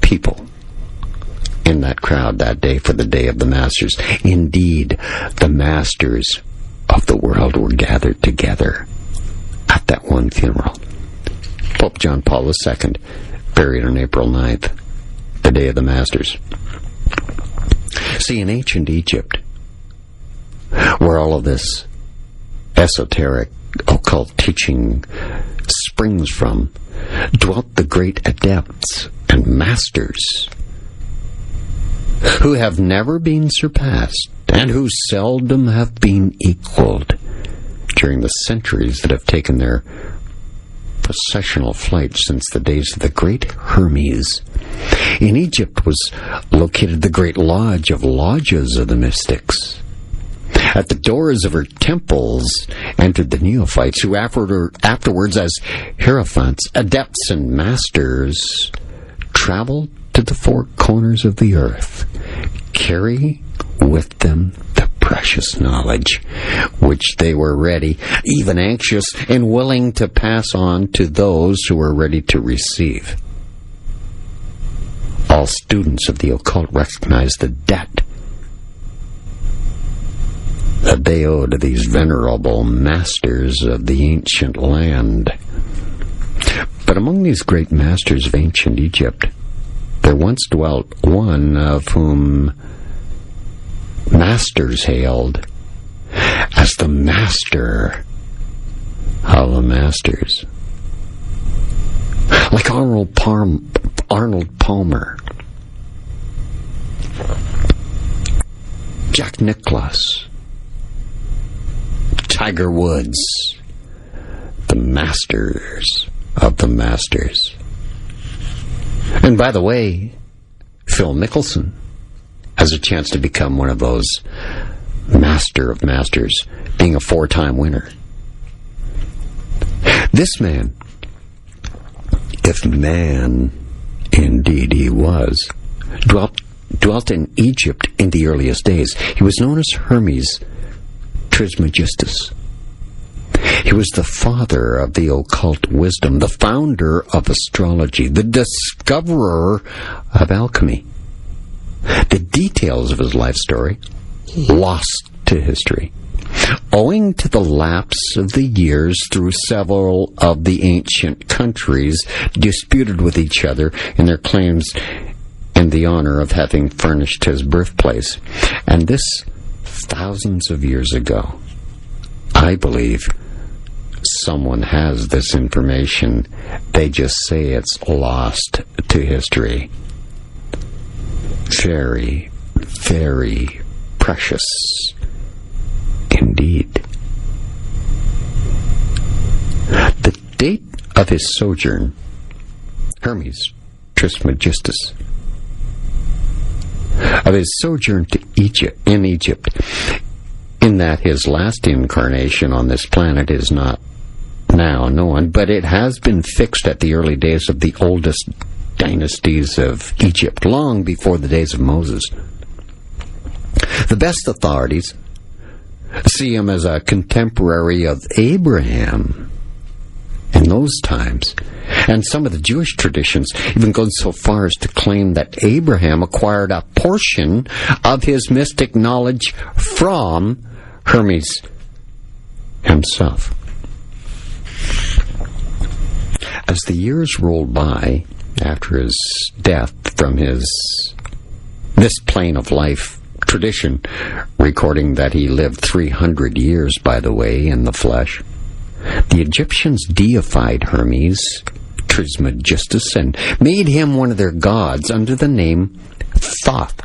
people in that crowd that day for the Day of the Masters. Indeed, the masters of the world were gathered together at that one funeral. Pope John Paul II, buried on April 9th, the Day of the Masters. See, in ancient Egypt, where all of this esoteric, occult teaching springs from, dwelt the great adepts and masters who have never been surpassed and who seldom have been equaled during the centuries that have taken their processional flight since the days of the great Hermes. In Egypt was located the great lodge of lodges of the mystics. At the doors of her temples entered the neophytes, who afterwards, as hierophants, adepts, and masters, traveled to the four corners of the earth, carrying with them the precious knowledge which they were ready, even anxious, and willing to pass on to those who were ready to receive. All students of the occult recognize the debt that they owe to these venerable masters of the ancient land. But among these great masters of ancient Egypt, there once dwelt one of whom masters hailed as the master of the masters. Like Arnold Palmer, Jack Nicklaus, Tiger Woods, the masters of the masters. And by the way, Phil Mickelson has a chance to become one of those master of masters, being a 4-time winner. This man, if man indeed he was, dwelt in Egypt in the earliest days. He was known as Hermes Trismegistus. He was the father of the occult wisdom, the founder of astrology, the discoverer of alchemy. The details of his life story lost to history. Owing to the lapse of the years through several of the ancient countries disputed with each other in their claims in the honor of having furnished his birthplace, and this thousands of years ago, I believe someone has this information. They just say it's lost to history. Very, very precious indeed. The date of his sojourn, Hermes Trismegistus, of his sojourn to Egypt, in that his last incarnation on this planet is not now known, but it has been fixed at the early days of the oldest dynasties of Egypt, long before the days of Moses. The best authorities see him as a contemporary of Abraham in those times, and some of the Jewish traditions even go so far as to claim that Abraham acquired a portion of his mystic knowledge from Hermes himself. As the years rolled by after his death from this plane of life, tradition recording that he lived 300 years, by the way, in the flesh, the Egyptians deified Hermes Trismegistus and made him one of their gods under the name Thoth.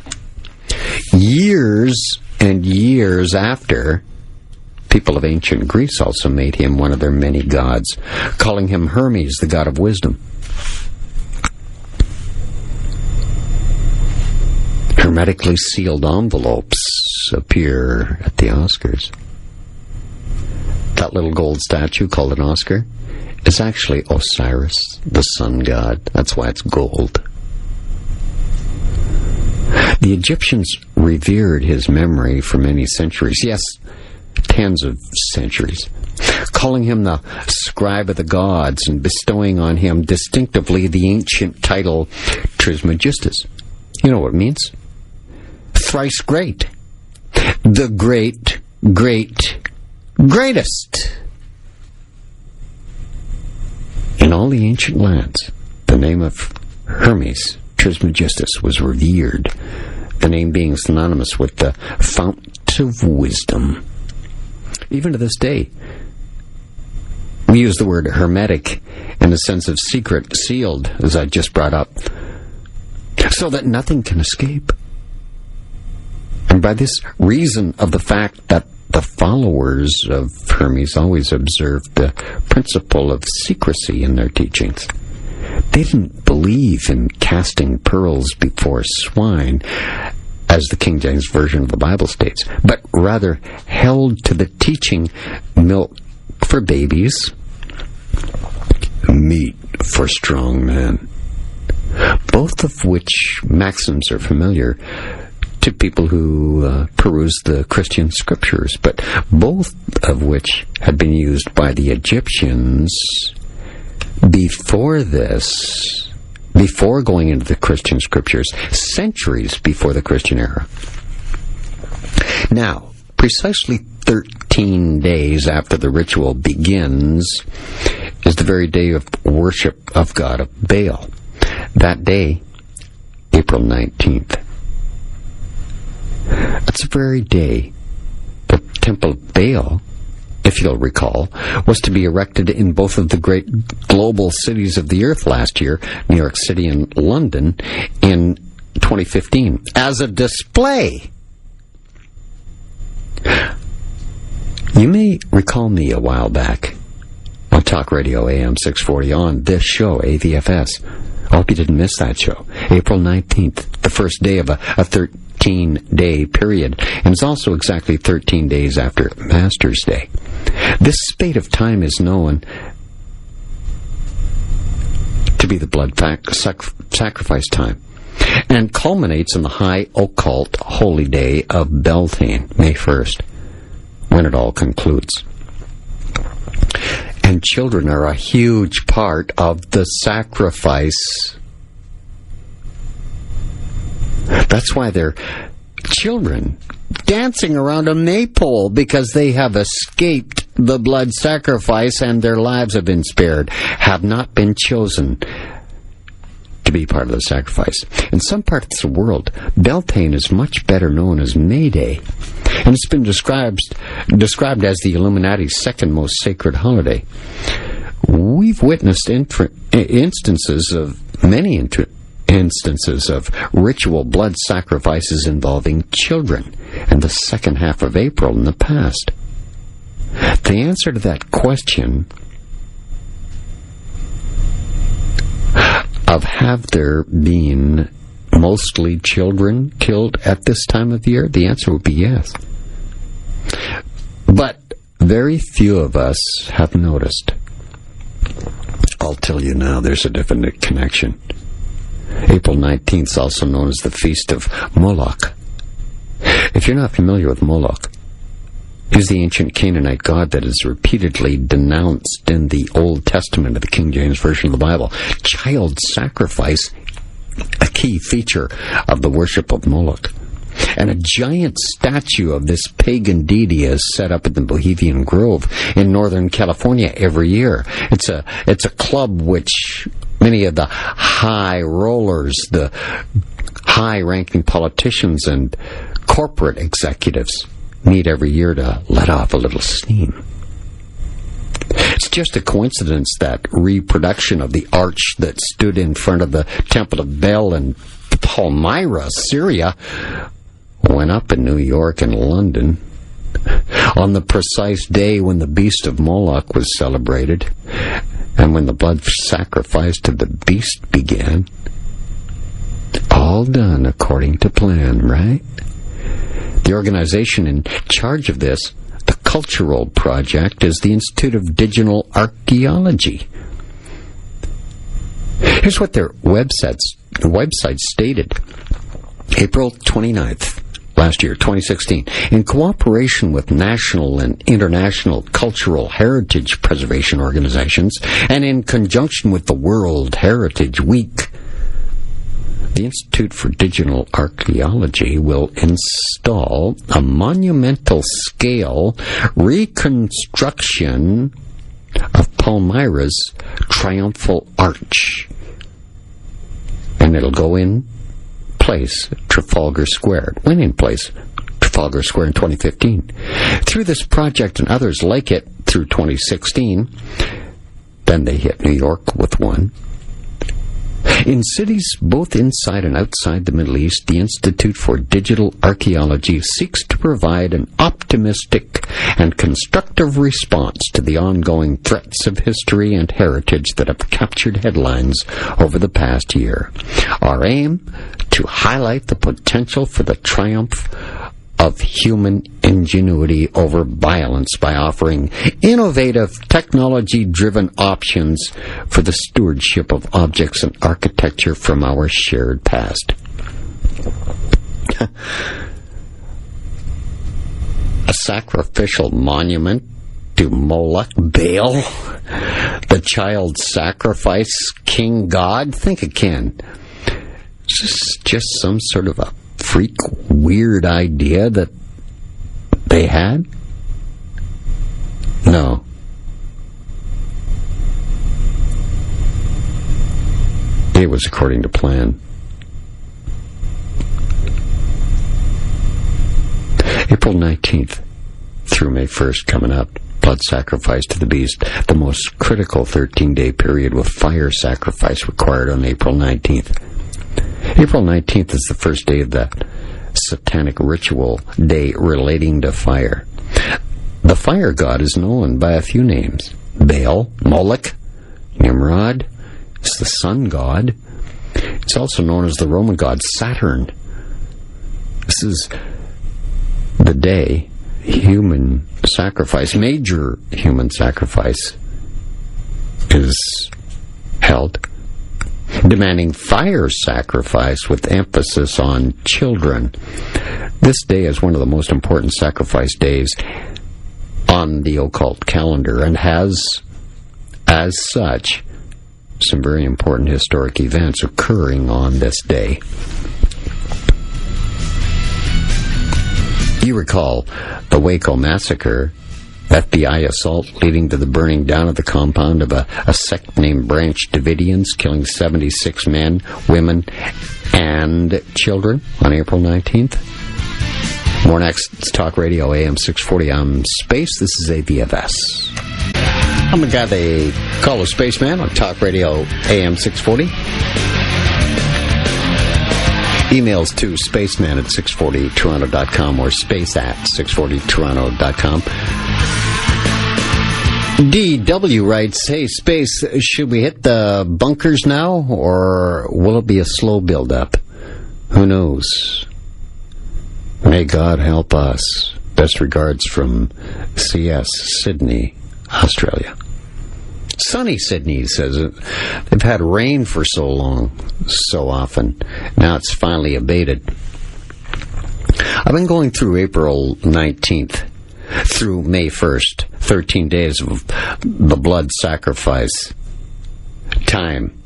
Years and years after, people of ancient Greece also made him one of their many gods, calling him Hermes, the god of wisdom. Hermetically sealed envelopes appear at the Oscars. That little gold statue called an Oscar is actually Osiris, the sun god. That's why it's gold. The Egyptians revered his memory for many centuries, yes, tens of centuries, calling him the scribe of the gods and bestowing on him distinctively the ancient title Trismegistus. You know what it means? Thrice great. The great, greatest. In all the ancient lands, the name of Hermes Trismegistus was revered, the name being synonymous with the fount of wisdom. Even to this day, we use the word hermetic in the sense of secret, sealed, as I just brought up, so that nothing can escape. And by this reason of the fact that the followers of Hermes always observed the principle of secrecy in their teachings. They didn't believe in casting pearls before swine, as the King James Version of the Bible states, but rather held to the teaching milk for babies, meat for strong men, both of which maxims are familiar to people who peruse the Christian scriptures, but both of which had been used by the Egyptians before this, before going into the Christian scriptures, centuries before the Christian era. Now, precisely 13 days after the ritual begins is the very day of worship of God of Baal. That day, April 19th. That's the very day the Temple of Baal, if you'll recall, was to be erected in both of the great global cities of the earth last year, New York City and London, in 2015, as a display. You may recall me a while back on Talk Radio AM 640 on this show, AVFS. I hope you didn't miss that show. April 19th, the first day of a 13-day period, and it's also exactly 13 days after Master's Day. This spate of time is known to be the blood sacrifice time, and culminates in the high occult holy day of Beltane, May 1st, when it all concludes. And children are a huge part of the sacrifice. That's why they're children dancing around a maypole because they have escaped the blood sacrifice and their lives have been spared, have not been chosen to be part of the sacrifice. In some parts of the world, Beltane is much better known as May Day, and it's been described as the Illuminati's second most sacred holiday. We've witnessed instances of ritual blood sacrifices involving children in the second half of April in the past. The answer to that question of have there been mostly children killed at this time of year, the answer would be yes. But very few of us have noticed. I'll tell you now, there's a definite connection. April 19th is also known as the Feast of Moloch. If you're not familiar with Moloch, he's the ancient Canaanite god that is repeatedly denounced in the Old Testament of the King James Version of the Bible. Child sacrifice, a key feature of the worship of Moloch. And a giant statue of this pagan deity is set up at the Bohemian Grove in Northern California every year. It's a club which many of the high rollers, the high-ranking politicians and corporate executives meet every year to let off a little steam. It's just a coincidence that reproduction of the arch that stood in front of the Temple of Bel in Palmyra, Syria, went up in New York and London on the precise day when the Beast of Moloch was celebrated and when the blood sacrifice to the beast began. All done according to plan, right? The organization in charge of this, the Cultural Project, is the Institute of Digital Archaeology. Here's what their website stated. April 29th, last year, 2016, in cooperation with national and international cultural heritage preservation organizations, and in conjunction with the World Heritage Week, the Institute for Digital Archaeology will install a monumental-scale reconstruction of Palmyra's triumphal arch. And it'll go in place Trafalgar Square. It went in place Trafalgar Square in 2015. Through this project and others like it through 2016, then they hit New York with one. In cities both inside and outside the Middle East, the Institute for Digital Archaeology seeks to provide an optimistic and constructive response to the ongoing threats of history and heritage that have captured headlines over the past year. Our aim, to highlight the potential for the triumph of human ingenuity over violence by offering innovative, technology-driven options for the stewardship of objects and architecture from our shared past. A sacrificial monument to Moloch, Baal, the child sacrifice king god? Think again. Just some sort of a freak, weird idea that they had? No. It was according to plan. April 19th through May 1st coming up. Blood sacrifice to the beast, the most critical 13-day period with fire sacrifice required on April 19th. April 19th is the first day of the satanic ritual day relating to fire. The fire god is known by a few names. Baal, Moloch, Nimrod. It's the sun god. It's also known as the Roman god Saturn. This is the day human sacrifice, major human sacrifice, is held, demanding fire sacrifice with emphasis on children. This day is one of the most important sacrifice days on the occult calendar and has, as such, some very important historic events occurring on this day. You recall the Waco massacre, FBI assault leading to the burning down of the compound of a sect named Branch Davidians, killing 76 men, women, and children on April 19th. More next. It's Talk Radio AM 640. I'm Space. This is AVFS. I'm the guy they call a Spaceman on Talk Radio AM 640. Emails to spaceman at 640toronto.com or space at 640toronto.com. DW writes, hey, Space, should we hit the bunkers now, or will it be a slow build-up? Who knows? May God help us. Best regards from CS, Sydney, Australia. Sunny Sydney says they've had rain for so long, so often. Now it's finally abated. I've been going through April 19th through May 1st, 13 days of the blood sacrifice time.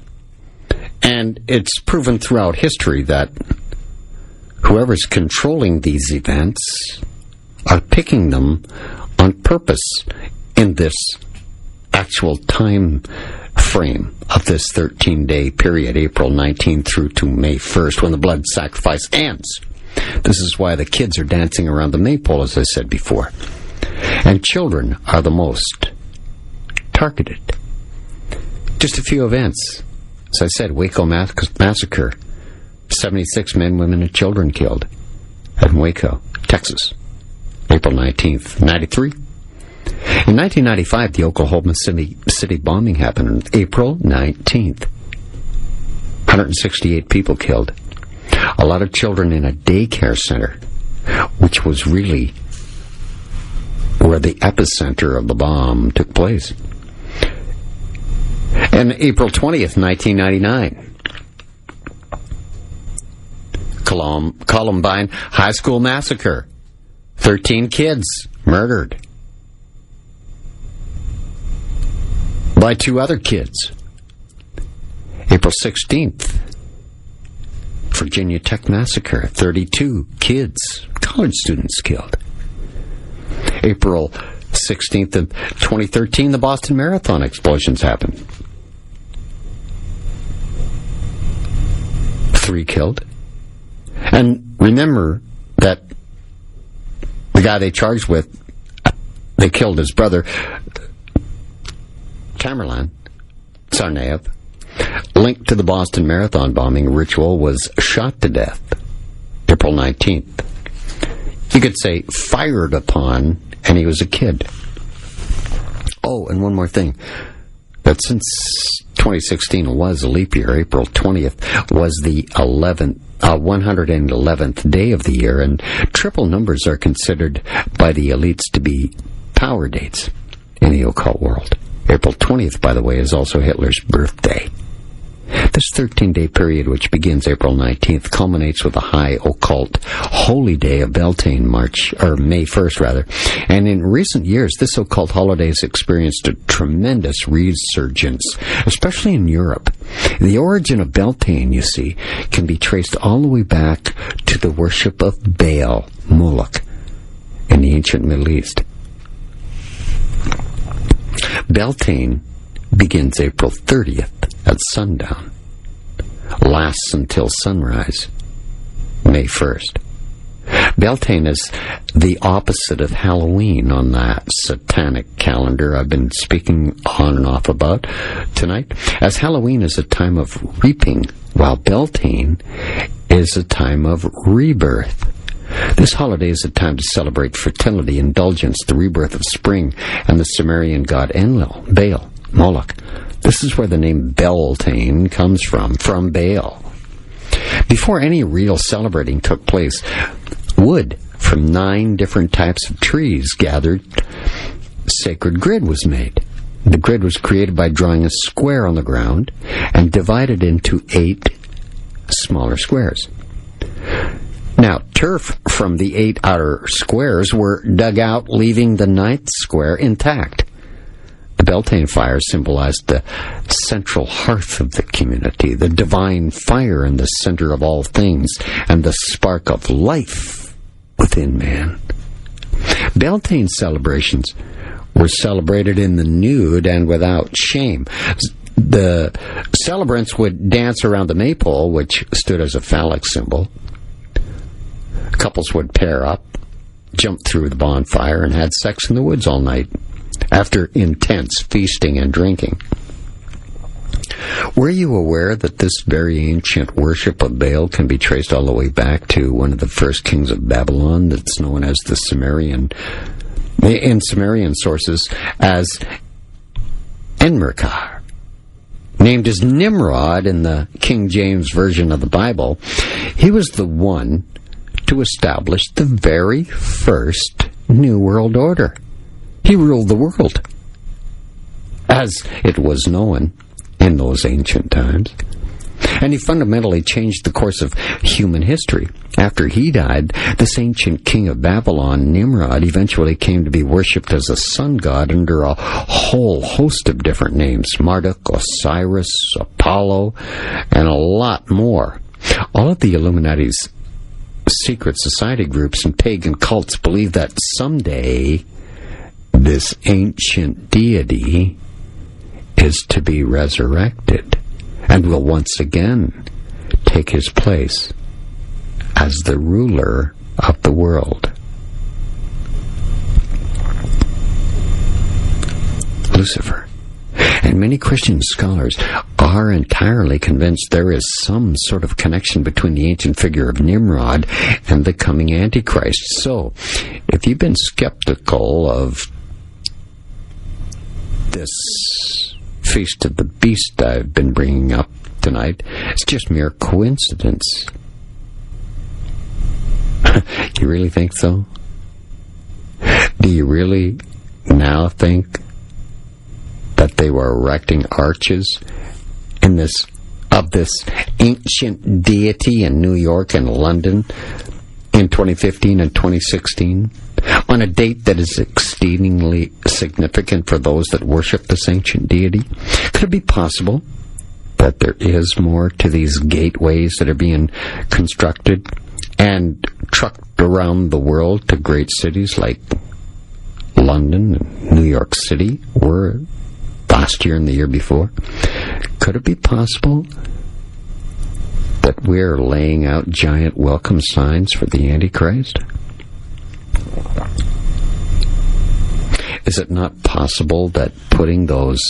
And it's proven throughout history that whoever's controlling these events are picking them on purpose in this actual time frame of this 13-day period, April 19th through to May 1st, when the blood sacrifice ends. This is why the kids are dancing around the maypole, as I said before. And children are the most targeted. Just a few events. As I said, Waco massacre. 76 men, women, and children killed at Waco, Texas, April 19th, 93. In 1995, the Oklahoma City bombing happened on April 19th. 168 people killed. A lot of children in a daycare center, which was really where the epicenter of the bomb took place. And April 20th, 1999, Columbine High School massacre. 13 kids murdered by 2 other kids. April 16th, Virginia Tech massacre. 32 kids, college students killed. April 16th of 2013, the Boston Marathon explosions happened. 3 killed. And remember that the guy they charged with, they killed his brother, Tamerlan Tsarnaev, linked to the Boston Marathon bombing ritual, was shot to death April 19th. You could say fired upon, and he was a kid. Oh, and one more thing. That since 2016 was a leap year, April 20th was the 111th day of the year, and triple numbers are considered by the elites to be power dates in the occult world. April 20th, by the way, is also Hitler's birthday. This 13-day period, which begins April 19th, culminates with a high occult holy day of Beltane, May 1st, rather. And in recent years, this occult holiday has experienced a tremendous resurgence, especially in Europe. The origin of Beltane, you see, can be traced all the way back to the worship of Baal, Moloch, in the ancient Middle East. Beltane begins April 30th at sundown, lasts until sunrise, May 1st. Beltane is the opposite of Halloween on that satanic calendar I've been speaking on and off about tonight, as Halloween is a time of reaping, while Beltane is a time of rebirth. This holiday is a time to celebrate fertility, indulgence, the rebirth of spring, and the Sumerian god Enlil, Baal, Moloch. This is where the name Beltane comes from Baal. Before any real celebrating took place, wood from 9 different types of trees gathered, sacred grid was made. The grid was created by drawing a square on the ground and divided into 8 smaller squares. Now, turf from the 8 outer squares were dug out, leaving the 9th square intact. The Beltane fire symbolized the central hearth of the community, the divine fire in the center of all things, and the spark of life within man. Beltane celebrations were celebrated in the nude and without shame. The celebrants would dance around the maypole, which stood as a phallic symbol. Couples would pair up, jump through the bonfire, and had sex in the woods all night after intense feasting and drinking. Were you aware that this very ancient worship of Baal can be traced all the way back to one of the first kings of Babylon that's known as the Sumerian, in Sumerian sources as Enmerkar? Named as Nimrod in the King James Version of the Bible, he was the one to establish the very first New World Order. He ruled the world, as it was known in those ancient times. And he fundamentally changed the course of human history. After he died, this ancient king of Babylon, Nimrod, eventually came to be worshipped as a sun god under a whole host of different names: Marduk, Osiris, Apollo, and a lot more. All of the Illuminati's secret society groups and pagan cults believe that someday this ancient deity is to be resurrected and will once again take his place as the ruler of the world. Lucifer. And many Christian scholars are entirely convinced there is some sort of connection between the ancient figure of Nimrod and the coming Antichrist. So, if you've been skeptical of this Feast of the Beast I've been bringing up tonight, it's just mere coincidence. You really think so? Do you really now think that they were erecting arches in this ancient deity in New York and London in 2015 and 2016 on a date that is exceedingly significant for those that worship this ancient deity? Could it be possible that there is more to these gateways that are being constructed and trucked around the world to great cities like London and New York City were last year and the year before? Could it be possible that we're laying out giant welcome signs for the Antichrist? Is it not possible that putting those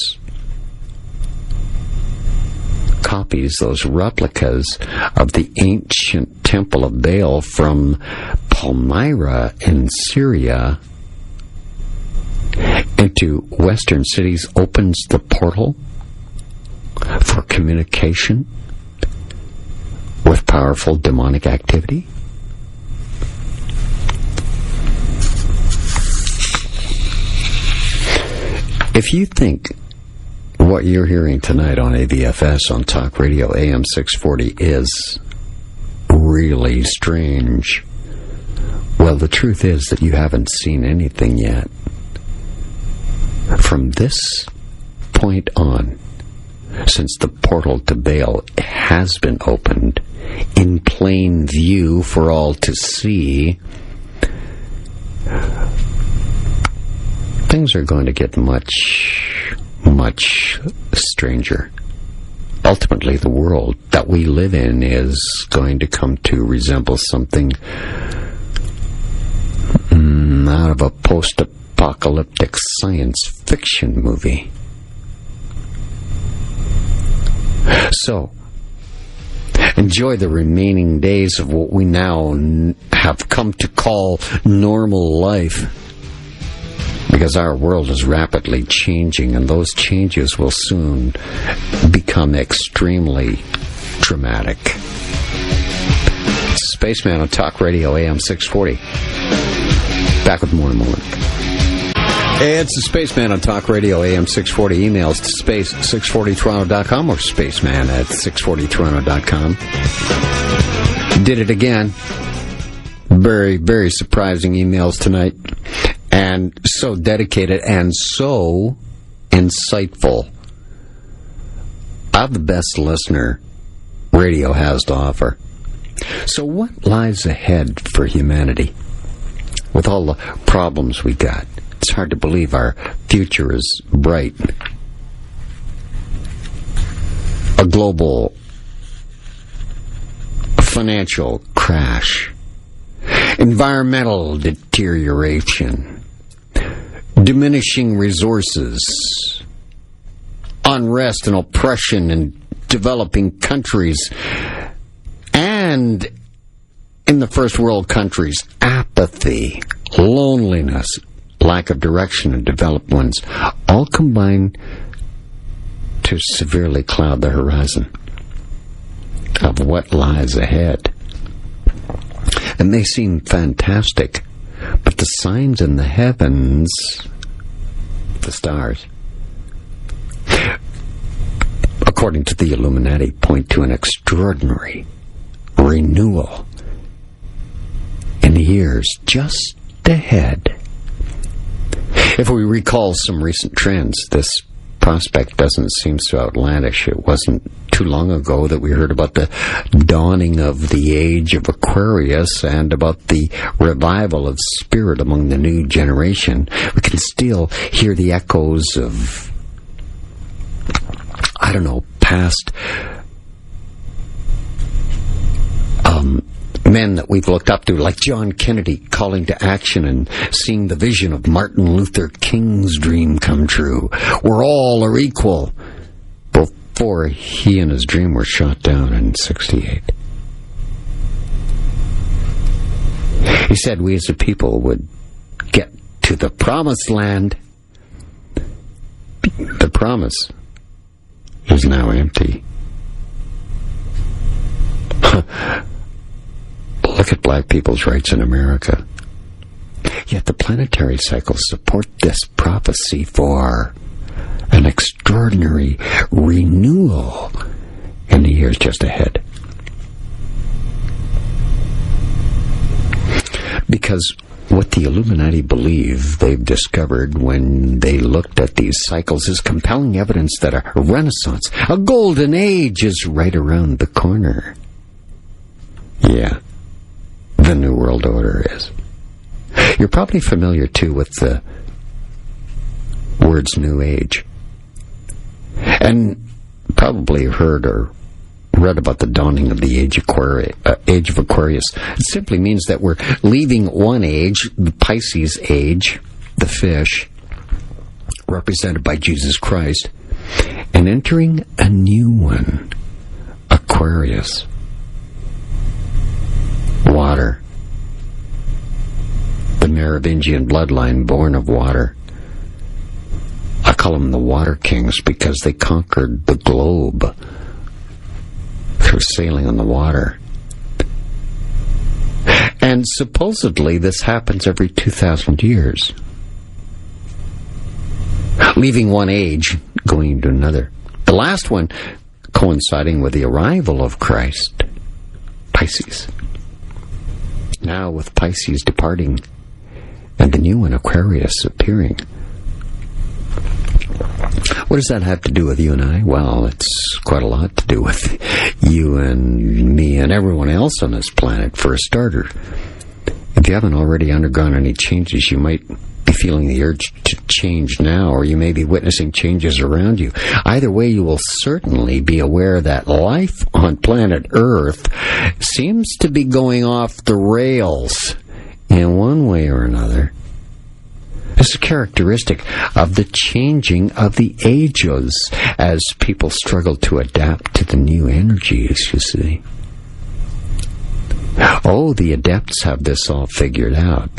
copies, those replicas of the ancient temple of Baal from Palmyra in Syria into Western cities opens the portal for communication with powerful demonic activity? If you think what you're hearing tonight on AVFS on Talk Radio AM 640 is really strange, well, the truth is that you haven't seen anything yet. From this point on, since the portal to Baal has been opened in plain view for all to see, things are going to get much, much stranger. Ultimately, the world that we live in is going to come to resemble something out of a post-apocalyptic science fiction movie. So, enjoy the remaining days of what we now have come to call normal life, because our world is rapidly changing, and those changes will soon become extremely dramatic. Spaceman on Talk Radio AM 640. Back with more in a moment. Hey, it's the Spaceman on Talk Radio AM 640. Emails to space640toronto.com or spaceman at 640toronto.com. Did it again. Very, very surprising emails tonight. And so dedicated and so insightful. I'm the best listener radio has to offer. So what lies ahead for humanity? With all the problems we got, it's hard to believe our future is bright. A global financial crash, environmental deterioration, diminishing resources, unrest and oppression in developing countries, and in the first world countries, apathy, loneliness, lack of direction in developed ones, all combine to severely cloud the horizon of what lies ahead. It may seem fantastic, but the signs in the heavens, the stars, according to the Illuminati, point to an extraordinary renewal in the years just ahead. If we recall some recent trends, this prospect doesn't seem so outlandish. It wasn't too long ago that we heard about the dawning of the age of Aquarius and about the revival of spirit among the new generation. We can still hear the echoes of, past men that we've looked up to, like John Kennedy calling to action and seeing the vision of Martin Luther King's dream come true. We're all are equal, before he and his dream were shot down in 1968. He said we as a people would get to the promised land. The promise is now empty. Look at black people's rights in America. Yet the planetary cycles support this prophecy for an extraordinary renewal in the years just ahead. Because what the Illuminati believe they've discovered when they looked at these cycles is compelling evidence that a renaissance, a golden age, is right around the corner. Yeah, the New World Order is. You're probably familiar, too, with the words New Age. And probably heard or read about the dawning of the age of Aquarius. It simply means that we're leaving one age, the Pisces age, the fish, represented by Jesus Christ, and entering a new one, Aquarius. Water. The Merovingian bloodline born of water. I call them the Water Kings because they conquered the globe through sailing on the water. And supposedly this happens every 2,000 years. Leaving one age, going into another. The last one coinciding with the arrival of Christ, Pisces. Now with Pisces departing and the new one, Aquarius, appearing. What does that have to do with you and I? Well, it's quite a lot to do with you and me and everyone else on this planet, for a starter. If you haven't already undergone any changes, you might be feeling the urge to change now, or you may be witnessing changes around you. Either way, you will certainly be aware that life on planet Earth seems to be going off the rails in one way or another. It's a characteristic of the changing of the ages as people struggle to adapt to the new energies, you see. Oh, the adepts have this all figured out.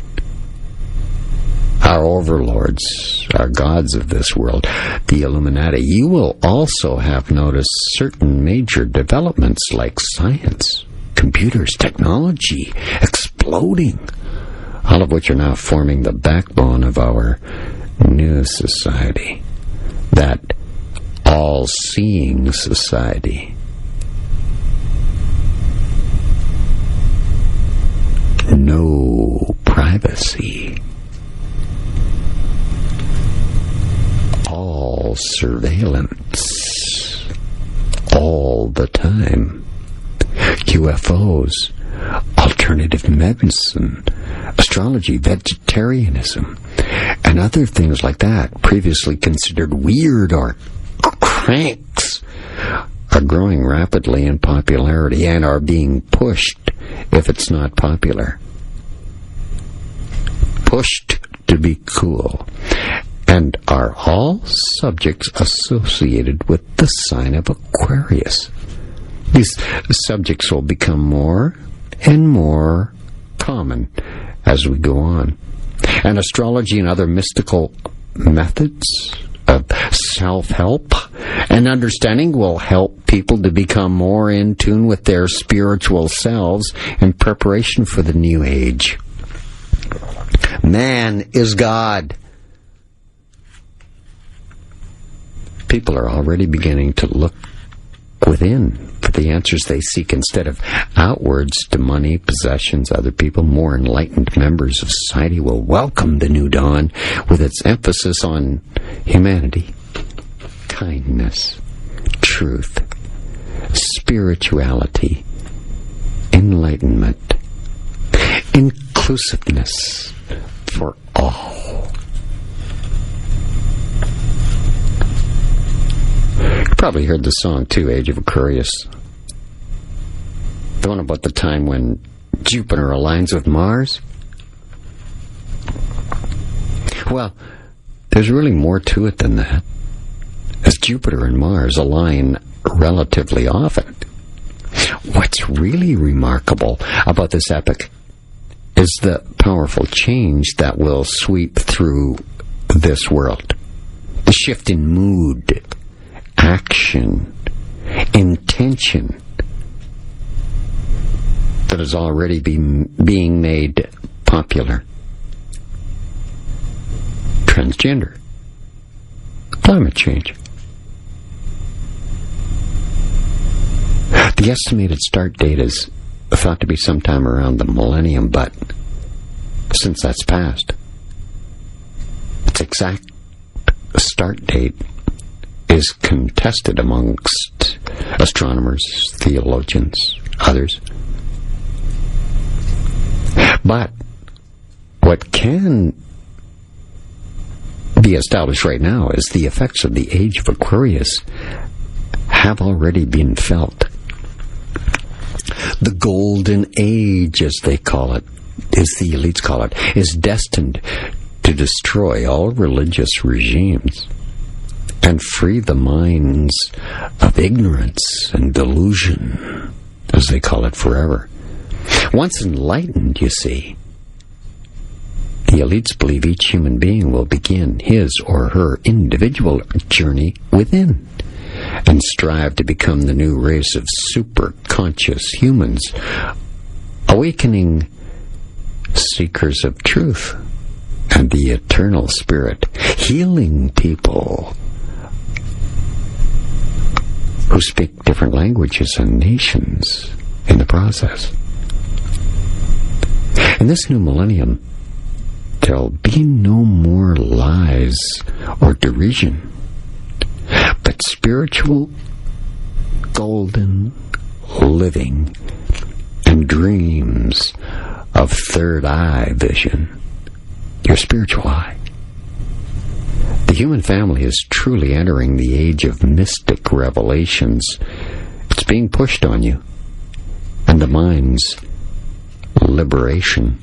Our overlords, our gods of this world, the Illuminati. You will also have noticed certain major developments like science, computers, technology exploding, all of which are now forming the backbone of our new society, that all-seeing society. No privacy. All surveillance. All the time. UFOs alternative medicine, astrology, vegetarianism, and other things like that, previously considered weird or cranks, are growing rapidly in popularity and are being pushed if it's not popular. Pushed to be cool, and are all subjects associated with the sign of Aquarius. These subjects will become more and more common as we go on. And astrology and other mystical methods of self-help and understanding will help people to become more in tune with their spiritual selves in preparation for the new age. Man is God. People are already beginning to look within for the answers they seek instead of outwards to money, possessions, other people. More enlightened members of society will welcome the new dawn with its emphasis on humanity, kindness, truth, spirituality, enlightenment, inclusiveness for all. You probably heard the song, too, Age of Aquarius. The one about the time when Jupiter aligns with Mars. Well, there's really more to it than that, as Jupiter and Mars align relatively often. What's really remarkable about this epoch is the powerful change that will sweep through this world. The shift in mood, action, intention that is already being made popular. Transgender, climate change. The estimated start date is thought to be sometime around the millennium, but since that's passed, its exact start date is contested amongst astronomers, theologians, others. But what can be established right now is the effects of the age of Aquarius have already been felt. The golden age, as they call it, as the elites call it, is destined to destroy all religious regimes and free the minds of ignorance and delusion, as they call it, forever. Once enlightened, you see, the elites believe each human being will begin his or her individual journey within and strive to become the new race of super-conscious humans, awakening seekers of truth and the eternal spirit, healing people who speak different languages and nations in the process. In this new millennium, there'll be no more lies or derision, but spiritual, golden living and dreams of third eye vision, your spiritual eye. The human family is truly entering the age of mystic revelations. It's being pushed on you, and the mind's liberation.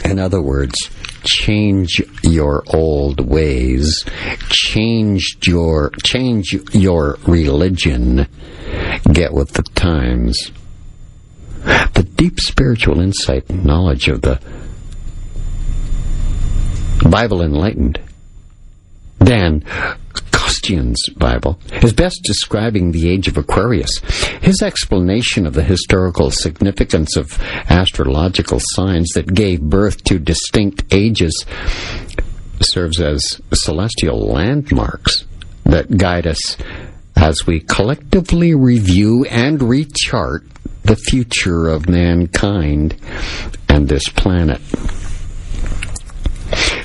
In other words, change your old ways, change your religion, get with the times. The deep spiritual insight and knowledge of the Bible enlightened, Dan Costian's Bible, is best describing the age of Aquarius. His explanation of the historical significance of astrological signs that gave birth to distinct ages serves as celestial landmarks that guide us as we collectively review and rechart the future of mankind and this planet.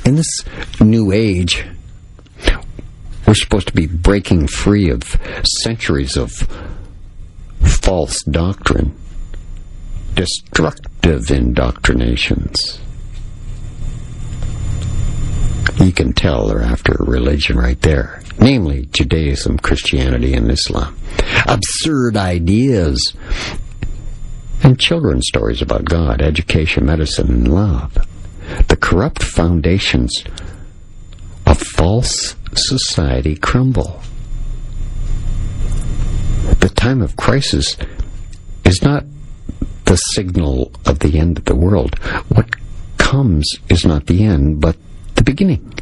In this new age, we're supposed to be breaking free of centuries of false doctrine destructive indoctrinations. You can tell they're after religion right there, namely Judaism, Christianity, and Islam. Absurd ideas and children's stories about God, education, medicine, and love. The corrupt foundations of false society crumble. The time of crisis is not the signal of the end of the world. What comes is not the end, but the beginning.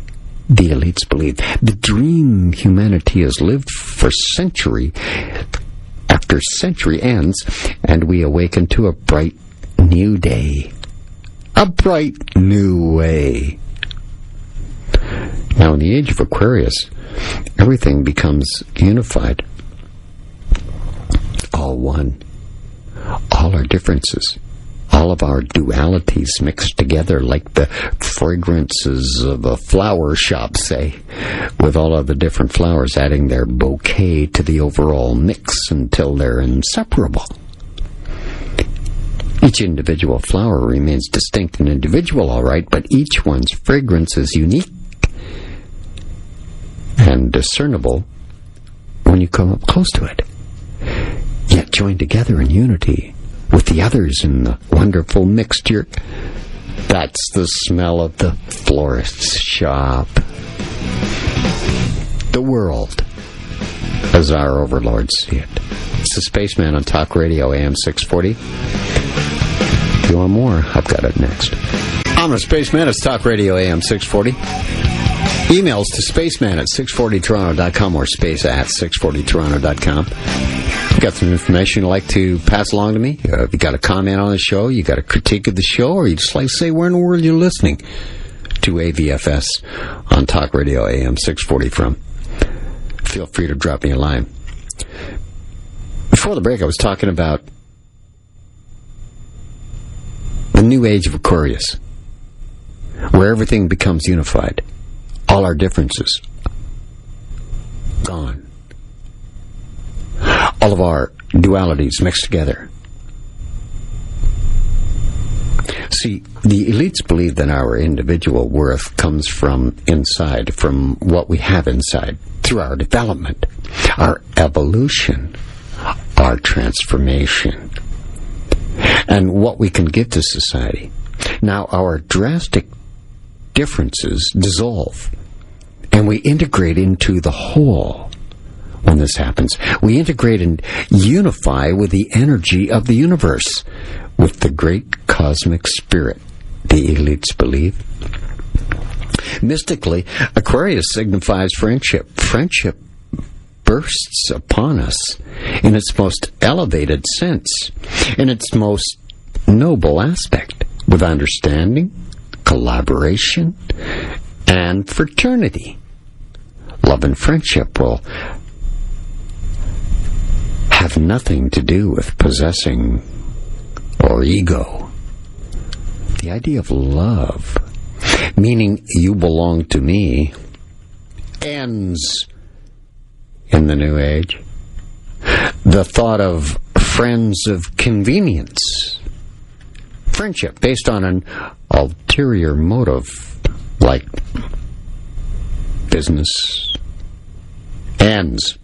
The elites believe the dream humanity has lived for century after century ends, and we awaken to a bright new day. A bright new way. Now, in the age of Aquarius, everything becomes unified. All one. All our differences. All of our dualities mixed together like the fragrances of a flower shop, say, with all of the different flowers adding their bouquet to the overall mix until they're inseparable. Each individual flower remains distinct and individual, all right, but each one's fragrance is unique and discernible when you come up close to it, yet joined together in unity with the others in the wonderful mixture. That's the smell of the florist's shop. The world, as our overlords see it. It's the Spaceman on Talk Radio, AM 640. If you want more, I've got it next. I'm the Spaceman. It's Talk Radio, AM 640. Emails to spaceman at 640toronto.com or space at 640toronto.com. Got some information you'd like to pass along to me? You got a comment on the show? You got a critique of the show? Or you just like to say where in the world you're listening to AVFS on Talk Radio AM 640 from? Feel free to drop me a line. Before the break, I was talking about the new age of Aquarius, where everything becomes unified. All our differences gone. All of our dualities mixed together. See, the elites believe that our individual worth comes from inside, from what we have inside, through our development, our evolution, our transformation, and what we can give to society. Now, our drastic differences dissolve, and we integrate into the whole. When this happens, we integrate and unify with the energy of the universe, with the great cosmic spirit, the elites believe. Mystically, Aquarius signifies friendship. Friendship bursts upon us in its most elevated sense, in its most noble aspect, with understanding, collaboration, and fraternity. Love and friendship will have nothing to do with possessing or ego. The idea of love, meaning you belong to me, ends in the New Age. The thought of friends of convenience, friendship based on an ulterior motive like business, ends.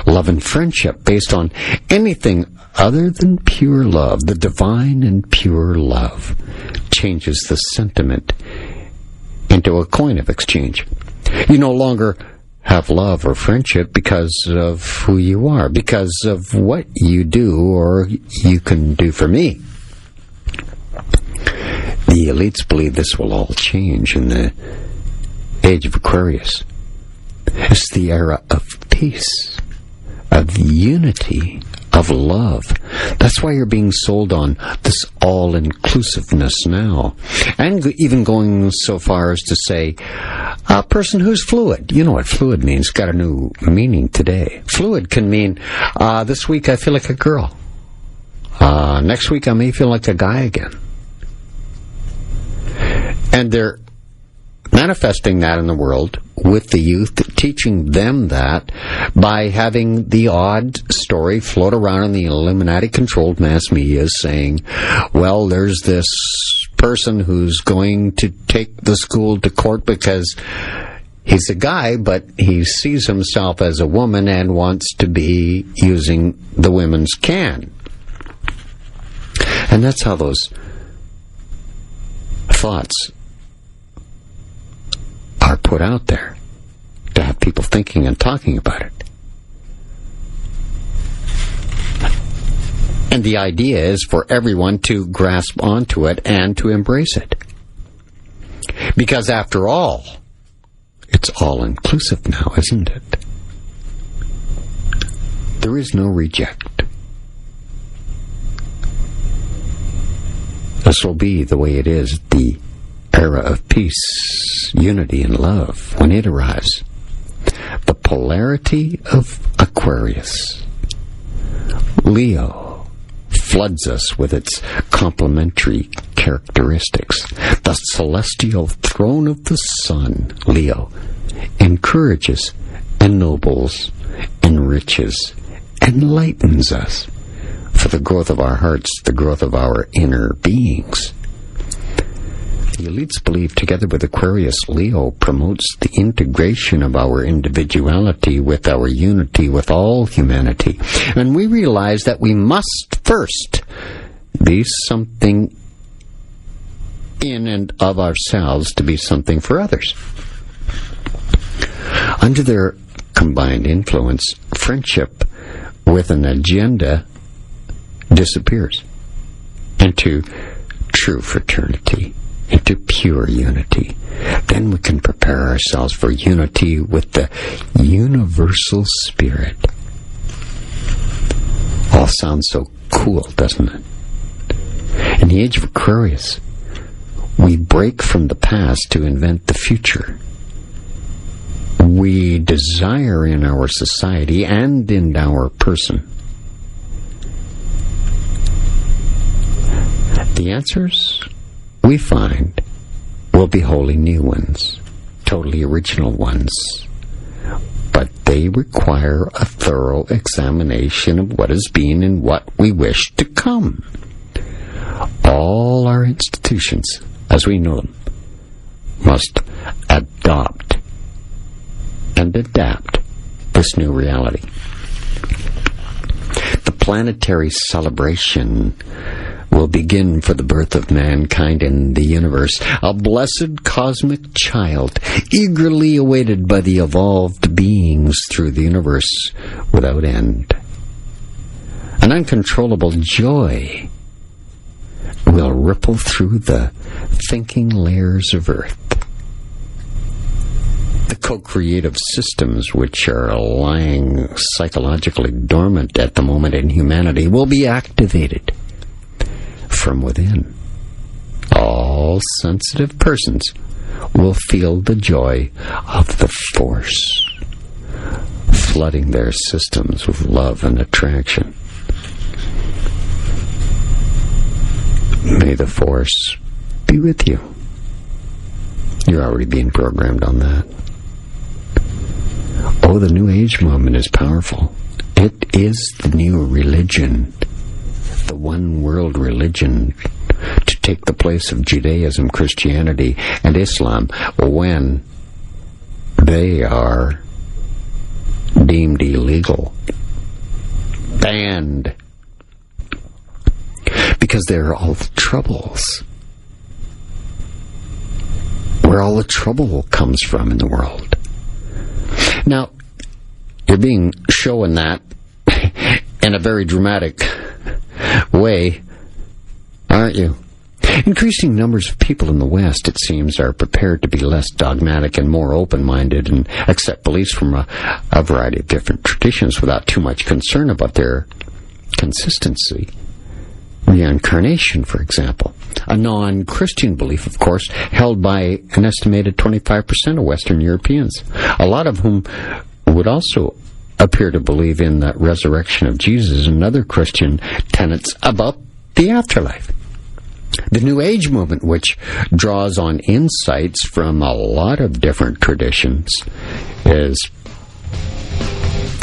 Love and friendship based on anything other than pure love, the divine and pure love, changes the sentiment into a coin of exchange. You no longer have love or friendship because of who you are, because of what you do or you can do for me. The elites believe this will all change in the age of Aquarius. It's the era of peace, of unity, of love. That's why you're being sold on this all-inclusiveness now. And even going so far as to say, a person who's fluid. You know what fluid means. Got a new meaning today. Fluid can mean, this week I feel like a girl. Next week I may feel like a guy again. And they're manifesting that in the world with the youth, teaching them that by having the odd story float around in the Illuminati-controlled mass media saying, well, there's this person who's going to take the school to court because he's a guy, but he sees himself as a woman and wants to be using the women's can. And that's how those thoughts are put out there, to have people thinking and talking about it. And the idea is for everyone to grasp onto it and to embrace it. Because after all, it's all-inclusive now, isn't it? There is no reject. This will be the way it is, the era of peace, unity, and love, when it arrives. The polarity of Aquarius. Leo floods us with its complementary characteristics. The celestial throne of the sun, Leo, encourages, ennobles, enriches, enlightens us for the growth of our hearts, the growth of our inner beings. The elites believe, together with Aquarius, Leo promotes the integration of our individuality with our unity with all humanity. And we realize that we must first be something in and of ourselves to be something for others. Under their combined influence, friendship with an agenda disappears into true fraternity, into pure unity. Then we can prepare ourselves for unity with the universal spirit. All sounds so cool, doesn't it? In the age of Aquarius, we break from the past to invent the future. We desire in our society and in our person the answers we find will be wholly new ones, totally original ones, but they require a thorough examination of what has been and what we wish to come. All our institutions, as we know them, must adopt and adapt this new reality. The planetary celebration will begin for the birth of mankind in the universe, a blessed cosmic child, eagerly awaited by the evolved beings through the universe without end. An uncontrollable joy will ripple through the thinking layers of Earth. The co-creative systems which are lying psychologically dormant at the moment in humanity will be activated from within. All sensitive persons will feel the joy of the force flooding their systems with love and attraction. May the force be with you. You're already being programmed on that. Oh, the New Age movement is powerful. It is the new religion, the one world religion, to take the place of Judaism, Christianity, and Islam when they are deemed illegal, banned, because they're all the troubles. Where all the trouble comes from in the world. Now, you're being shown that in a very dramatic way, aren't you? Increasing numbers of people in the West, it seems, are prepared to be less dogmatic and more open-minded and accept beliefs from a variety of different traditions without too much concern about their consistency. Reincarnation, for example, a non-Christian belief, of course, held by an estimated 25% of Western Europeans, a lot of whom would also appear to believe in the resurrection of Jesus and other Christian tenets about the afterlife. The New Age movement, which draws on insights from a lot of different traditions, is,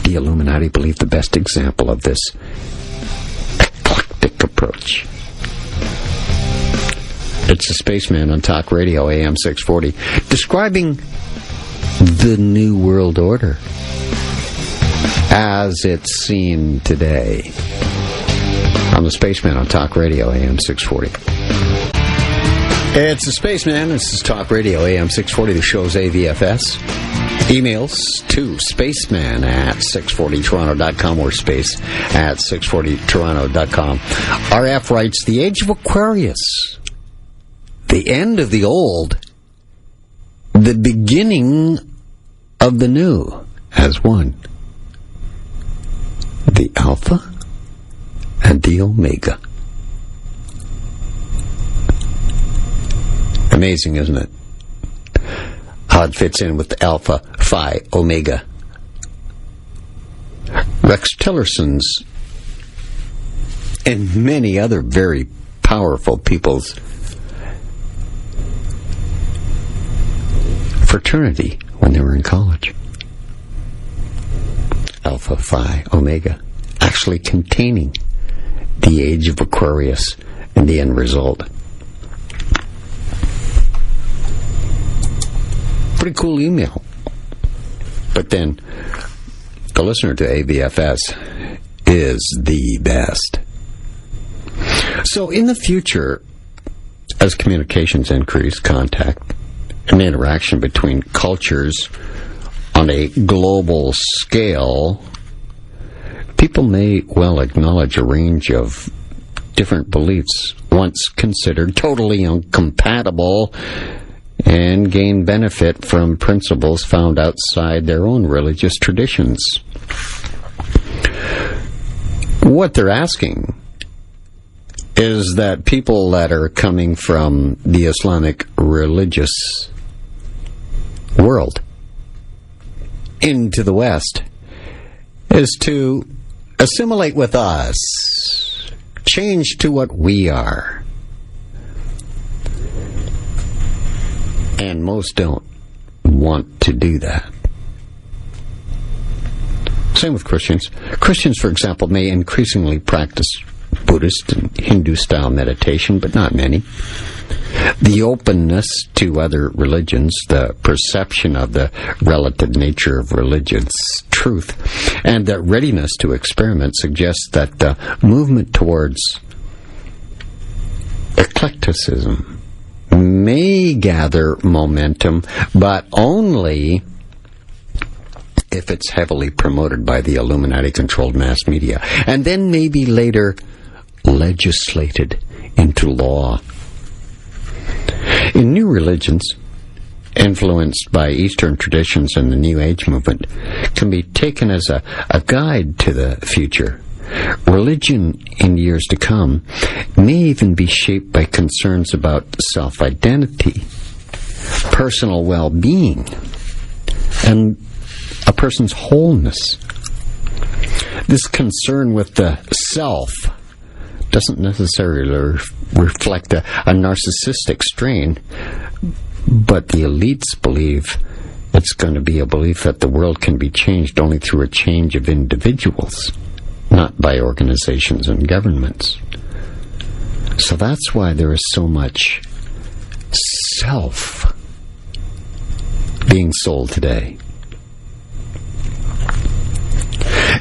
the Illuminati believe, the best example of this eclectic approach. It's the Spaceman on Talk Radio, AM 640, describing the New World Order as it's seen today. I'm the Spaceman on Talk Radio, AM 640. It's the Spaceman. This is Talk Radio, AM 640. The show's AVFS. Emails to spaceman at 640toronto.com or space at 640toronto.com. RF writes, the age of Aquarius, the end of the old, the beginning of the new, as one. The Alpha and the Omega. Amazing, isn't it? How it fits in with the Alpha, Phi, Omega. Rex Tillerson's and many other very powerful people's fraternity when they were in college. Alpha, Phi, Omega, actually containing the age of Aquarius and the end result. Pretty cool email. But then, the listener to AVFS is the best. So in the future, as communications increase, contact and interaction between cultures on a global scale, people may well acknowledge a range of different beliefs once considered totally incompatible and gain benefit from principles found outside their own religious traditions. What they're asking is that people that are coming from the Islamic religious world into the West is to assimilate with us, change to what we are. And most don't want to do that. Same with Christians. Christians, for example, may increasingly practice Buddhist and Hindu-style meditation, but not many. The openness to other religions, the perception of the relative nature of religion's truth, and the readiness to experiment suggests that the movement towards eclecticism may gather momentum, but only if it's heavily promoted by the Illuminati-controlled mass media, and then maybe later legislated into law. In new religions, influenced by Eastern traditions and the New Age movement, can be taken as a guide to the future. Religion in years to come may even be shaped by concerns about self-identity, personal well-being, and a person's wholeness. This concern with the self doesn't necessarily reflect a narcissistic strain, but the elites believe it's going to be a belief that the world can be changed only through a change of individuals, not by organizations and governments. So that's why there is so much self being sold today.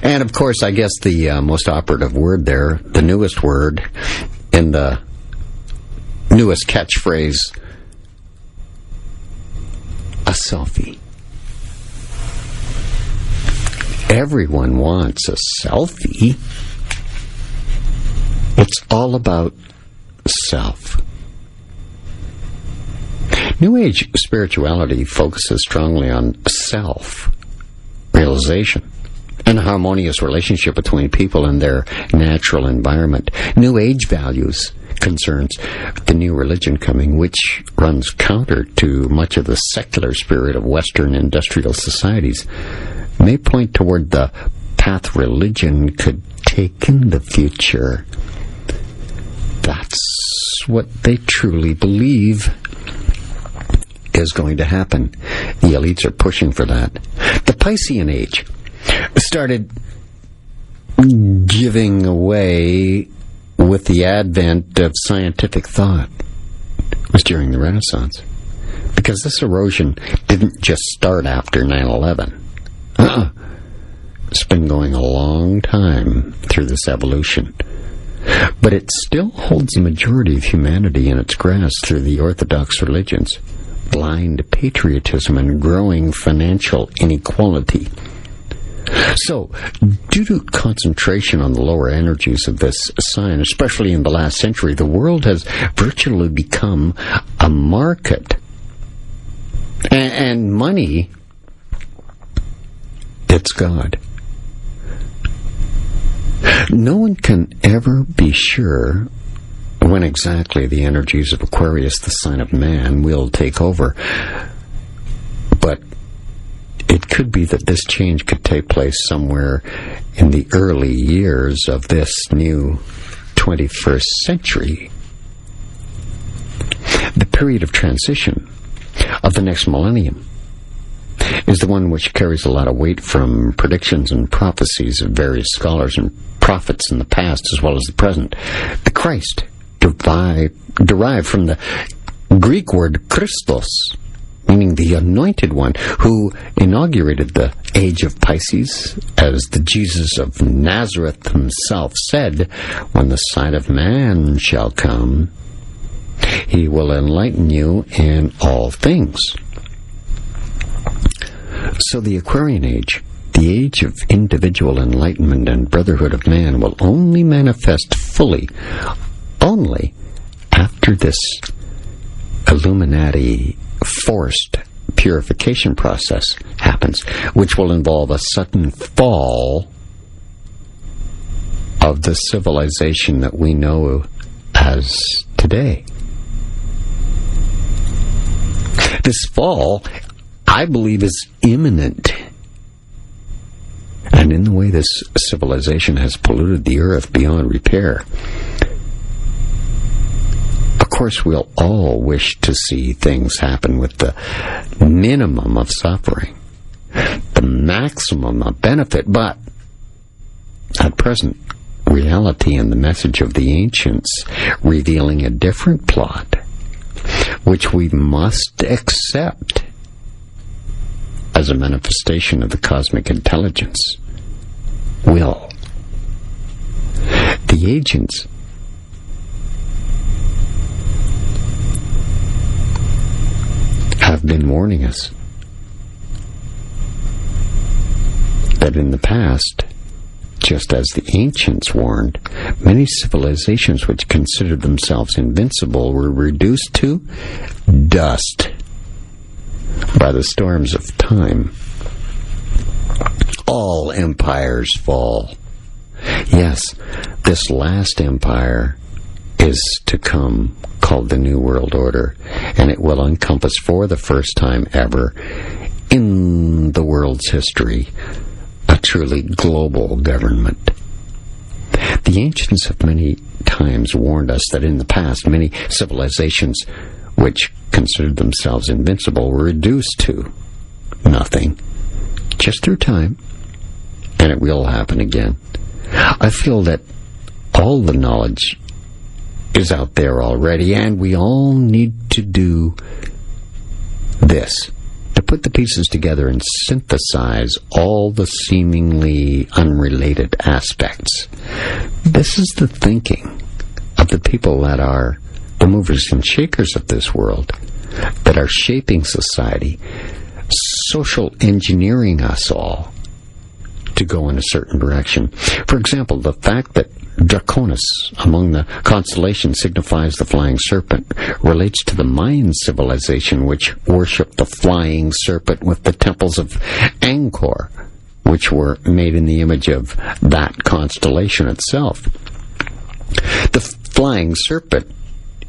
And of course, I guess the most operative word there, the newest word in the newest catchphrase, a selfie. Everyone wants a selfie. It's all about self. New Age spirituality focuses strongly on self-realization and a harmonious relationship between people and their natural environment. New Age values concerns the new religion coming, which runs counter to much of the secular spirit of Western industrial societies, may point toward the path religion could take in the future. That's what they truly believe is going to happen. The elites are pushing for that. The Piscean Age started giving away with the advent of scientific thought. It was during the Renaissance. Because this erosion didn't just start after 9/11. It's been going a long time through this evolution. But it still holds the majority of humanity in its grasp through the orthodox religions, blind patriotism, and growing financial inequality. So, due to concentration on the lower energies of this sign, especially in the last century, the world has virtually become a market. And money, it's God. No one can ever be sure when exactly the energies of Aquarius, the sign of man, will take over. But it could be that this change could take place somewhere in the early years of this new 21st century. The period of transition of the next millennium is the one which carries a lot of weight from predictions and prophecies of various scholars and prophets in the past as well as the present. The Christ derived from the Greek word Christos, meaning the anointed one, who inaugurated the age of Pisces, as the Jesus of Nazareth himself said, "When the Son of Man shall come, he will enlighten you in all things." So the Aquarian age, the age of individual enlightenment and brotherhood of man, will only manifest fully only after this Illuminati forced purification process happens, which will involve a sudden fall of the civilization that we know as today. This fall, I believe, is imminent. And in the way this civilization has polluted the earth beyond repair, of course we'll all wish to see things happen with the minimum of suffering, the maximum of benefit, but at present, reality and the message of the ancients revealing a different plot, which we must accept as a manifestation of the cosmic intelligence, will. The agents have been warning us that in the past, just as the ancients warned, many civilizations which considered themselves invincible were reduced to dust by the storms of time. All empires fall. Yes, this last empire is to come, called the New World Order, and it will encompass for the first time ever in the world's history a truly global government. The ancients have many times warned us that in the past many civilizations which considered themselves invincible were reduced to nothing, just through time, and it will happen again. I feel that all the knowledge is out there already, and we all need to do this, to put the pieces together and synthesize all the seemingly unrelated aspects. This is the thinking of the people that are the movers and shakers of this world, that are shaping society, social engineering us all to go in a certain direction. For example, the fact that Draconis among the constellations signifies the flying serpent relates to the Mayan civilization, which worshipped the flying serpent with the temples of Angkor, which were made in the image of that constellation itself. The flying serpent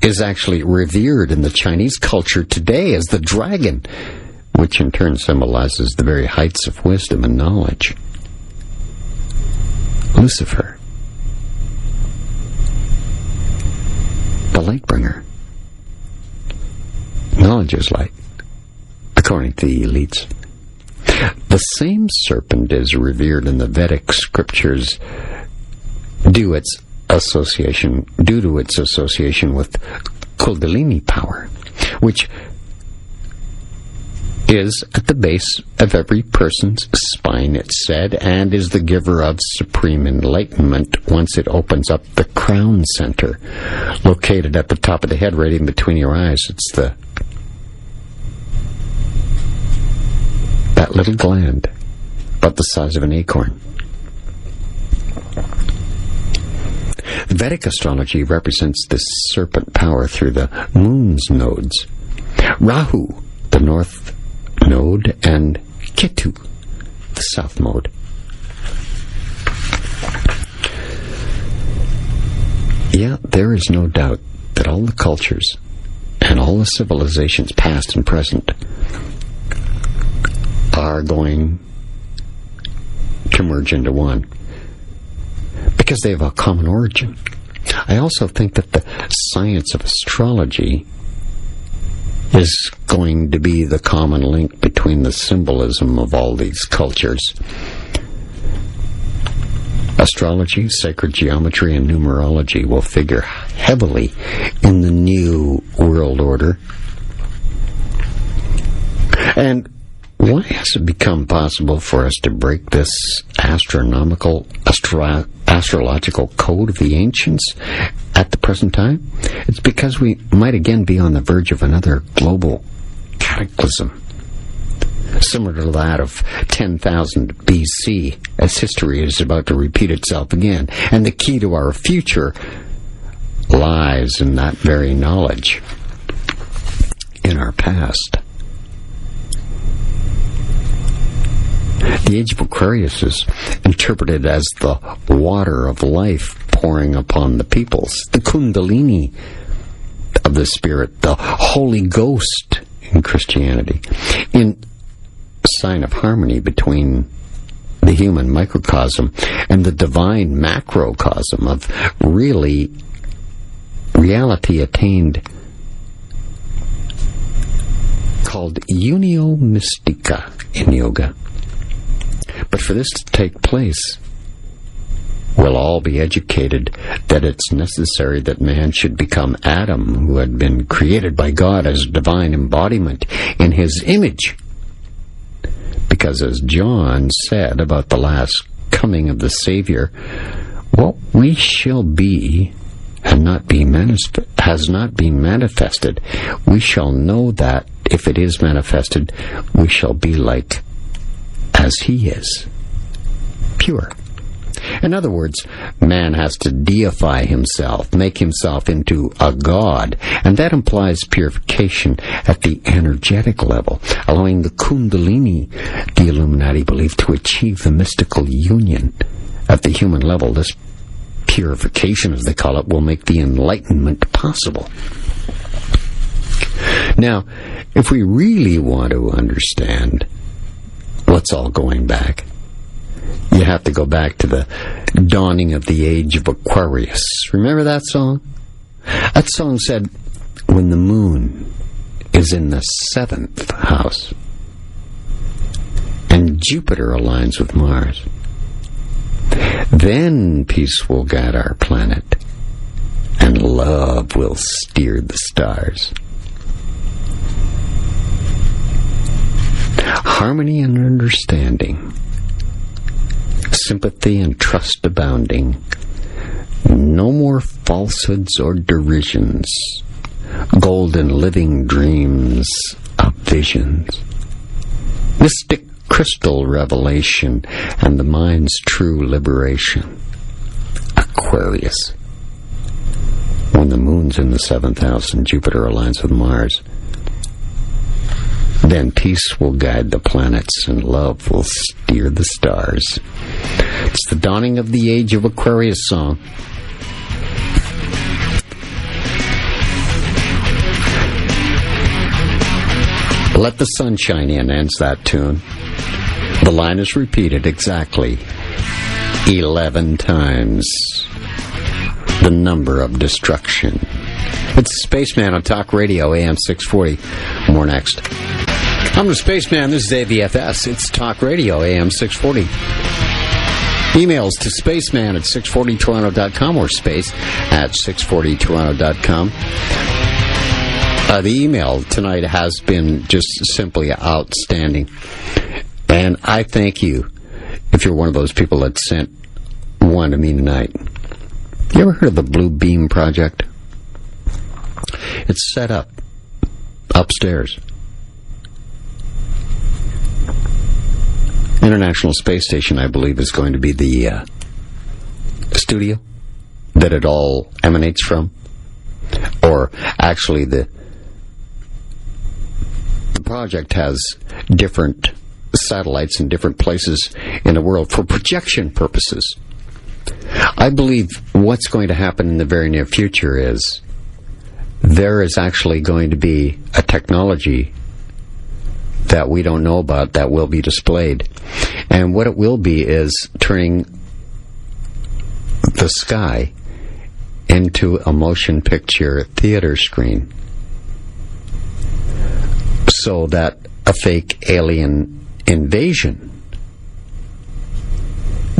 is actually revered in the Chinese culture today as the dragon, which in turn symbolizes the very heights of wisdom and knowledge. Lucifer, the light bringer, is light, according to the elites. The same serpent is revered in the Vedic scriptures due to its association with Kundalini power, which is at the base of every person's spine, it's said, and is the giver of supreme enlightenment once it opens up the crown center, located at the top of the head, right in between your eyes. It's that little gland, about the size of an acorn. Vedic astrology represents this serpent power through the moon's nodes. Rahu, the north node, and Ketu, the south node. Yeah, there is no doubt that all the cultures and all the civilizations, past and present, are going to merge into one, because they have a common origin. I also think that the science of astrology is going to be the common link between the symbolism of all these cultures. Astrology, sacred geometry, and numerology will figure heavily in the new world order. And why has it become possible for us to break this astrological code of the ancients at the present time? It's because we might again be on the verge of another global cataclysm, similar to that of 10,000 BC, as history is about to repeat itself again. And the key to our future lies in that very knowledge in our past. The Age of Aquarius is interpreted as the water of life pouring upon the peoples, the Kundalini of the Spirit, the Holy Ghost in Christianity, in sign of harmony between the human microcosm and the divine macrocosm of reality attained, called unio mystica in yoga. But for this to take place, we'll all be educated that it's necessary that man should become Adam, who had been created by God as a divine embodiment in his image. Because as John said about the last coming of the Savior, what we shall be has not been manifested. We shall know that if it is manifested, we shall be like as he is, pure. In other words, man has to deify himself, make himself into a god, and that implies purification at the energetic level, allowing the Kundalini, the Illuminati believe, to achieve the mystical union at the human level. This purification, as they call it, will make the enlightenment possible. Now, if we really want to understand what's all going back, you have to go back to the dawning of the age of Aquarius. Remember that song? That song said, when the moon is in the 7th house and Jupiter aligns with Mars, then peace will guide our planet and love will steer the stars. Harmony and understanding, sympathy and trust abounding, no more falsehoods or derisions, golden living dreams of visions, mystic crystal revelation, and the mind's true liberation. Aquarius. When the moon's in the 7th house and Jupiter aligns with Mars, then peace will guide the planets and love will steer the stars. It's the dawning of the age of Aquarius song. Let the sun shine in ends that tune. The line is repeated exactly 11 times. The number of destruction. It's Spaceman on Talk Radio, AM 640. More next. I'm the Spaceman. This is AVFS. It's Talk Radio, AM 640. Emails to spaceman at 640toronto.com or space at 640toronto.com. The email tonight has been just simply outstanding. And I thank you if you're one of those people that sent one to me tonight. You ever heard of the Blue Beam Project? It's set up upstairs. International Space Station, I believe, is going to be the studio that it all emanates from. Or actually, the project has different satellites in different places in the world for projection purposes. I believe what's going to happen in the very near future is there is actually going to be a technology that we don't know about that will be displayed. And what it will be is turning the sky into a motion picture theater screen so that a fake alien invasion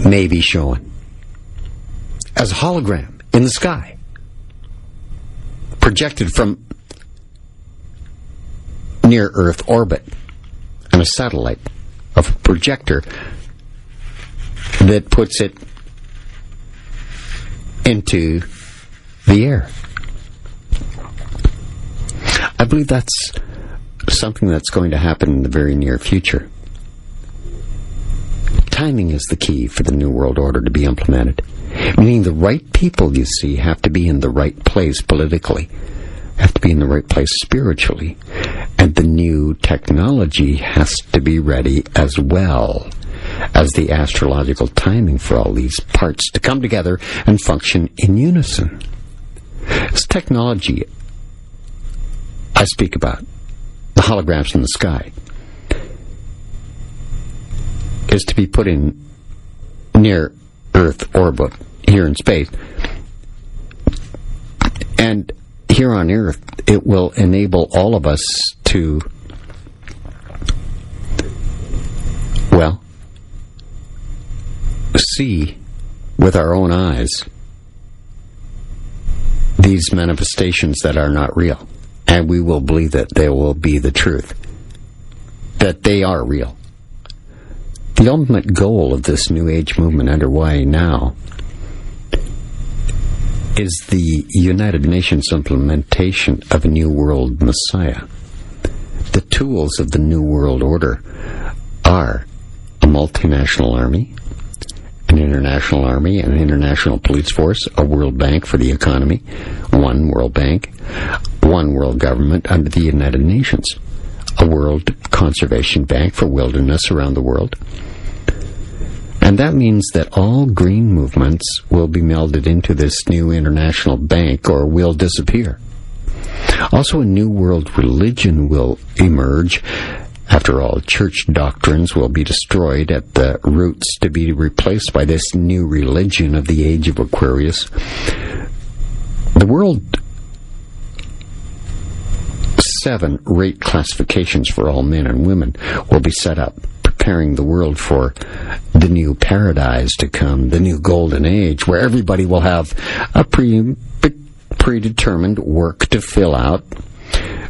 may be shown as a hologram in the sky, projected from near Earth orbit on a satellite of a projector that puts it into the air. I believe that's something that's going to happen in the very near future. Timing is the key for the New World Order to be implemented. Meaning the right people, you see, have to be in the right place politically, have to be in the right place spiritually, and the new technology has to be ready as well as the astrological timing for all these parts to come together and function in unison. This technology I speak about, the holograms in the sky, is to be put in near Earth orbit here in space. And here on Earth, it will enable all of us to, well, see with our own eyes these manifestations that are not real. And we will believe that they will be the truth, that they are real. The ultimate goal of this New Age movement underway now is the United Nations implementation of a New World Messiah. The tools of the New World Order are a multinational army, an international army, an international police force, a World Bank for the economy, one World Bank, one world government under the United Nations, a World Conservation Bank for wilderness around the world. And that means that all green movements will be melded into this new international bank or will disappear. Also, a new world religion will emerge. After all, church doctrines will be destroyed at the roots to be replaced by this new religion of the age of Aquarius. The world 7 rate classifications for all men and women will be set up, preparing the world for the new paradise to come, the new golden age, where everybody will have a predetermined work to fill out,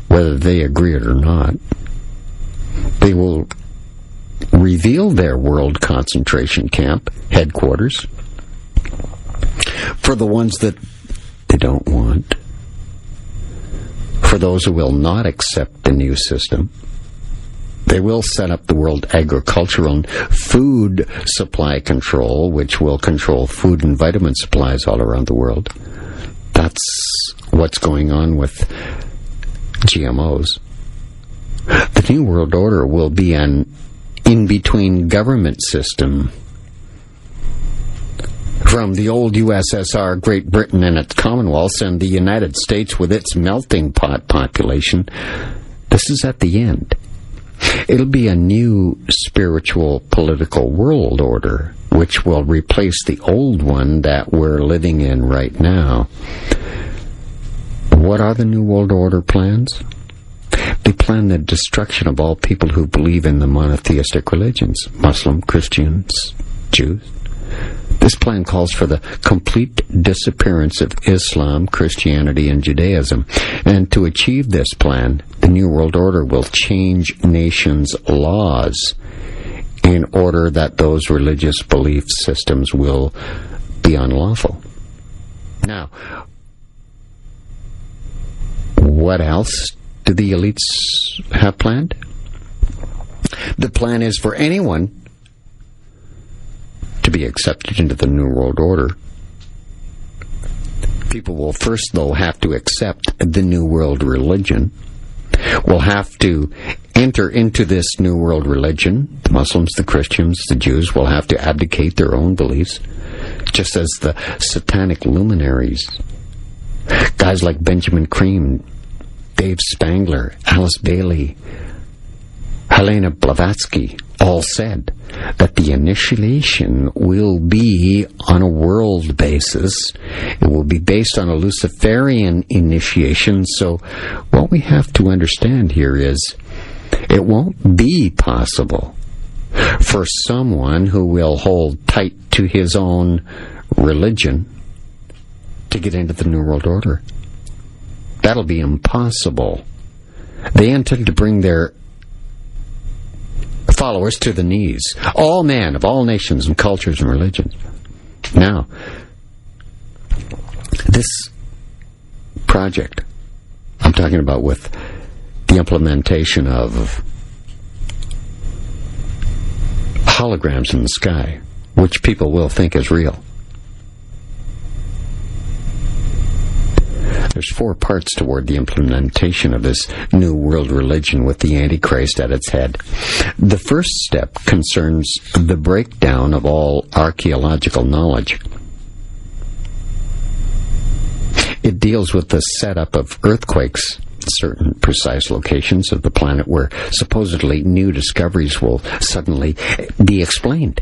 whether they agree it or not. They will reveal their world concentration camp headquarters for the ones that they don't want, for those who will not accept the new system. They will set up the World Agricultural and Food Supply Control, which will control food and vitamin supplies all around the world. That's what's going on with GMOs. The New World Order will be an in-between government system from the old USSR, Great Britain and its Commonwealths, and the United States with its melting pot population. This is at the end. It'll be a new spiritual political world order, which will replace the old one that we're living in right now. What are the New World Order plans? They plan the destruction of all people who believe in the monotheistic religions, Muslim, Christians, Jews. This plan calls for the complete disappearance of Islam, Christianity, and Judaism. And to achieve this plan, the New World Order will change nations' laws in order that those religious belief systems will be unlawful. Now, what else do the elites have planned? The plan is for anyone to be accepted into the New World Order. People will first, though, have to accept the New World religion, will have to enter into this New World religion. The Muslims, the Christians, the Jews will have to abdicate their own beliefs, just as the satanic luminaries, guys like Benjamin Creme, Dave Spangler, Alice Bailey, Helena Blavatsky, all said that the initiation will be on a world basis. It will be based on a Luciferian initiation. So what we have to understand here is it won't be possible for someone who will hold tight to his own religion to get into the New World Order. That'll be impossible. They intend to bring their followers to the knees. All men of all nations and cultures and religions. Now, this project I'm talking about with the implementation of holograms in the sky, which people will think is real. There's 4 parts toward the implementation of this New World religion with the Antichrist at its head. The first step concerns the breakdown of all archaeological knowledge. It deals with the setup of earthquakes in certain precise locations of the planet where supposedly new discoveries will suddenly be explained.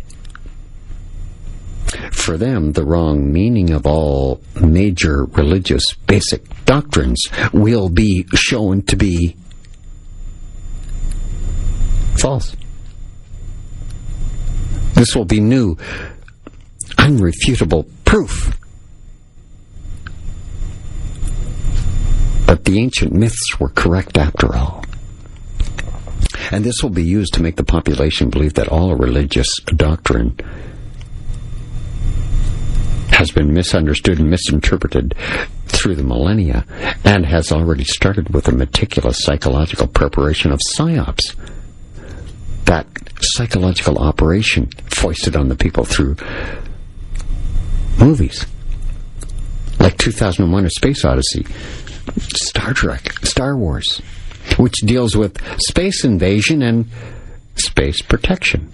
For them, the wrong meaning of all major religious basic doctrines will be shown to be false. This will be new, unrefutable proof that the ancient myths were correct after all. And this will be used to make the population believe that all religious doctrine has been misunderstood and misinterpreted through the millennia, and has already started with a meticulous psychological preparation of psyops. That psychological operation foisted on the people through movies like 2001: A Space Odyssey, Star Trek, Star Wars, which deals with space invasion and space protection,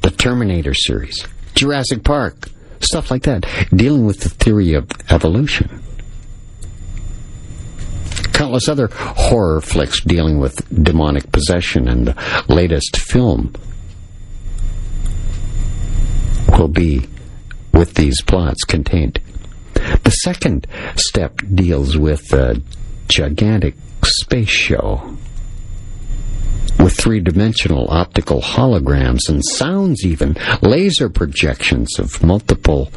the Terminator series, Jurassic Park, stuff like that, dealing with the theory of evolution. Countless other horror flicks dealing with demonic possession, and the latest film will be with these plots contained. The second step deals with a gigantic space show with 3-dimensional optical holograms and sounds, even laser projections of multiple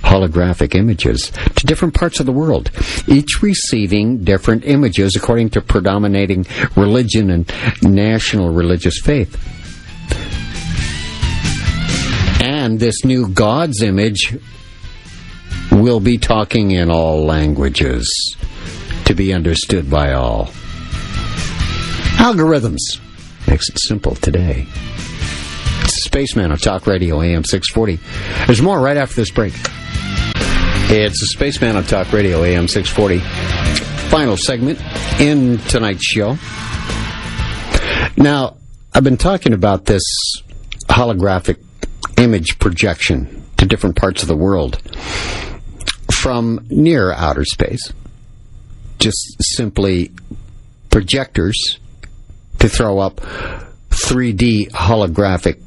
holographic images to different parts of the world, each receiving different images according to predominating religion and national religious faith. And this new God's image will be talking in all languages to be understood by all. Algorithms makes it simple today. It's Spaceman on Talk Radio AM 640. There's more right after this break. It's the Spaceman on Talk Radio AM 640. Final segment in tonight's show. Now, I've been talking about this holographic image projection to different parts of the world from near outer space. Just simply projectors to throw up 3D holographic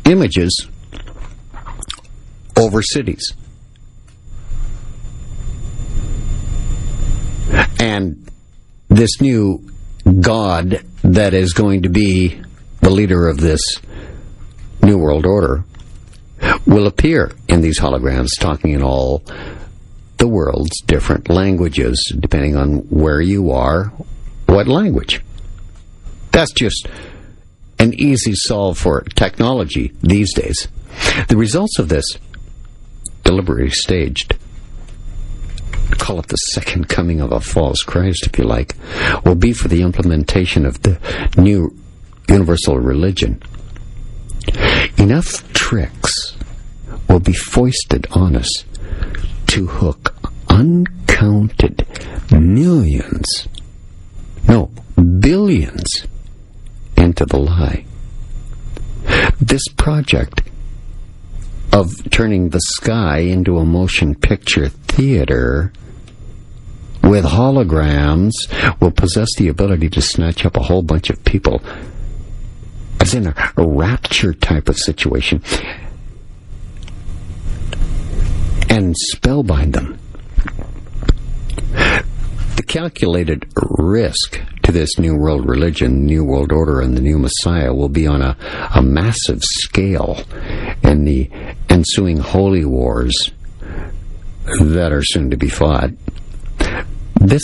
images over cities. And this new God that is going to be the leader of this New World Order will appear in these holograms, talking in all the world's different languages, depending on where you are, what language. That's just an easy solve for technology these days. The results of this, deliberately staged, call it the second coming of a false Christ, if you like, will be for the implementation of the new universal religion. Enough tricks will be foisted on us to hook uncounted millions, no, billions into the lie. This project of turning the sky into a motion picture theater with holograms will possess the ability to snatch up a whole bunch of people, as in a rapture type of situation, and spellbind them. The calculated risk to this New World religion, New World Order, and the new Messiah will be on a massive scale in the ensuing holy wars that are soon to be fought. This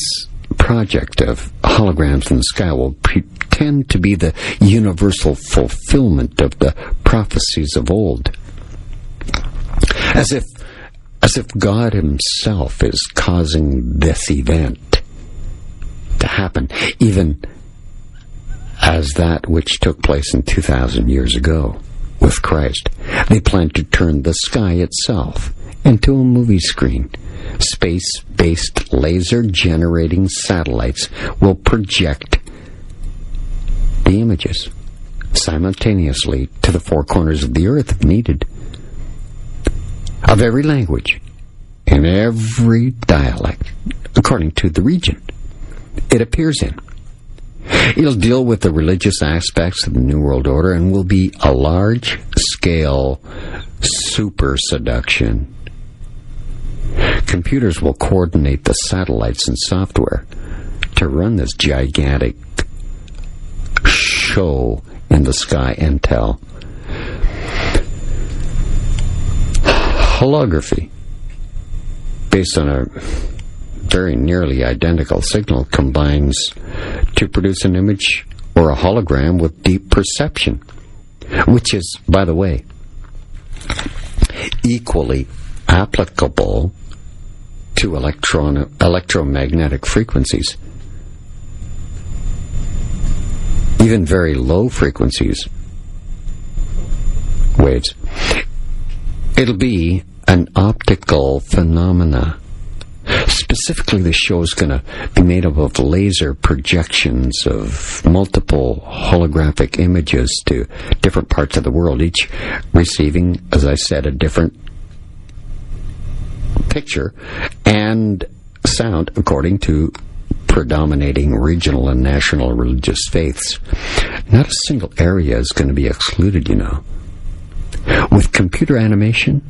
project of holograms in the sky will pretend to be the universal fulfillment of the prophecies of old, as if God himself is causing this event to happen, even as that which took place in 2,000 years ago with Christ. They plan to turn the sky itself into a movie screen. Space-based laser-generating satellites will project the images simultaneously to the four corners of the earth if needed, of every language and every dialect, according to the region it appears in. It'll deal with the religious aspects of the New World Order and will be a large-scale super seduction. Computers will coordinate the satellites and software to run this gigantic show in the sky and tell. Holography, based on a very nearly identical signal, combines to produce an image or a hologram with deep perception, which is, by the way, equally applicable to electromagnetic frequencies, even very low frequencies, waves. It'll be an optical phenomena. Specifically, the show is going to be made up of laser projections of multiple holographic images to different parts of the world, each receiving, as I said, a different picture and sound according to predominating regional and national religious faiths. Not a single area is going to be excluded, you know. With computer animation,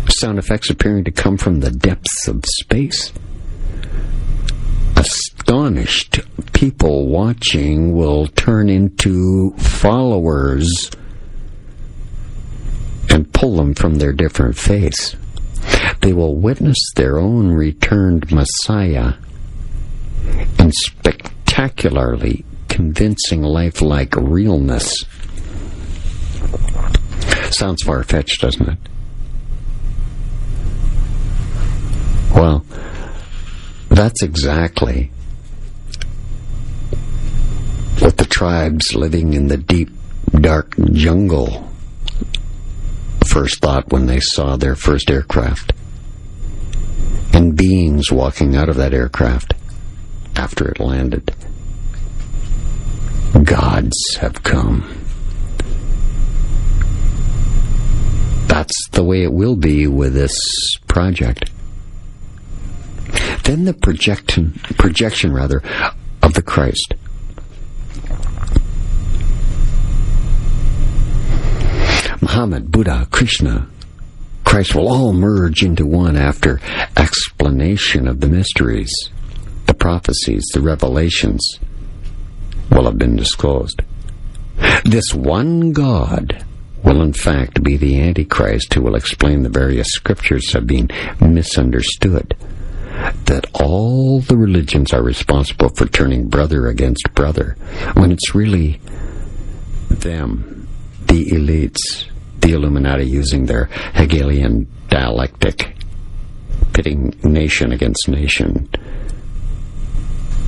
sound effects appearing to come from the depths of space, astonished people watching will turn into followers and pull them from their different faiths. They will witness their own returned Messiah in spectacularly convincing lifelike realness. Sounds far-fetched, doesn't it? Well, that's exactly what the tribes living in the deep, dark jungle first thought when they saw their first aircraft, and beings walking out of that aircraft after it landed. Gods have come. That's the way it will be with this project. Then the projection of the Christ. Muhammad, Buddha, Krishna, Christ will all merge into one after explanation of the mysteries. The prophecies, the revelations, will have been disclosed. This one God will in fact be the Antichrist, who will explain the various scriptures have been misunderstood, that all the religions are responsible for turning brother against brother, when it's really them, the elites, the Illuminati, using their Hegelian dialectic, pitting nation against nation,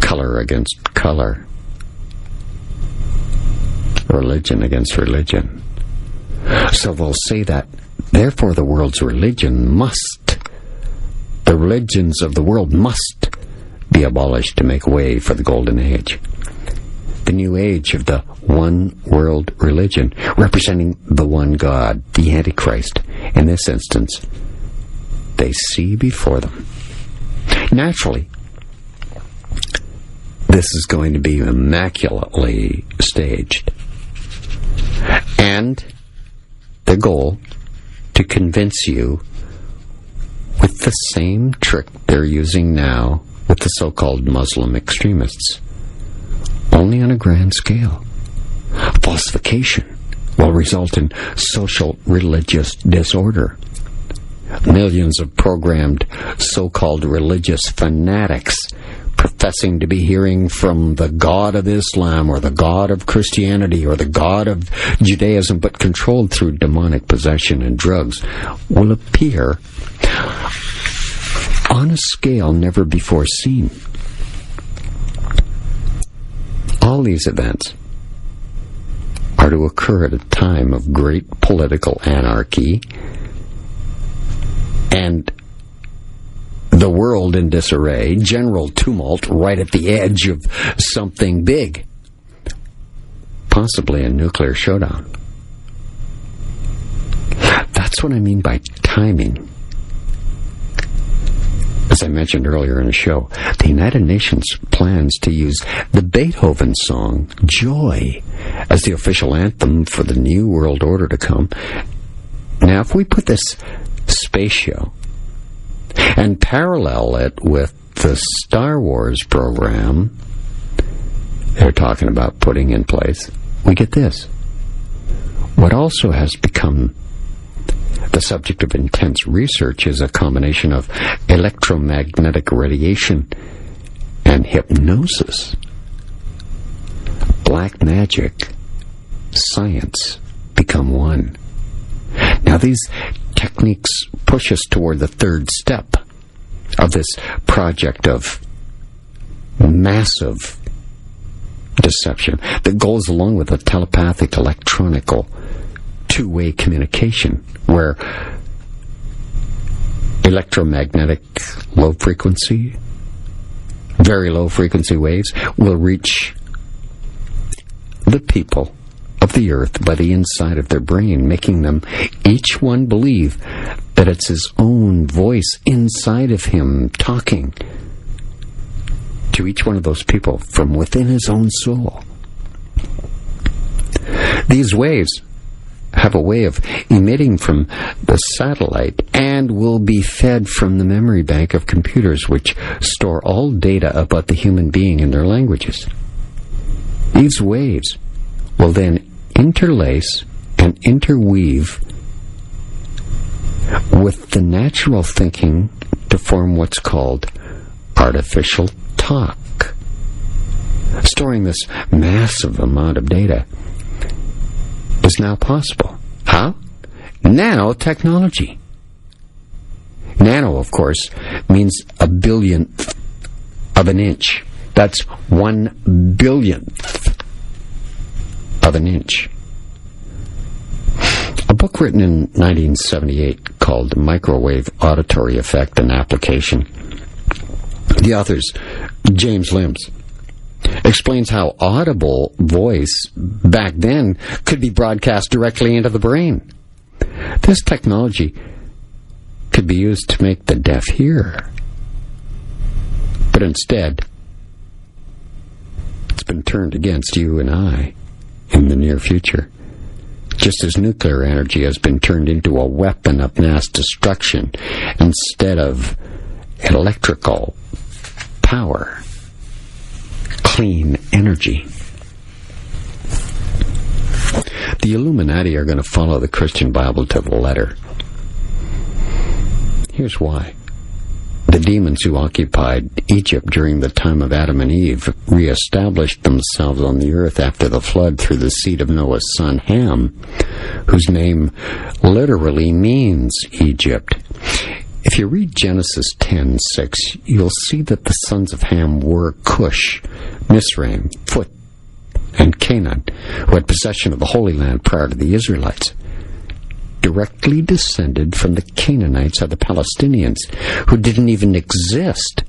color against color, religion against religion. So they'll say that, therefore the world's religion must, the religions of the world must be abolished to make way for the golden age. The new age of the one world religion, representing the one God, the Antichrist. In this instance, they see before them. Naturally, this is going to be immaculately staged. And the goal, to convince you with the same trick they're using now with the so-called Muslim extremists, only on a grand scale. Falsification will result in social religious disorder. Millions of programmed so-called religious fanatics professing to be hearing from the God of Islam or the God of Christianity or the God of Judaism, but controlled through demonic possession and drugs, will appear on a scale never before seen. All these events are to occur at a time of great political anarchy and the world in disarray, general tumult right at the edge of something big, possibly a nuclear showdown. That's what I mean by timing. As I mentioned earlier in the show, the United Nations plans to use the Beethoven song, Joy, as the official anthem for the new world order to come. Now, if we put this space show and parallel it with the Star Wars program they're talking about putting in place, we get this. What also has become the subject of intense research is a combination of electromagnetic radiation and hypnosis. Black magic, science become one. Now these techniques push us toward the third step of this project of massive deception that goes along with a telepathic, electronical, two-way communication where electromagnetic low frequency, very low frequency waves will reach the people of the earth by the inside of their brain, making them each one believe that it's his own voice inside of him talking to each one of those people from within his own soul. These waves have a way of emitting from the satellite and will be fed from the memory bank of computers which store all data about the human being in their languages. These waves will then interlace and interweave with the natural thinking to form what's called artificial talk. Storing this massive amount of data is now possible. How? Nanotechnology. Nano, of course, means a billionth of an inch. That's 1 billionth of an inch. A book written in 1978 called Microwave Auditory Effect and Application. The author's James Limbs explains how audible voice back then could be broadcast directly into the brain. This technology could be used to make the deaf hear. But instead, it's been turned against you and I in the near future, just as nuclear energy has been turned into a weapon of mass destruction instead of electrical power clean energy. The Illuminati are going to follow the Christian Bible to the letter. Here's why. The demons who occupied Egypt during the time of Adam and Eve reestablished themselves on the earth after the flood through the seed of Noah's son Ham, whose name literally means Egypt. If you read Genesis 10:6, you'll see that the sons of Ham were Cush, Mizraim, Phut, and Canaan, who had possession of the Holy Land prior to the Israelites. Directly descended from the Canaanites are the Palestinians, who didn't even exist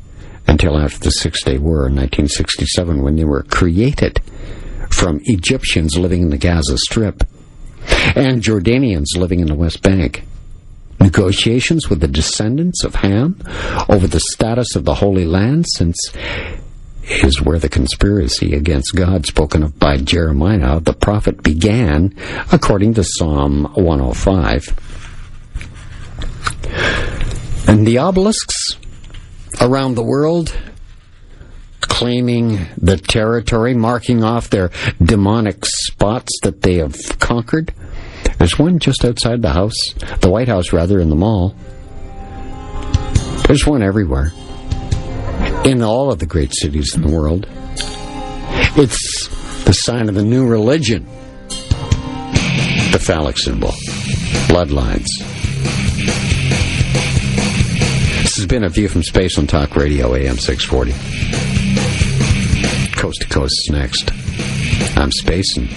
until after the Six-Day War in 1967, when they were created from Egyptians living in the Gaza Strip and Jordanians living in the West Bank. Negotiations with the descendants of Ham over the status of the Holy Land since is where the conspiracy against God spoken of by Jeremiah the prophet began, according to Psalm 105. And the obelisks around the world claiming the territory, marking off their demonic spots that they have conquered. There's one just outside the house, the White House rather, in the mall. There's one everywhere. In all of the great cities in the world. It's the sign of the new religion. The phallic symbol. Bloodlines. This has been A View from Space on Talk Radio, AM 640. Coast to Coast is next. I'm Spaceman.